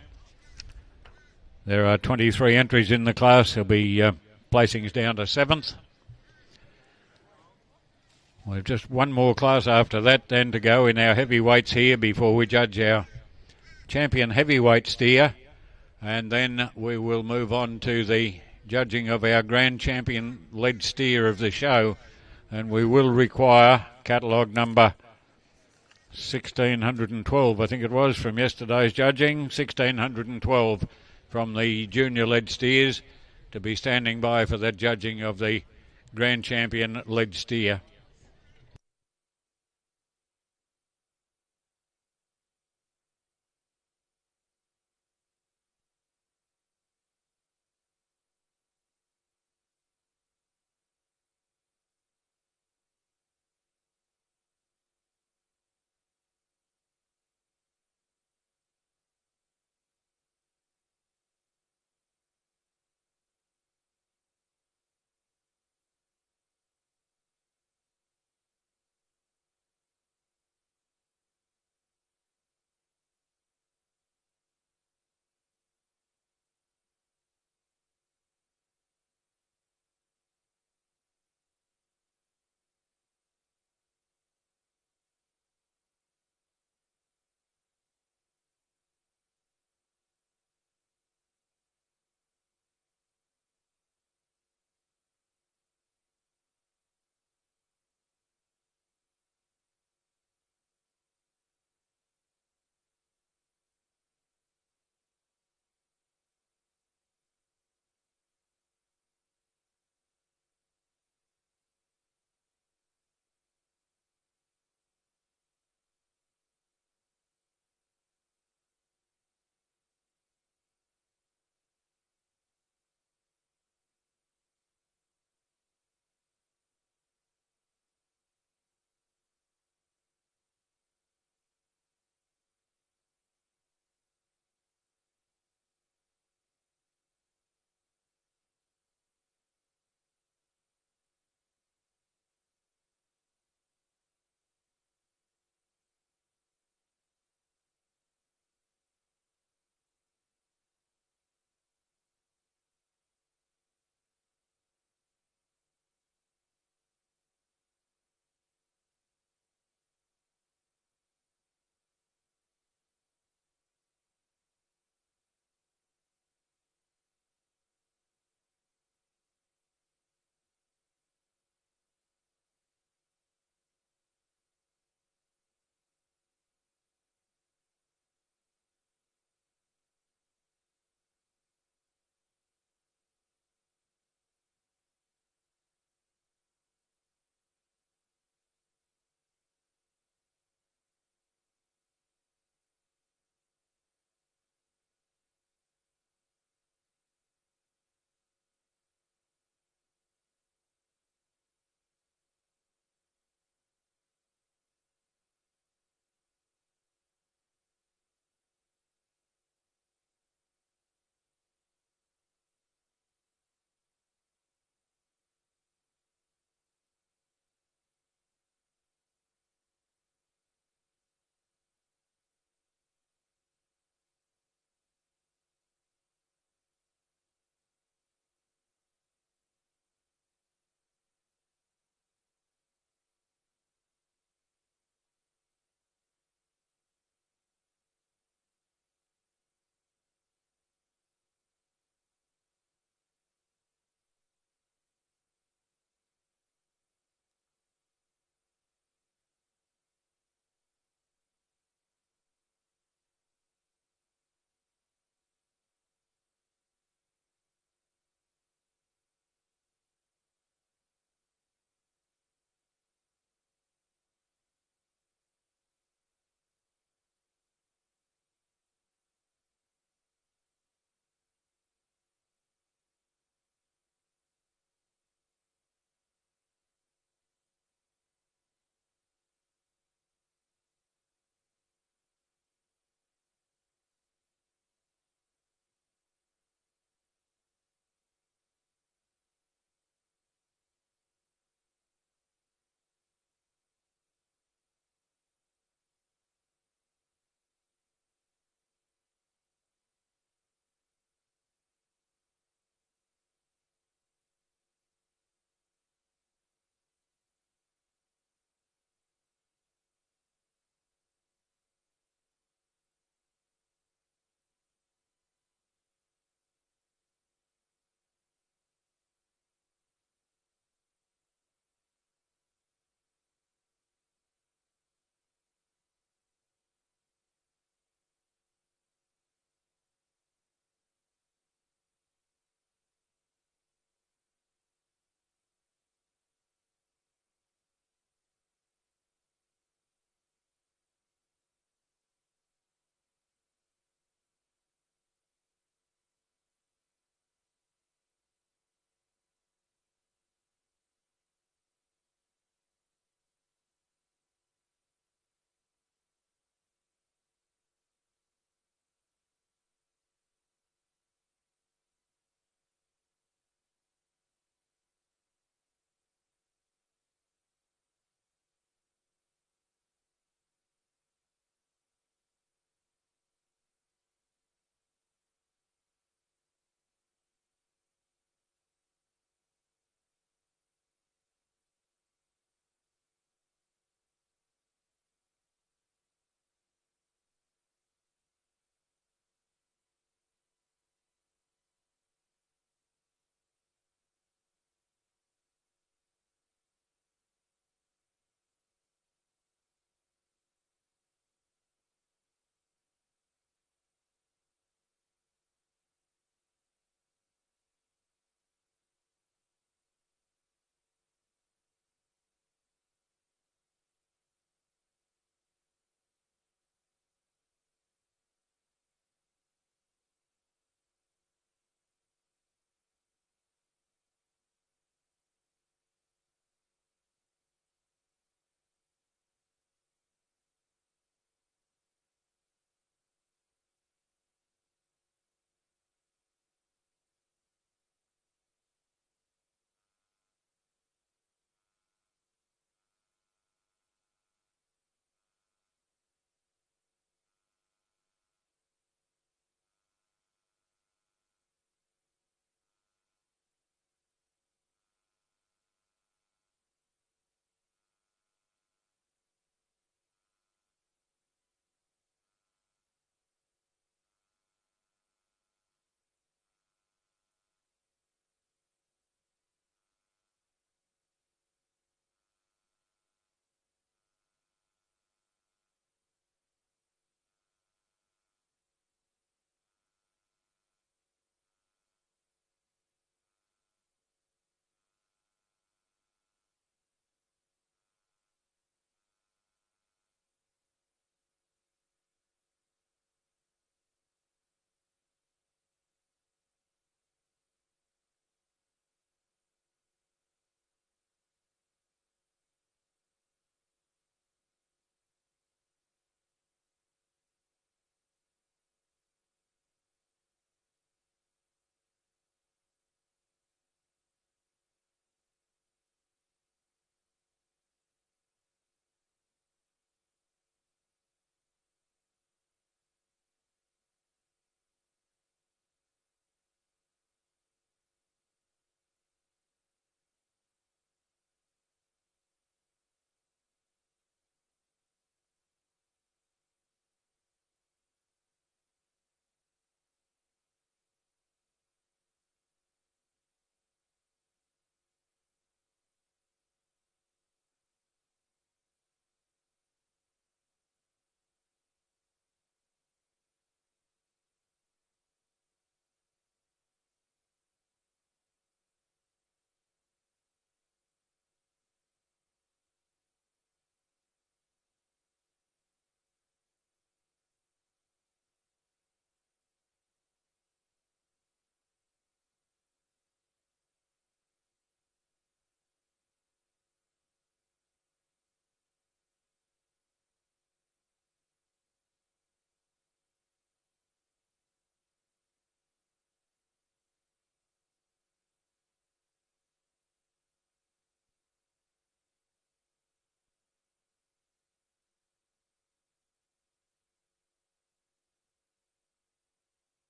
There are 23 entries in the class. There'll be placings down to 7th. We've just one more class after that then to go in our heavyweights here before we judge our champion heavyweight steer. And then we will move on to the judging of our grand champion lead steer of the show. And we will require catalogue number 1612, I think it was, from yesterday's judging. 1612 from the junior lead steers to be standing by for that judging of the grand champion lead steer.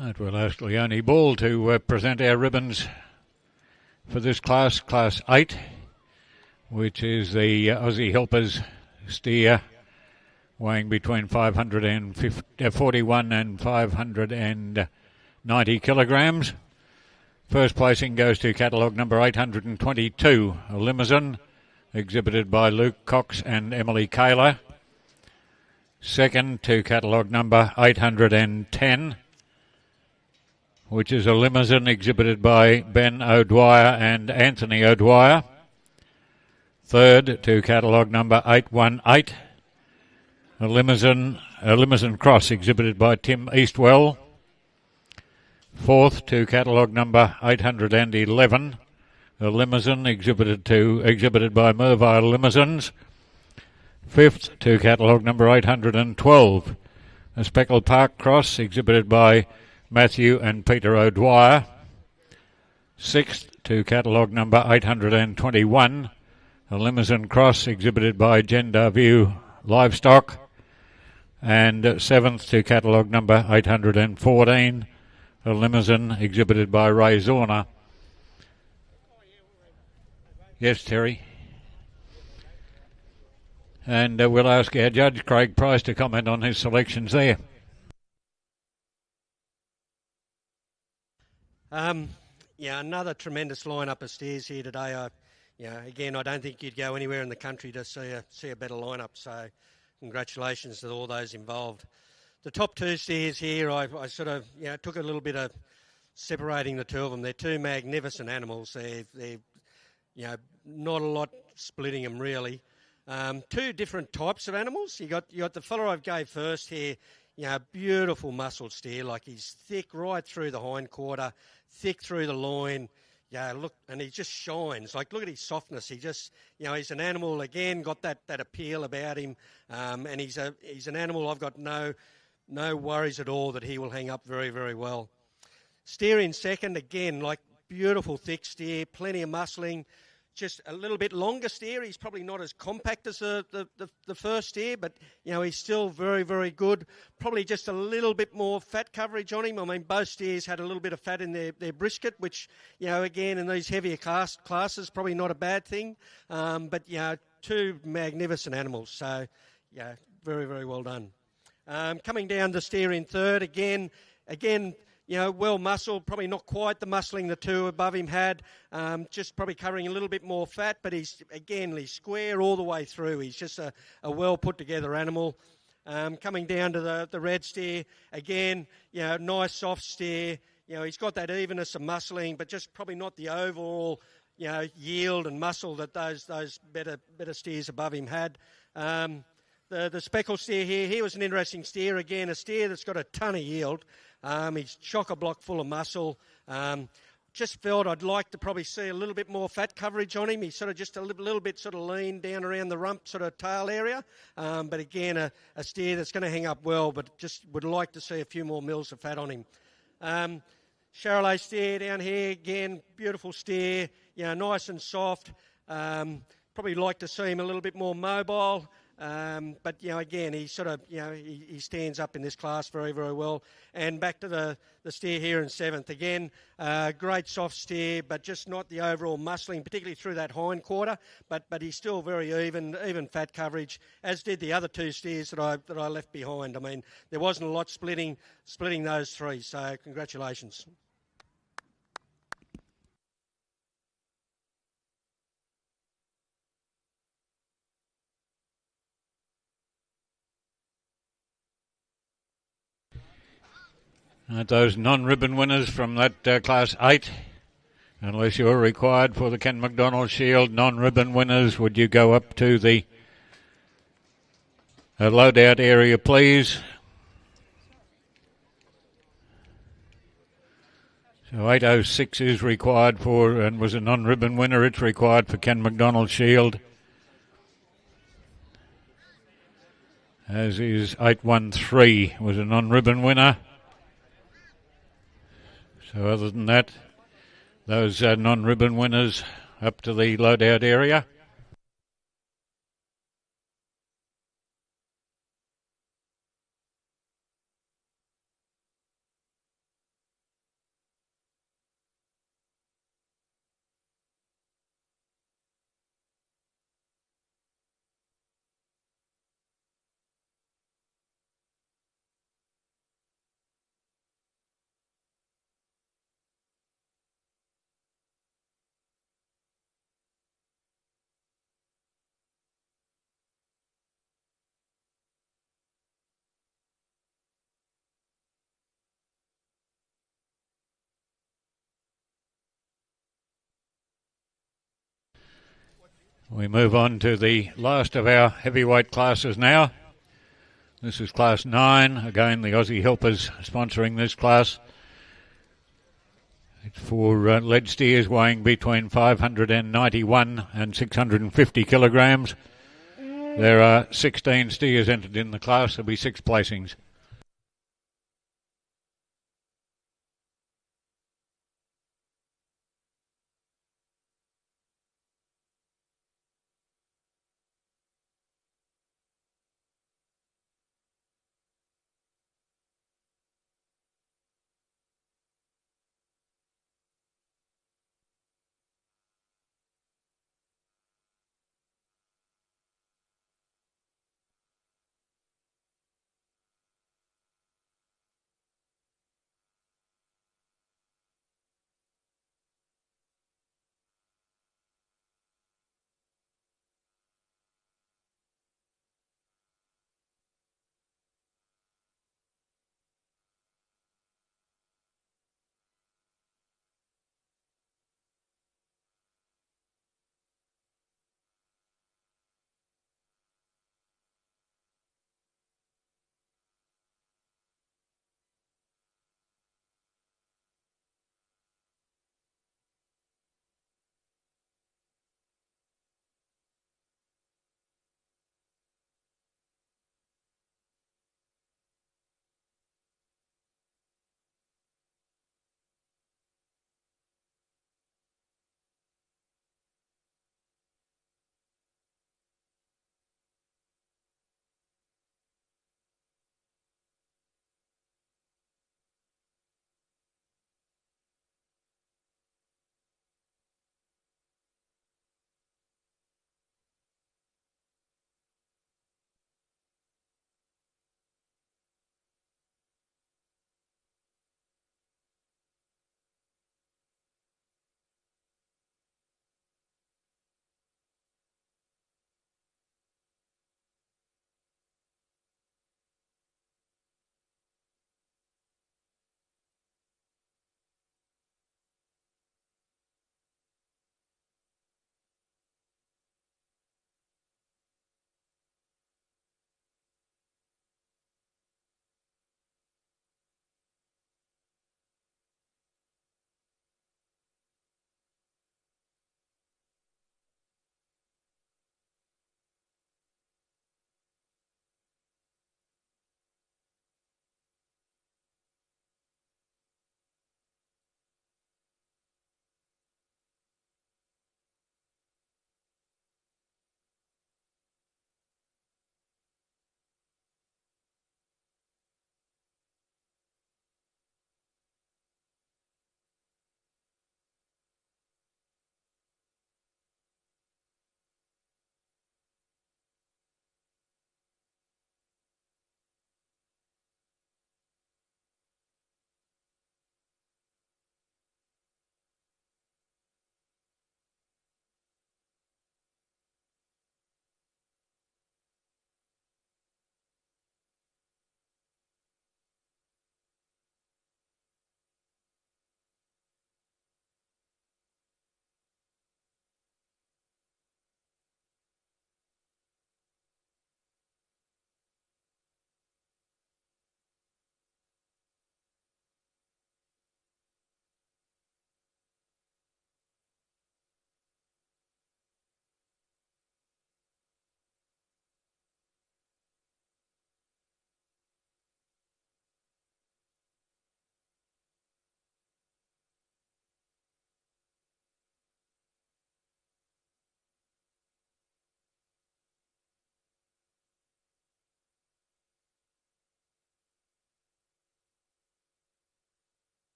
Right, we'll ask Leonie Ball to present our ribbons for this class, Class 8, which is the Aussie Helpers steer, weighing between 541 and 590 kilograms. First placing goes to catalogue number 822, a limousine, exhibited by Luke Cox and Emily Kaler. Second to catalogue number 810, which is a limousine exhibited by Ben O'Dwyer and Anthony O'Dwyer. Third to catalogue number 818, a limousine cross exhibited by Tim Eastwell. Fourth to catalogue number 811, a limousine exhibited by Merville Limousines. Fifth to catalogue number 812, a Speckle Park cross exhibited by Matthew and Peter O'Dwyer. Sixth to catalogue number 821, a limousine cross exhibited by Gender View Livestock. And seventh to catalogue number 814, a limousine exhibited by Ray Zorner. Yes, Terry. And we'll ask our judge, Craig Price, to comment on his selections there. Another tremendous lineup of steers here today. Again, I don't think you'd go anywhere in the country to see a better lineup. So, congratulations to all those involved. The top two steers here, I sort of took a little bit of separating the two of them. They're two magnificent animals. They're not a lot splitting them really. Two different types of animals. You got the fella I gave first here. Beautiful muscled steer, like he's thick right through the hindquarter, thick through the loin. Look, and he just shines. Like, look at his softness. He just, he's an animal again. Got that appeal about him, and he's an animal. I've got no worries at all that he will hang up very, very well. Steer in second again, like beautiful thick steer, plenty of muscling. Just a little bit longer steer. He's probably not as compact as the first steer, but he's still very, very good. Probably just a little bit more fat coverage on him. I mean, both steers had a little bit of fat in their brisket, which again in these heavier classes probably not a bad thing. But two magnificent animals. So very, very well done. Coming down to steer in third again. Well muscled, probably not quite the muscling the two above him had, just probably covering a little bit more fat, but he's square all the way through. He's just a well put together animal. Coming down to the red steer, again, nice soft steer. He's got that evenness of muscling, but just probably not the overall, yield and muscle that those better steers above him had. The speckle steer here was an interesting steer. Again, a steer that's got a ton of yield. He's chock-a-block full of muscle. Just felt I'd like to probably see a little bit more fat coverage on him. He's sort of just a little bit sort of lean down around the rump sort of tail area. But again, a steer that's going to hang up well, but just would like to see a few more mils of fat on him. Charolais steer down here, again, beautiful steer, nice and soft. Probably like to see him a little bit more mobile. But again, he sort of he stands up in this class very, very well. And back to the steer here in seventh again, great soft steer, but just not the overall muscling, particularly through that hindquarter. But he's still very even fat coverage, as did the other two steers that I left behind. I mean, there wasn't a lot splitting those three. So congratulations. Those non-ribbon winners from that Class 8, unless you're required for the Ken McDonald Shield, non-ribbon winners, would you go up to the loadout area, please? So 806 is required for, and was a non-ribbon winner. It's required for Ken McDonald Shield, as is 813 was a non-ribbon winner. So other than that, those non-ribbon winners up to the loadout area. We move on to the last of our heavyweight classes now. This is Class 9. Again, the Aussie Helpers sponsoring this class. It's for lead steers weighing between 591 and 650 kilograms. There are 16 steers entered in the class. There'll be 6 placings.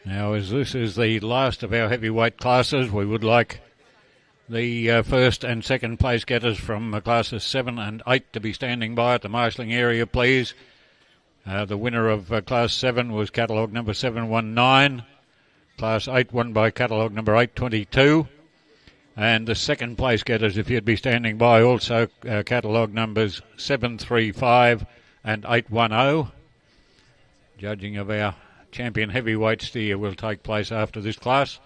Now, as this is the last of our heavyweight classes, we would like the first and second place getters from classes 7 and 8 to be standing by at the marshalling area, please. The winner of class 7 was catalogue number 719. Class 8 won by catalogue number 822. And the second place getters, if you'd be standing by, also catalogue numbers 735 and 810. Judging of our champion heavyweight steer will take place after this class.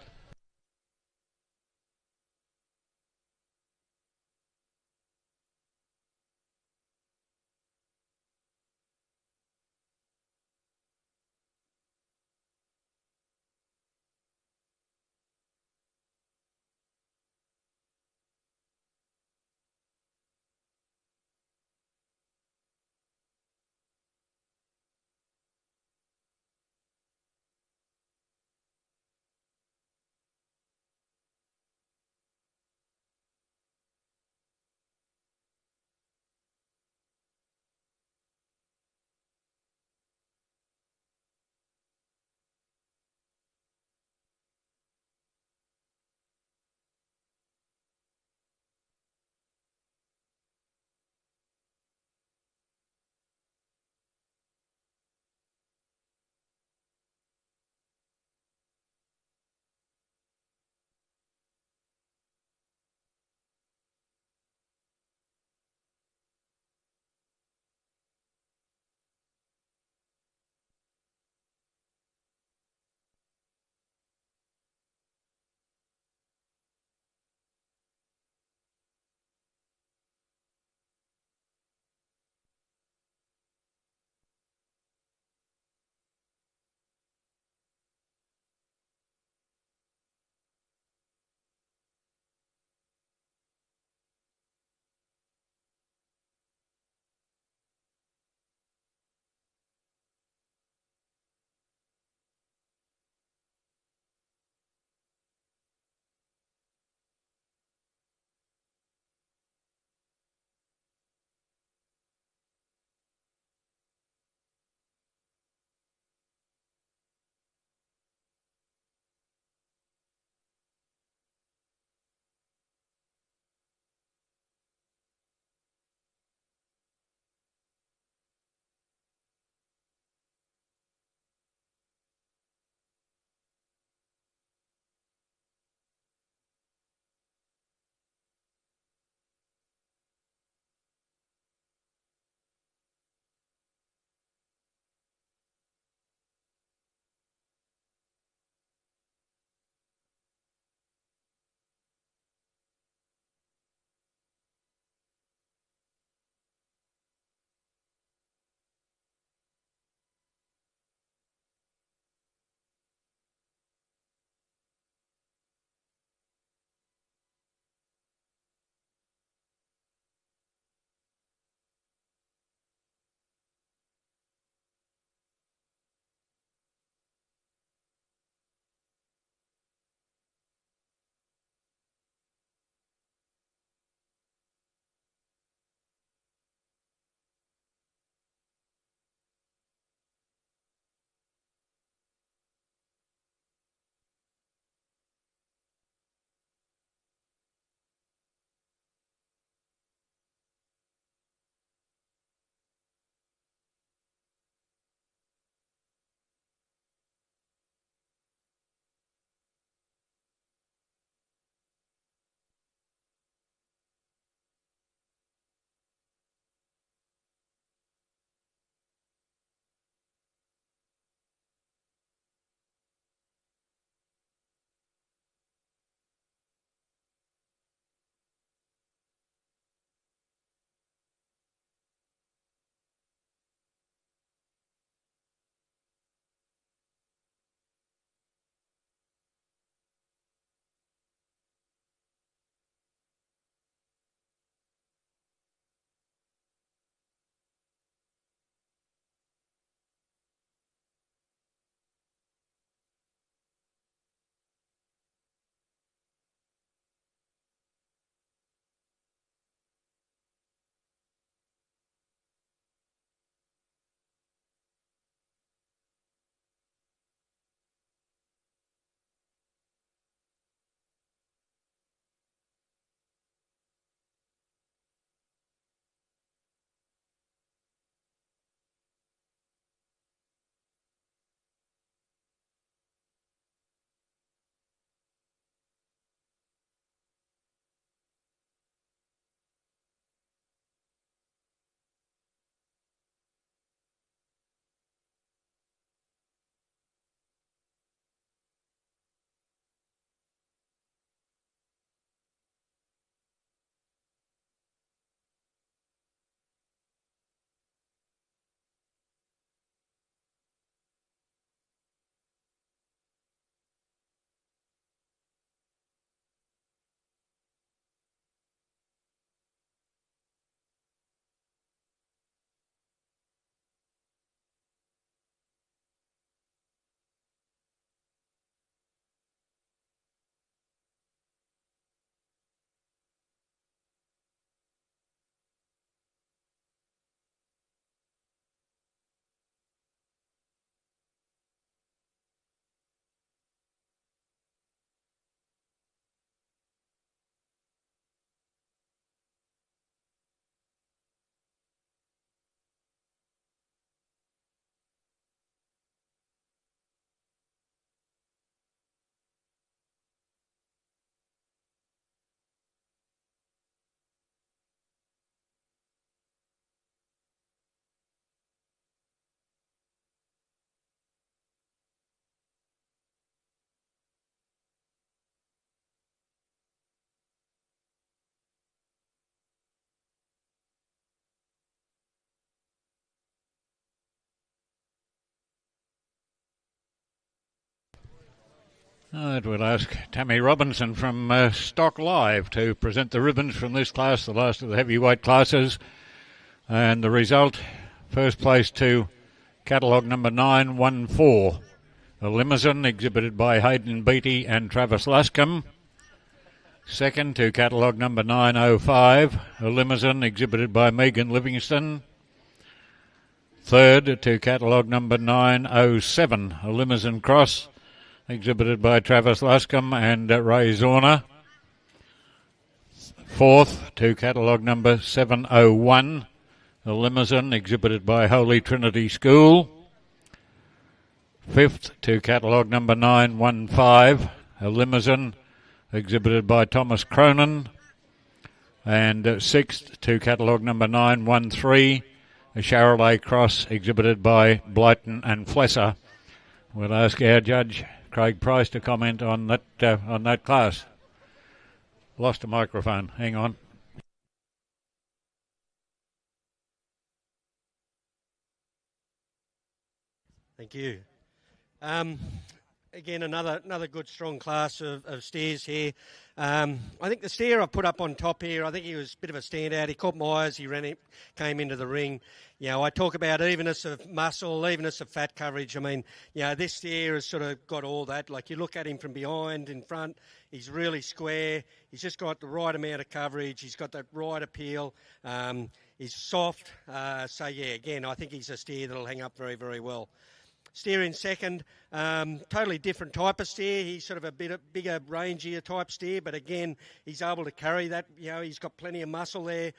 We'll ask Tammy Robinson from Stock Live to present the ribbons from this class, the last of the heavyweight classes. And the result, first place to catalogue number 914, a limousine exhibited by Hayden Beattie and Travis Luscombe. Second to catalogue number 905, a limousine exhibited by Megan Livingston. Third to catalogue number 907, a limousine cross exhibited by Travis Luscombe and Ray Zorner. Fourth to catalogue number 701, a limousine exhibited by Holy Trinity School. Fifth to catalogue number 915, a limousine exhibited by Thomas Cronin. And sixth to catalogue number 913, a Charolais cross exhibited by Blyton and Flesser. We'll ask our judge, Craig Price, to comment on that class. Lost a microphone. Hang on. Thank you. Again, another good strong class of steers here. I think the steer I put up on top here, I think he was a bit of a standout. He caught my eyes, came into the ring. You know, I talk about evenness of muscle, evenness of fat coverage. I mean, you know, this steer has sort of got all that. Like, you look at him from behind, in front, he's really square. He's just got the right amount of coverage. He's got that right appeal. He's soft. So, yeah, again, I think he's a steer that'll hang up very, very well. Steer in second, totally different type of steer. He's sort of a bit bigger, rangier type steer, but again, he's able to carry that. You know, he's got plenty of muscle there.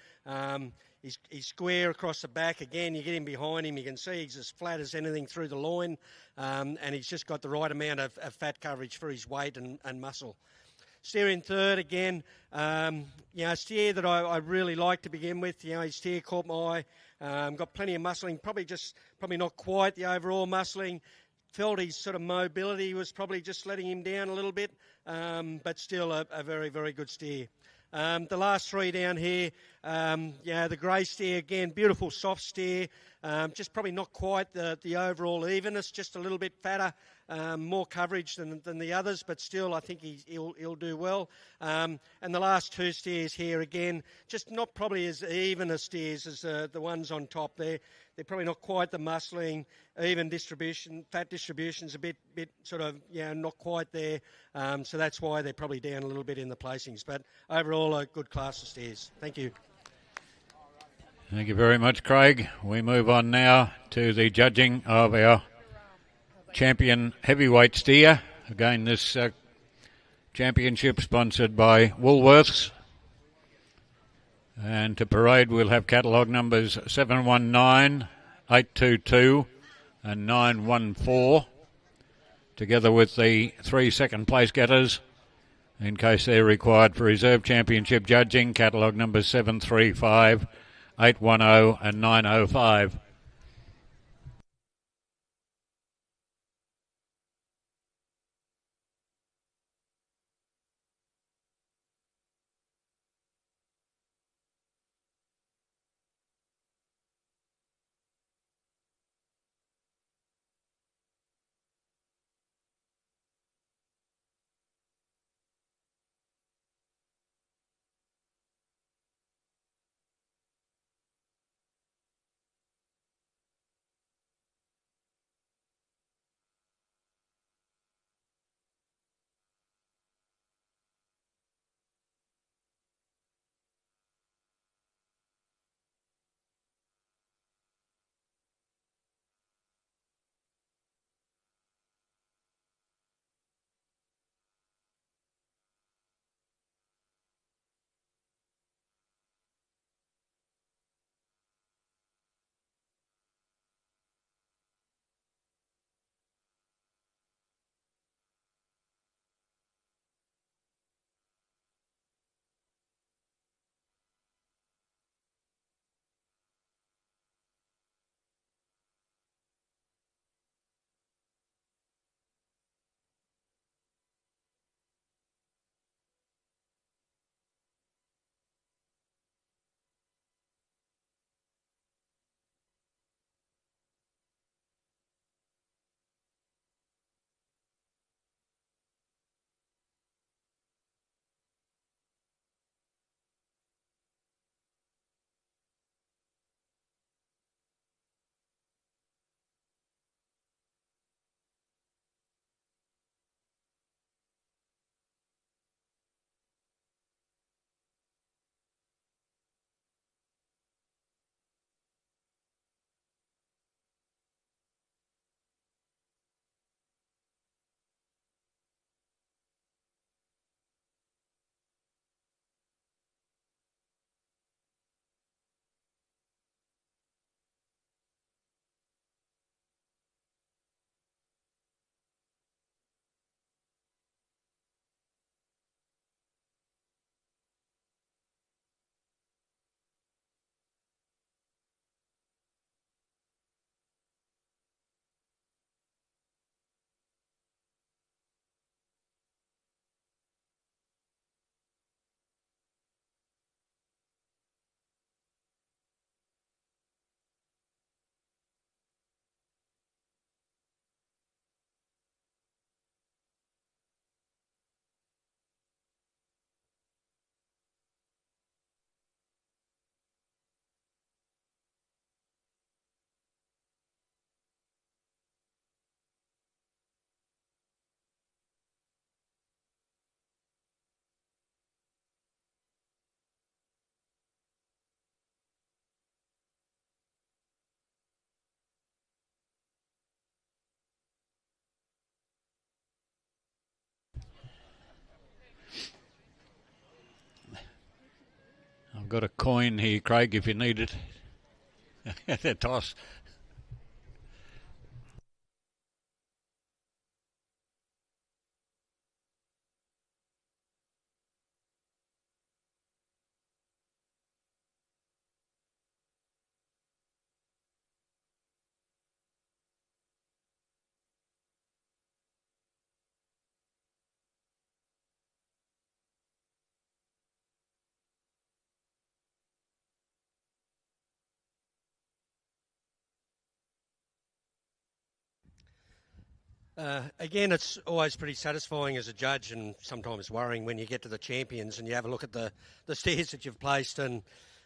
He's square across the back. Again, you get him behind him, you can see he's as flat as anything through the loin, and he's just got the right amount of fat coverage for his weight and muscle. Steer in third again, you know, steer that I really like to begin with. You know, his steer caught my eye, got plenty of muscling, probably not quite the overall muscling. Felt his sort of mobility was probably just letting him down a little bit, but still a very, very good steer. The last three down here, yeah, the grey steer again, beautiful soft steer, just probably not quite the overall evenness, just a little bit fatter, more coverage than the others, but still I think he'll do well. And the last two steers here again, just not probably as even as steers as the ones on top there. They're probably not quite the muscling, even distribution, fat distribution's a bit sort of, you know, not quite there. So that's why they're probably down a little bit in the placings. But overall, a good class of steers. Thank you. Thank you very much, Craig. We move on now to the judging of our champion heavyweight steer. Again, this championship sponsored by Woolworths. And to parade, we'll have catalogue numbers 719, 822 and 914, together with the 3 second place getters, in case they're required for reserve championship judging, catalogue numbers 735, 810 and 905. I've got a coin here, Craig, if you need it. The toss. Again, it's always pretty satisfying as a judge and sometimes worrying when you get to the champions and you have a look at the steers that you've placed and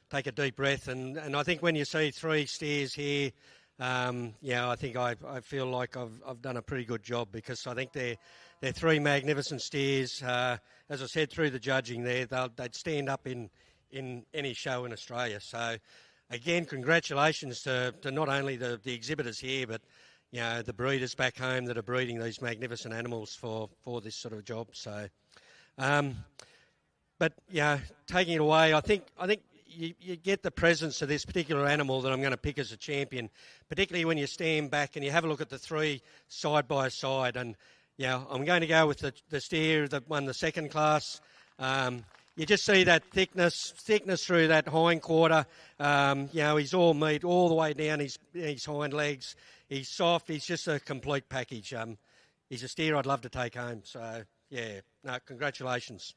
take a deep breath. And I think when you see 3 steers here, I think I feel like I've done a pretty good job, because I think they're 3 magnificent steers. As I said, through the judging there, they'd stand up in any show in Australia. So, again, congratulations to not only the exhibitors here, but the breeders back home that are breeding these magnificent animals for this sort of job. So, but taking it away, I think you get the presence of this particular animal that I'm going to pick as a champion, particularly when you stand back and you have a look at the 3 side by side. And I'm going to go with the steer that won the second class. You just see that thickness through that hind quarter. He's all meat all the way down his hind legs. He's soft. He's just a complete package. He's a steer I'd love to take home. So, congratulations.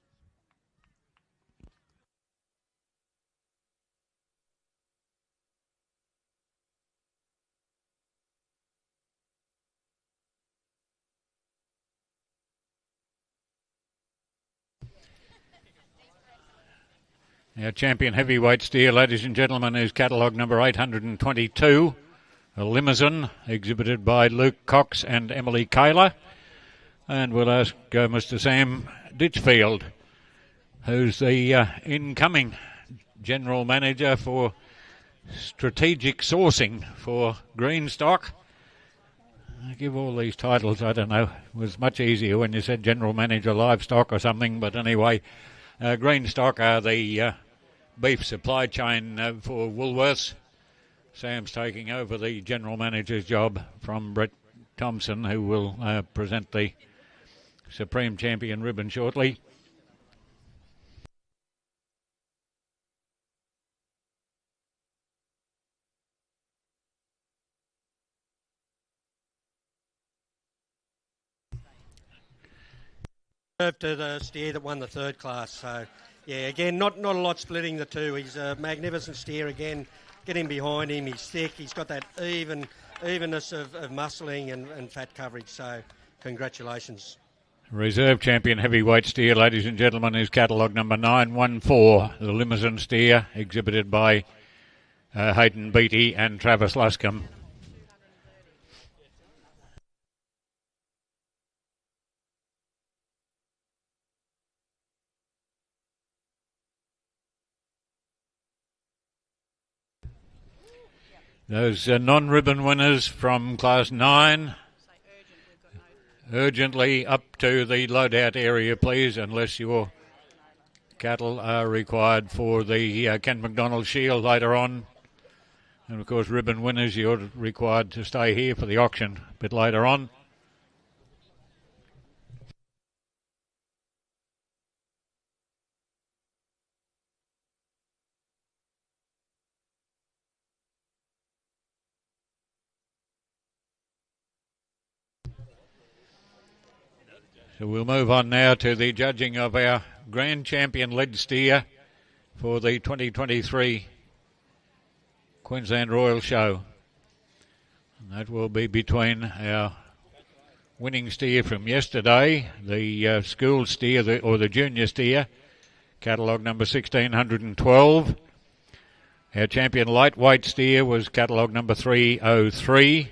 Our champion heavyweight steer, ladies and gentlemen, is catalogue number 822, a limousine exhibited by Luke Cox and Emily Kaler. And we'll ask Mr. Sam Ditchfield, who's the incoming General Manager for Strategic Sourcing for Greenstock. I give all these titles, I don't know, it was much easier when you said General Manager Livestock or something, but anyway, Greenstock are the beef supply chain for Woolworths. Sam's taking over the General Manager's job from Brett Thompson, who will present the Supreme Champion ribbon shortly. To the steer that won the third class. So, again, not a lot splitting the 2. He's a magnificent steer again. Get him behind him. He's thick. He's got that evenness of muscling and fat coverage. So, congratulations. Reserve champion heavyweight steer, ladies and gentlemen, is catalogue number 914, the limousine steer, exhibited by Hayden Beattie and Travis Luscombe. Those non-ribbon winners from Class 9, urgently up to the loadout area, please, unless your cattle are required for the Ken McDonald Shield later on. And, of course, ribbon winners, you're required to stay here for the auction a bit later on. So we'll move on now to the judging of our Grand Champion lead steer for the 2023 Queensland Royal Show. And that will be between our winning steer from yesterday, the school steer, or the junior steer, catalogue number 1612. Our champion lightweight steer was catalogue number 303.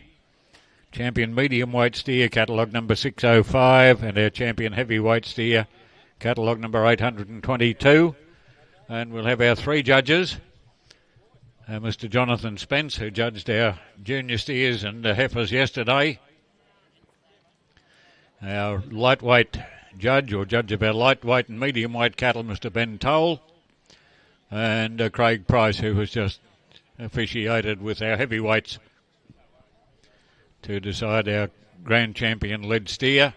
Champion medium weight steer, catalogue number 605, and our champion heavyweight steer, catalogue number 822. And we'll have our 3 judges. Mr. Jonathan Spence, who judged our junior steers and heifers yesterday. Our lightweight judge, or judge of our lightweight and medium weight cattle, Mr. Ben Toll. and Craig Price, who was just officiated with our heavyweights to decide our Grand Champion lead steer.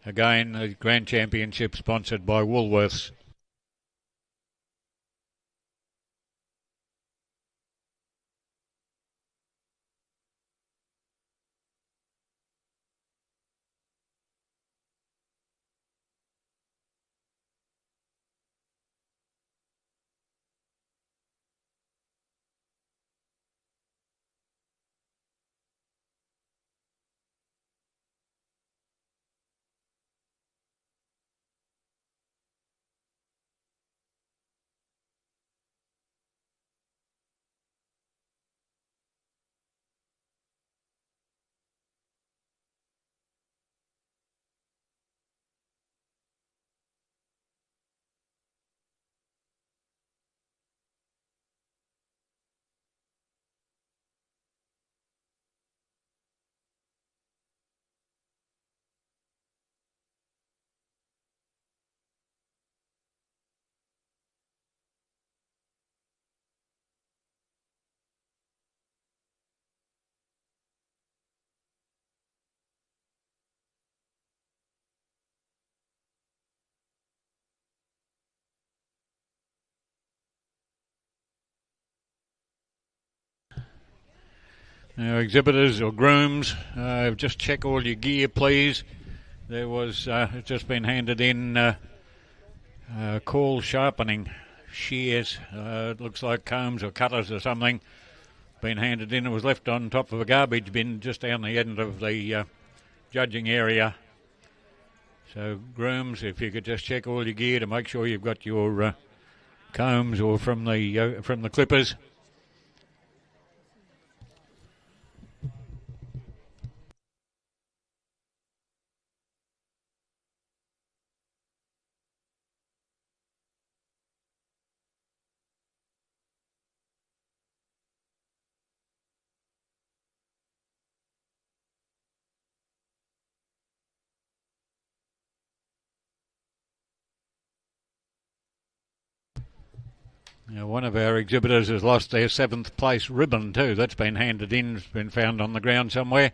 Again, the Grand Championship sponsored by Woolworths. Now, exhibitors or grooms, just check all your gear, please. There was, it's just been handed in call sharpening shears. It looks like combs or cutters or something. Been handed in. It was left on top of a garbage bin just down the end of the judging area. So, grooms, if you could just check all your gear to make sure you've got your combs or from the clippers. Now, one of our exhibitors has lost their 7th place ribbon too. That's been handed in, it's been found on the ground somewhere.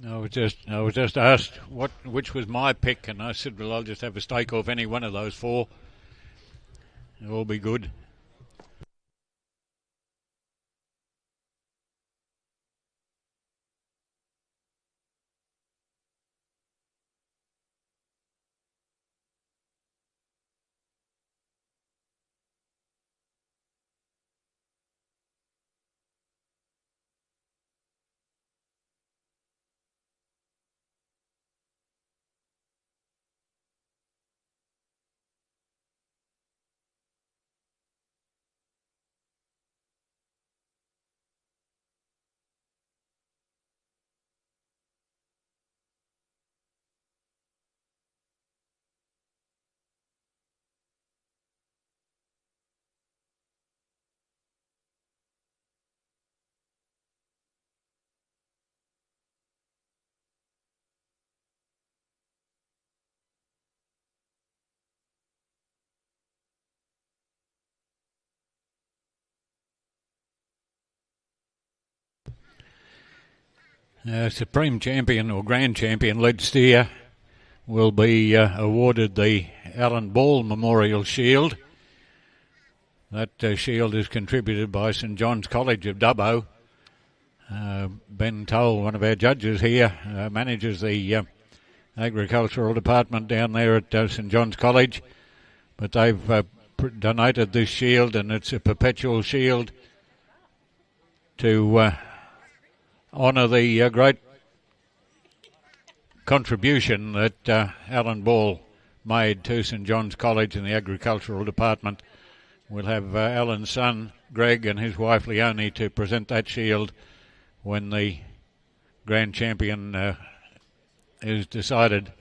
I was just asked which was my pick, and I said, well, I'll just have a stake off any one of those four. It'll all be good. Supreme Champion or Grand Champion lead steer will be awarded the Alan Ball Memorial Shield. That shield is contributed by St John's College of Dubbo. Ben Toll, one of our judges here, manages the agricultural department down there at St John's College. But they've donated this shield, and it's a perpetual shield to honour the great contribution that Alan Ball made to St John's College in the agricultural department. We'll have Alan's son Greg and his wife Leonie to present that shield when the grand champion is decided.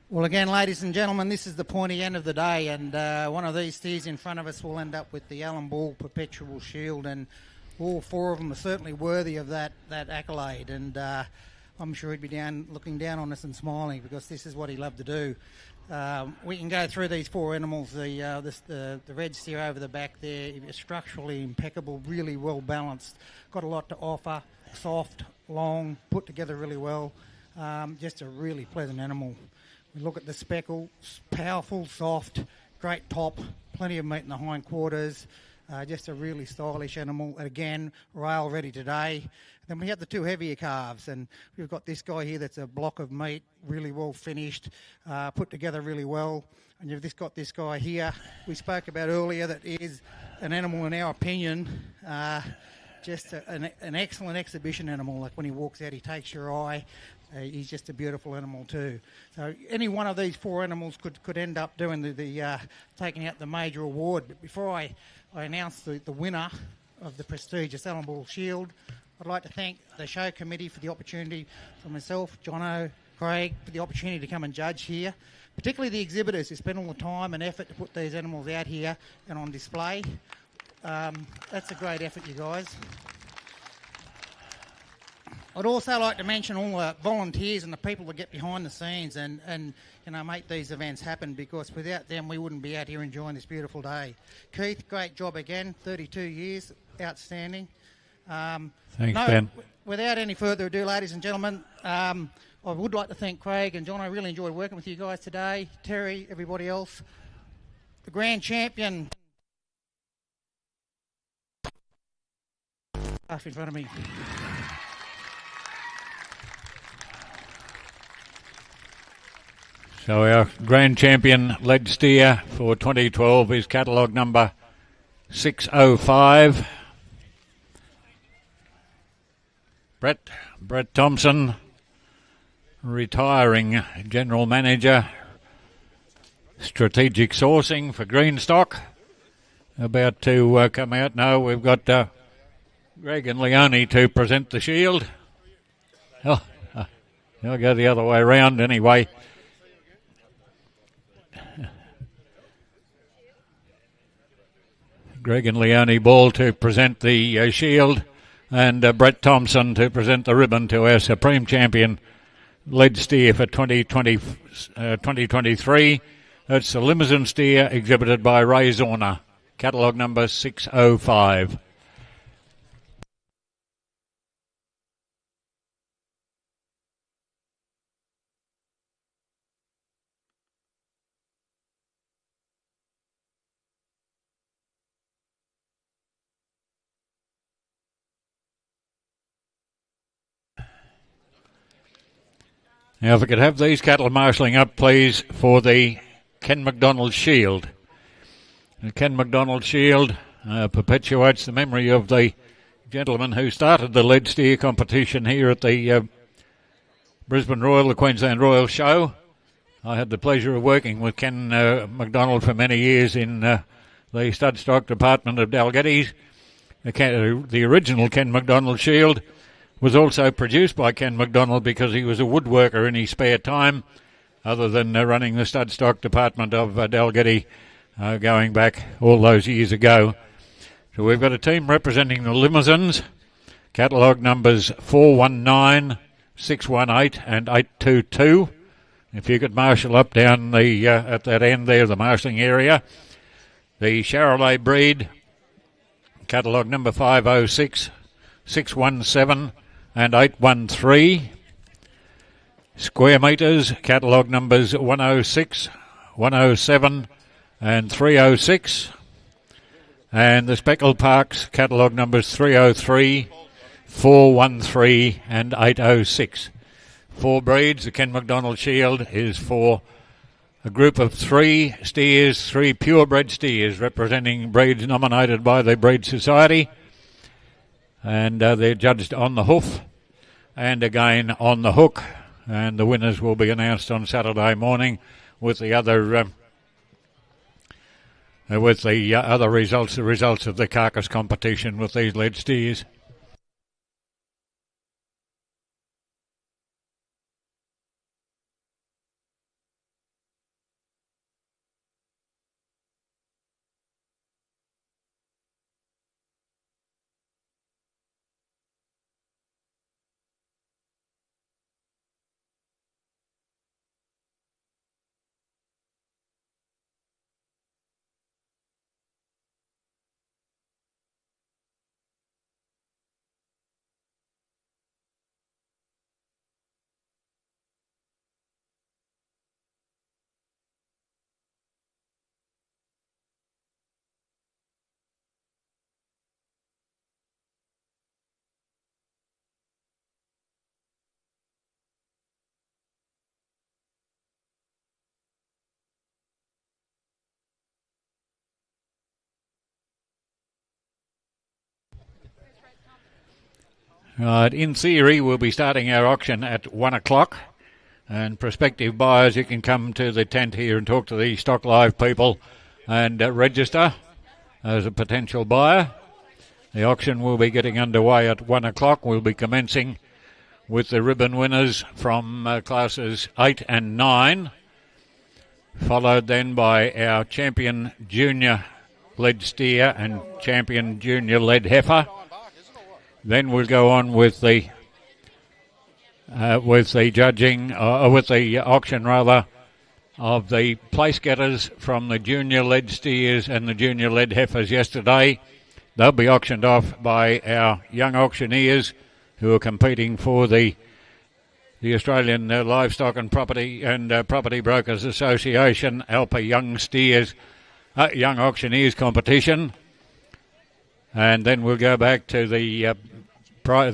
Well, again, ladies and gentlemen, this is the pointy end of the day, and one of these steers in front of us will end up with the Alan Ball Perpetual Shield, and all four of them are certainly worthy of that accolade, and I'm sure he'd be looking down on us and smiling, because this is what he loved to do. We can go through these four animals. The red steer over the back there is structurally impeccable, really well balanced, got a lot to offer, soft, long, put together really well, just a really pleasant animal. We look at the speckle, powerful, soft, great top, plenty of meat in the hindquarters, just a really stylish animal. And again, rail ready today. Then we have the two heavier calves, and we've got this guy here that's a block of meat, really well finished, put together really well. And you've just got this guy here we spoke about earlier that is an animal, in our opinion, just an excellent exhibition animal. Like when he walks out, he takes your eye. He's just a beautiful animal too. So any one of these four animals could end up doing the taking out the major award. But before I announce the winner of the prestigious Alan Ball Shield, I'd like to thank the show committee for the opportunity, for myself, Jono, Craig, for the opportunity to come and judge here, particularly the exhibitors who spent all the time and effort to put these animals out here and on display. That's a great effort, you guys. I'd also like to mention all the volunteers and the people that get behind the scenes and make these events happen, because without them we wouldn't be out here enjoying this beautiful day. Keith, great job again, 32 years, outstanding. Thanks, Ben. Without any further ado, ladies and gentlemen, I would like to thank Craig and John. I really enjoyed working with you guys today. Terry, everybody else. The grand champion up in front of me. So our grand champion lead steer for 2012 is catalogue number 605. Brett Thompson, retiring general manager, strategic sourcing for Greenstock, about to come out. Now we've got Greg and Leonie to present the shield. Oh, I'll go the other way around anyway. Greg and Leonie Ball to present the shield, and Brett Thompson to present the ribbon to our Supreme Champion lead steer for 2023. It's the Limousine steer exhibited by Ray Zorner, catalogue number 605. Now, if we could have these cattle marshalling up, please, for the Ken MacDonald Shield. The Ken MacDonald Shield perpetuates the memory of the gentleman who started the lead steer competition here at the Brisbane Royal, the Queensland Royal Show. I had the pleasure of working with Ken MacDonald for many years in the stud stock department of Dalgettys. The original Ken MacDonald Shield was also produced by Ken MacDonald because he was a woodworker in his spare time, other than running the stud stock department of Dalgetty going back all those years ago. So we've got a team representing the Limousines, catalogue numbers 419, 618 and 822. If you could marshal up down the at that end there, the marshalling area. The Charolais breed, catalogue number 506, 617 and 813. Square metres, catalogue numbers 106, 107 and 306. And the Speckled Parks, catalogue numbers 303, 413 and 806. 4 breeds. The Ken MacDonald Shield is for a group of 3 steers, 3 purebred steers representing breeds nominated by the Breed Society. And they're judged on the hoof and again on the hook, and the winners will be announced on Saturday morning with the other results, the results of the carcass competition with these lead steers. Right, in theory, we'll be starting our auction at 1 o'clock. And prospective buyers, you can come to the tent here and talk to the Stock Live people and register as a potential buyer. The auction will be getting underway at 1 o'clock. We'll be commencing with the ribbon winners from classes 8 and 9, followed then by our champion junior lead steer and champion junior lead heifer. Then we'll go on with the auction of the place getters from the junior lead steers and the junior lead heifers yesterday. They'll be auctioned off by our young auctioneers who are competing for the Australian Livestock and Property Brokers Association Alpa Young Auctioneers competition. And then we'll go back to the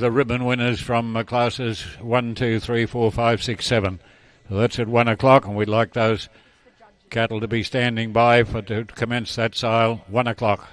ribbon winners from classes 1, 2, 3, 4, 5, 6, 7. So that's at 1 o'clock, and we'd like those cattle to be standing by to commence that sale 1 o'clock.